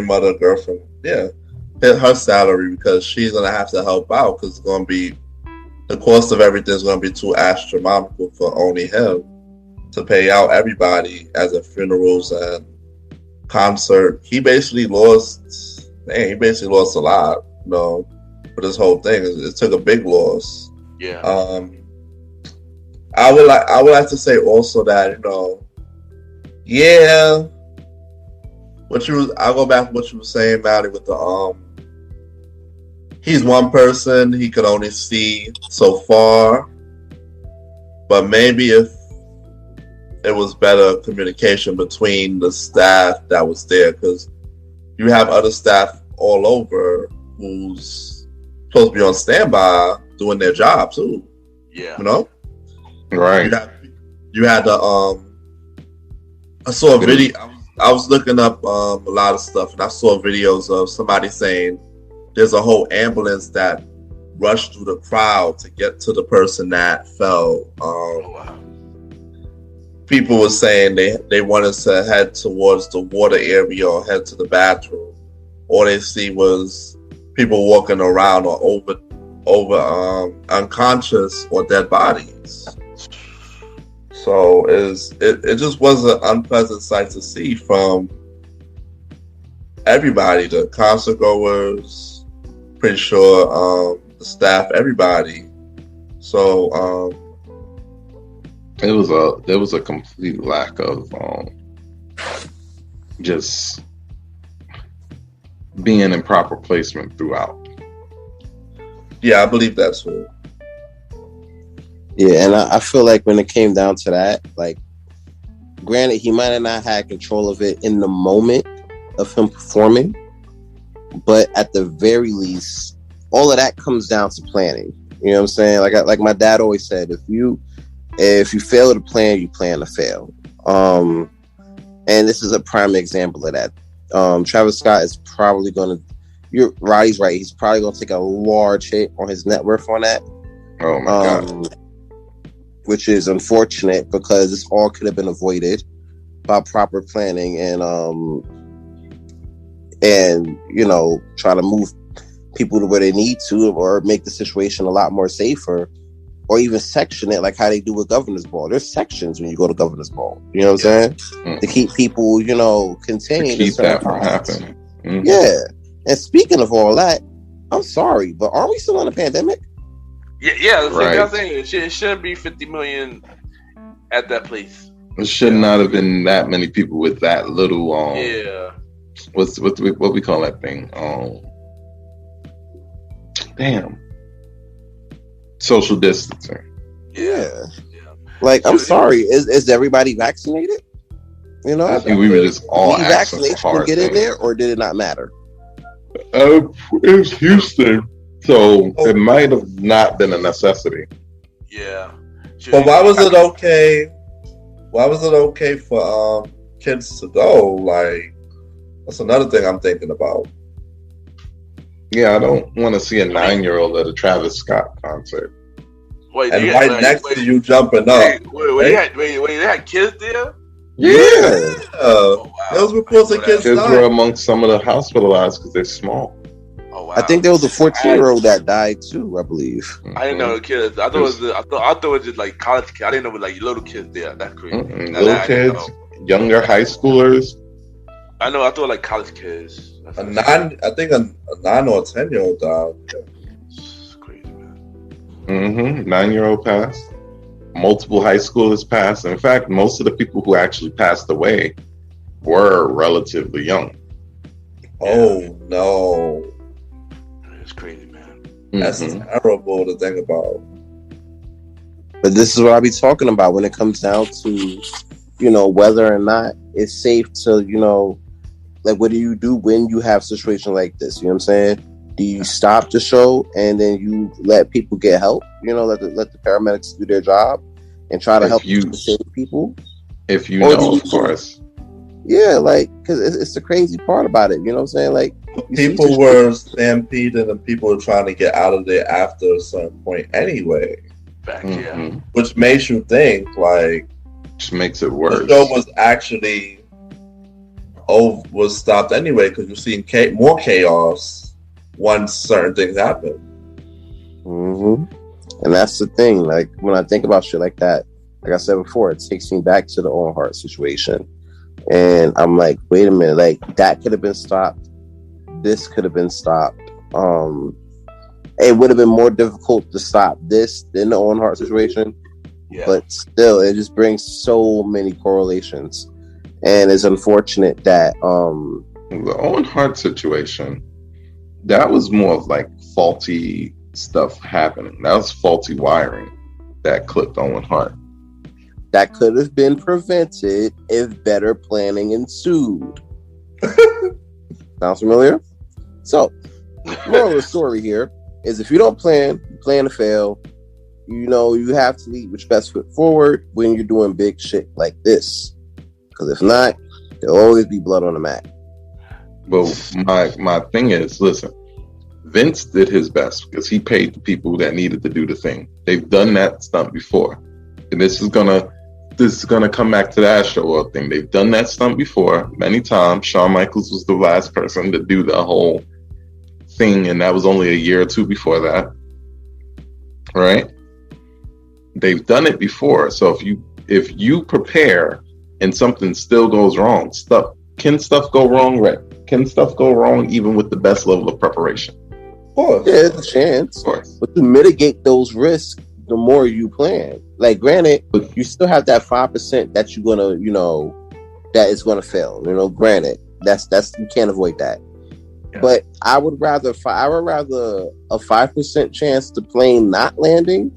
mother, girlfriend. Yeah. Her salary, because she's gonna have to help out, because it's gonna be, the cost of everything is gonna be too astronomical for only him to pay out everybody as in funerals and concert. He basically lost a lot, you know, for this whole thing. It took a big loss. Yeah. I would like to say also that, you know, yeah, I'll go back to what you were saying about it with the he's one person, he could only see so far, but maybe if it was better communication between the staff that was there, because you have other staff all over who's supposed to be on standby doing their job too. Yeah. You know? Right. You had the I saw a video. I was looking up a lot of stuff, and I saw videos of somebody saying there's a whole ambulance that rushed through the crowd to get to the person that fell. Wow. People were saying they wanted to head towards the water area or head to the bathroom. All they see was people walking around or over unconscious or dead bodies. So it just was an unpleasant sight to see from everybody, the concert goers, pretty sure the staff, everybody. So there was a complete lack of just being in proper placement throughout. Yeah, I believe that's true. Yeah, and I feel like when it came down to that, like, granted, he might have not had control of it in the moment of him performing, but at the very least, all of that comes down to planning. You know what I'm saying? Like my dad always said, if you fail to plan, you plan to fail. And this is a prime example of that. Travis Scott is probably going to. Roddy's right. He's probably going to take a large hit on his net worth on that. Oh my God. Which is unfortunate, because this all could have been avoided by proper planning and you know, try to move people to where they need to, or make the situation a lot more safer, or even section it like how they do with Governor's Ball. There's sections when you go to Governor's Ball. You know what I'm saying? Mm-hmm. To keep people, you know, contained. To keep that from happening. Mm-hmm. Yeah. And speaking of all that, I'm sorry, but aren't we still in a pandemic? Yeah, that's right. what I'm saying. It shouldn't be 50 million at that place. It should not have been that many people with that little. Yeah. What we call that thing? Damn. Social distancing. Yeah. Like, I'm sorry. Is everybody vaccinated? You know, I think we were just all vaccination to get in there, or did it not matter? It was Houston. So it might have not been a necessity. Yeah. But why was it okay? Why was it okay for kids to go? Like, that's another thing I'm thinking about. Yeah, I don't want to see a 9-year-old at a Travis Scott concert. Wait, and right next to you jumping up. Wait, they had kids there? Yeah. Oh, wow. Those reports of kids were amongst some of the hospitalized because they're small. Oh, wow. I think there was a 14-year-old that died too, I believe. I didn't know the kids. I thought it was just like college kids. I didn't know it was like little kids there. That's crazy. Little kids, younger high schoolers. I thought like college kids. I think a 9 or 10-year-old died. It's crazy, man. 9-year-old passed. Multiple high schoolers passed. In fact, most of the people who actually passed away were relatively young. Oh no! It's crazy, man. That's terrible to think about. But this is what I be talking about when it comes down to, whether or not it's safe to, like, what do you do when you have a situation like this? You know what I'm saying? Do you stop the show and then you let people get help? Let the paramedics do their job and try to help you save people? If you know, of course. Yeah, like, because it's the crazy part about it. You know what I'm saying? Like, people were stampeding and people were trying to get out of there after a certain point anyway. Fact, yeah. Which makes you think, like, which makes it worse. The show was actually was stopped anyway because you're seeing more chaos once certain things happen. And that's the thing. Like, when I think about shit like that, like I said before, it takes me back to the Owen Hart situation. And I'm like, wait a minute, like, that could have been stopped. This could have been stopped. It would have been more difficult to stop this than the Owen Hart situation. Yeah. But still, it just brings so many correlations. And it's unfortunate that the Owen Hart situation, that was more of like faulty stuff happening. That was faulty wiring that clipped Owen Hart. That could have been prevented if better planning ensued. Sounds familiar? So, moral of the story here is if you don't plan, you plan to fail. You have to lead with your best foot forward when you're doing big shit like this. Because if not, there'll always be blood on the mat. But my thing is, listen, Vince did his best because he paid the people that needed to do the thing. They've done that stunt before. And this is gonna come back to the Astroworld thing. They've done that stunt before many times. Shawn Michaels was the last person to do the whole thing, and that was only a year or two before that. Right? They've done it before. So if you prepare and something still goes wrong, can stuff go wrong, Rick? Can stuff go wrong even with the best level of preparation? Of course. Yeah, there's a chance. Of course. But to mitigate those risks, the more you plan. Like, granted, you still have that 5% that you're gonna, that is gonna fail. Granted, that's you can't avoid that. Yeah. But I would rather a 5% chance to plane not landing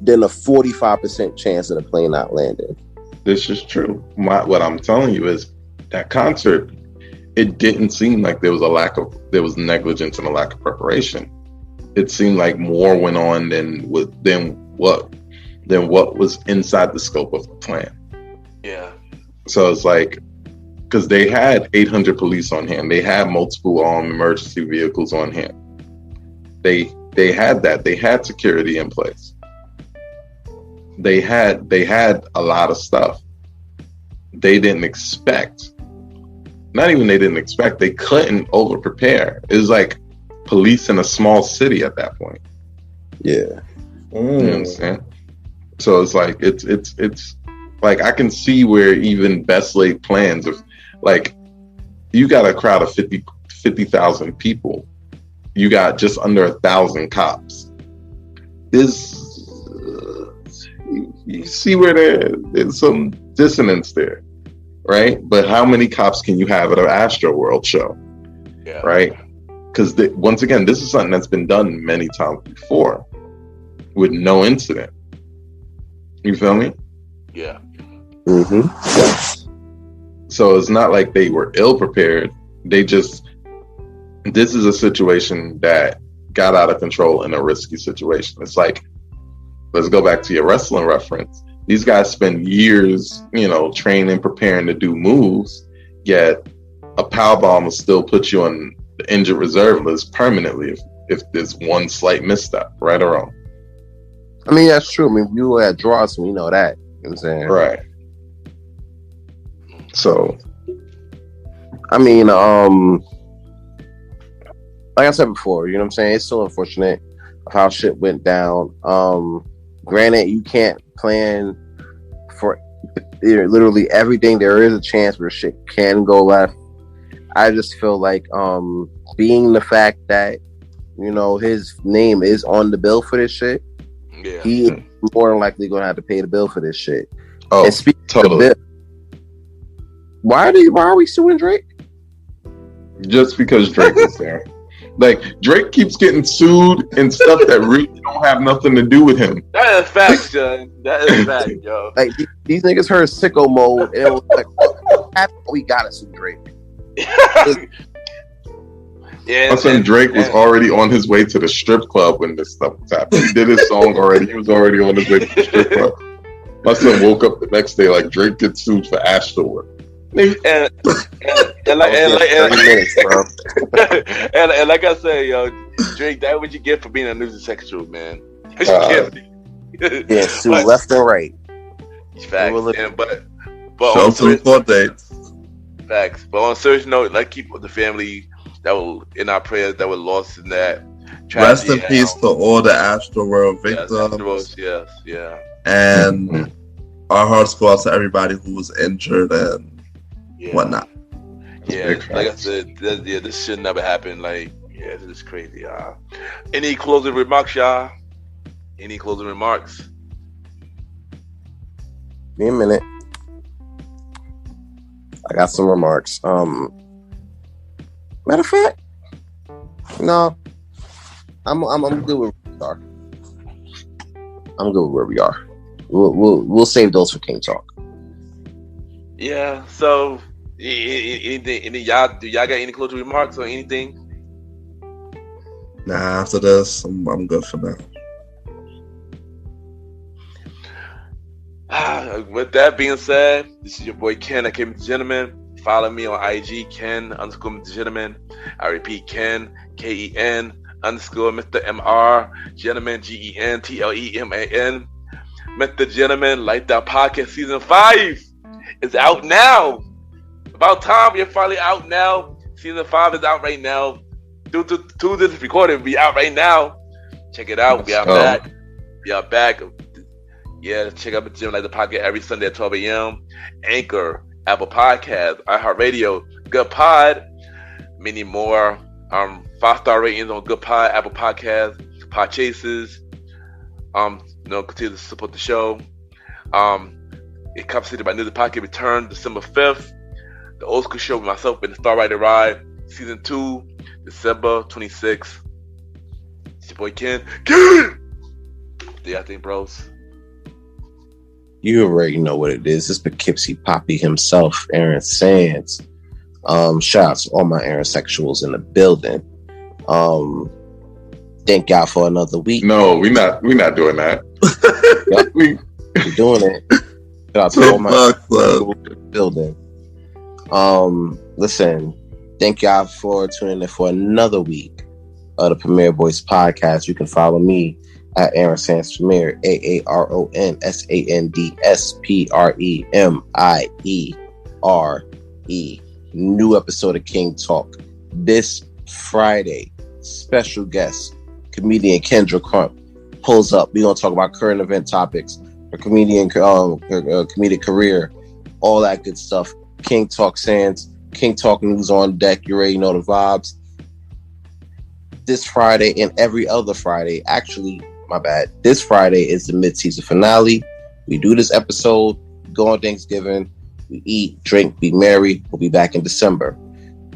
than a 45% chance of the plane not landing. This is true. What I'm telling you is that concert, it didn't seem like there was negligence and a lack of preparation. It seemed like more went on than what was inside the scope of the plan. Yeah. So it's like, because they had 800 police on hand, they had multiple emergency vehicles on hand. They had that. They had security in place. They had a lot of stuff. They didn't expect. Not even they didn't expect. They couldn't over prepare. It was like police in a small city at that point. Yeah. You know what I'm saying? So it's like it's like I can see where even best laid plans of, like, you got a crowd of 50,000 people. You got just under 1,000 cops. You see where there's some dissonance there, right? But how many cops can you have at an Astroworld show? Yeah. Right? Because once again, this is something that's been done many times before with no incident. You feel me? Yeah. So it's not like they were ill prepared. This is a situation that got out of control in a risky situation. It's like, let's go back to your wrestling reference. These guys spend years, training, preparing to do moves, yet a powerbomb will still put you on the injured reserve list permanently if there's one slight misstep, right or wrong. I mean, that's true. I mean, we were at draws, we know that. You know what I'm saying? Right. So, I mean, like I said before, you know what I'm saying? It's so unfortunate how shit went down. Granted, you can't plan for literally everything. There is a chance where shit can go left. I just feel like, being the fact that, his name is on the bill for this shit, yeah, he is more than likely going to have to pay the bill for this shit. Oh, and speaking totally. Of bill, why are we suing Drake? Just because Drake is there. Like Drake keeps getting sued and stuff that really don't have nothing to do with him. That is fact, son. That is fact, yo. Like these niggas heard sicko mode, and it was like, we got it, some Drake. My son Drake was already on his way to the strip club when this stuff was happening. He did his song already. He was already on his way to the strip club. My son woke up the next day like Drake gets sued for Astroworld. And like I said, yo, Drake, that's what you get for being a nudisexual, man. Yeah, sued left and right. Facts. But show on some court dates. Facts. But on a serious note, like keep the family that will in our prayers that were lost in that tragedy. Rest in peace to all the Astroworld victims. Yes. And our hearts go out to everybody who was injured and whatnot. Yeah, like I said, this should never happen. Like, this is crazy. Any closing remarks, y'all? Any closing remarks? Give me a minute. I got some remarks. Matter of fact, no, I'm good with where we are. I'm good with where we are. We'll save those for King Talk. Yeah. So, anything? Do y'all got any closing remarks or anything? Nah. After this, I'm good for now. With that being said, this is your boy Ken, Aka MrGentleman. Follow me on IG, Ken_MrGentleman. I repeat, Ken, KEN _Mr. MR Gentleman, GENTLEMAN. Mr. Gentleman, Light That Podcast Season 5 is out now. About time, we're finally out now. Season 5 is out right now. To this recording, we out right now. Check it out. We are back. We are back. Yeah, check out the Gym Like the Podcast every Sunday at 12 a.m. Anchor, Apple Podcasts, iHeartRadio, Good Pod, many more. 5-star ratings on Good Pod, Apple Podcasts, Pod Chases. Continue to support the show. It comes by New the Podcast return December 5th. The Old School Show with myself and the Star Rider Ride, Season 2, December 26th. It's your boy Ken. Ken! What do y'all think, bros? You already know what it is. It's Poughkeepsie Poppy himself, Aaron Sands. Shout out to all my Aaron sexuals in the building. Thank y'all for another week. No, we're not doing that. Yep, we're doing it. Shout out to all my sexuals in the building. Listen, thank y'all for tuning in for another week of the Premier Boyz podcast. You can follow me at Aaron Sands Premier, AARONSANDSPREMIERE. New episode of King Talk this Friday. Special guest, comedian Kendra Crump pulls up. We're gonna talk about current event topics, her comedic career, all that good stuff. King Talk Sands, King Talk News on deck. You already know the vibes. This Friday and every other Friday, actually, my bad. This Friday is the mid-season finale. We do this episode, go on Thanksgiving, we eat, drink, be merry. We'll be back in December.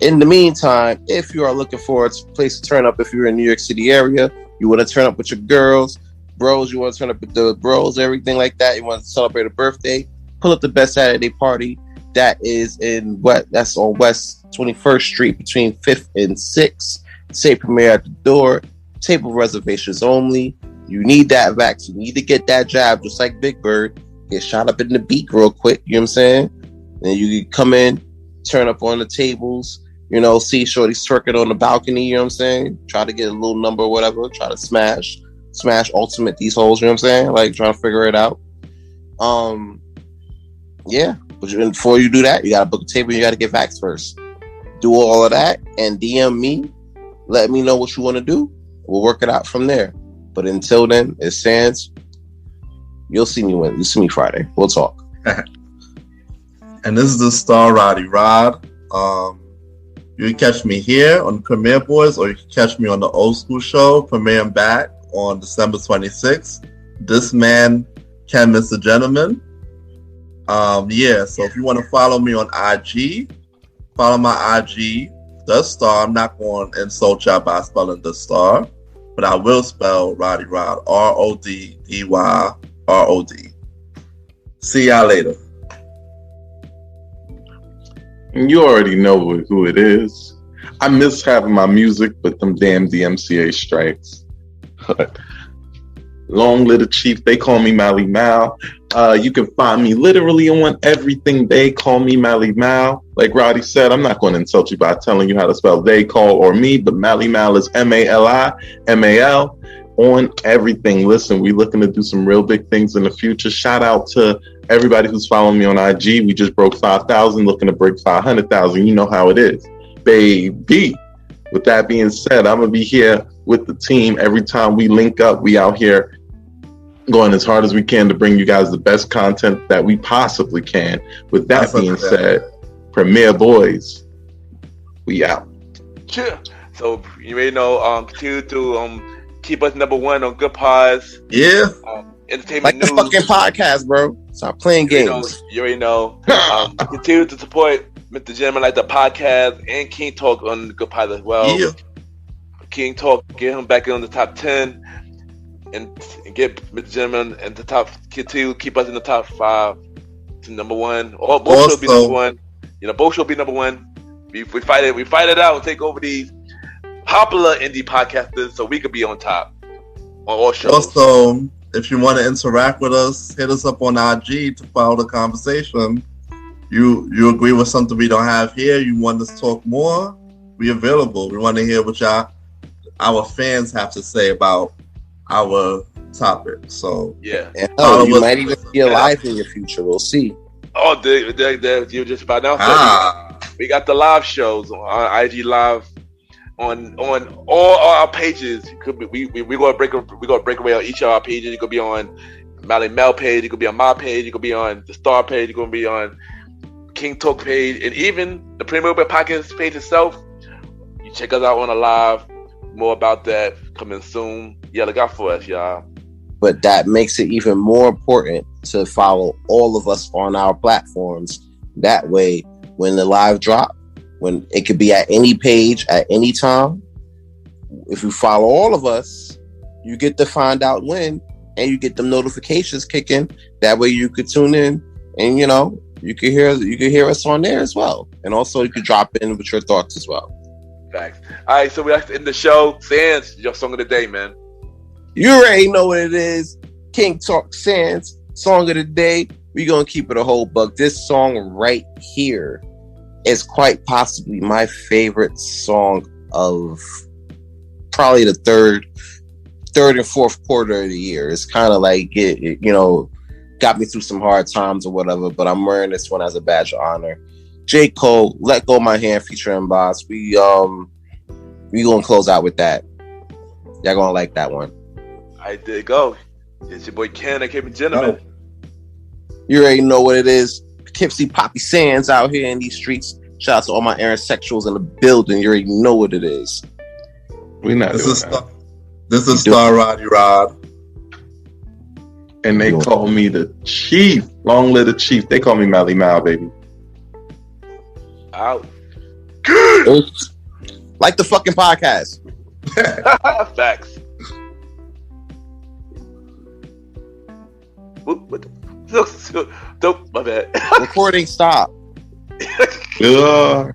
In the meantime, if you are looking for a place to turn up, if you're in New York City area, you want to turn up with your girls, bros, you want to turn up with the bros, everything like that, you want to celebrate a birthday, pull up the Best Saturday Party. That is that's on West 21st Street between 5th and 6th. Say Premier at the door. Table reservations only. You need that vaccine. You need to get that jab, just like Big Bird. Get shot up in the beak real quick. You know what I'm saying? And you can come in, turn up on the tables. See shorty twerking on the balcony. You know what I'm saying? Try to get a little number or whatever. Try to smash ultimate these holes. You know what I'm saying? Like trying to figure it out. Yeah. But before you do that, you gotta book a table. You gotta get vaxxed first. Do all of that and DM me. Let me know what you want to do. We'll work it out from there. But until then, it stands. You'll see me when you see me Friday. We'll talk. And this is the star Roddy Rod. You can catch me here on Premier Boyz, or you can catch me on the Old School Show, premiering back on December 26th. This man, Ken MrGentleman. So if you want to follow me on IG, follow my IG, The Star. I'm not going to insult y'all by spelling The Star, but I will spell Roddy Rod. RODDYROD. See y'all later. You already know who it is. I miss having my music, but them damn DMCA strikes. Long Little Chief, they call me Malimal. You can find me literally on everything. They call me Malimal. Like Roddy said, I'm not going to insult you by telling you how to spell they call or me, but Malimal is MALIMAL on everything. Listen, we looking to do some real big things in the future. Shout out to everybody who's following me on IG. We just broke 5,000, looking to break 500,000. You know how it is, baby. With that being said, I'm going to be here with the team. Every time we link up, we out here going as hard as we can to bring you guys the best content that we possibly can. With that being said, Premier Boyz, we out. Sure. So you may know, continue to keep us number one on Good Pods. Yeah. Entertainment Like news. the fucking podcast, bro. Stop playing games. You already know. Continue to support Mr. Gentleman like the podcast and King Talk on the Good Pods as well. Yeah. King Talk, get him back in the top 10 and get Mr. Gentleman in the top, continue keep us in the top 5 to number 1. Or both should be number 1. You know, both should be number 1. We fight it out and take over these popular indie podcasters so we could be on top on all shows. Also, if you want to interact with us, hit us up on IG to follow the conversation. You agree with something we don't have here? You want us to talk more? We available. We want to hear what our fans have to say about our topic. So yeah, and you might even be alive in your future. We'll see. Oh, you just about announced that. We got the live shows on IG Live on all our pages. Could be, we gonna break away on each of our pages. You could be on Malimal page. You could be on my page. You could be on the Star page. You could be on King Talk page, and even the Premier Podcast page itself. You check us out on the live. More about that coming soon. Yeah, look out for us, y'all. But that makes it even more important to follow all of us on our platforms. That way, when the live drop, when it could be at any page at any time, if you follow all of us, you get to find out when, and you get the notifications kicking. That way, you could tune in, and you could hear us on there as well. And also, you could drop in with your thoughts as well. Facts. All right, so we have to end the show. Sands, your song of the day, man. You already know what it is. King Talk Sands, song of the day. We're going to keep it a whole buck. This song right here is quite possibly my favorite song of probably the third and fourth quarter of the year. It's kind of like, it got me through some hard times or whatever, but I'm wearing this one as a badge of honor. J. Cole, Let Go My Hand featuring Boss. We gonna close out with that. Y'all gonna like that one. I did go. It's your boy Ken, Aka MrGentleman. You already know what it is. Poughkeepsie Poppy Sands out here in these streets. Shout out to all my aerosexuals in the building. You already know what it is. We not this doing is that. This is Star Roddy Rod. And they call me the Chief. Long Little Chief. They call me Malimal, baby. Out. Like the fucking podcast. Facts. What? My bad. Recording stop. Good.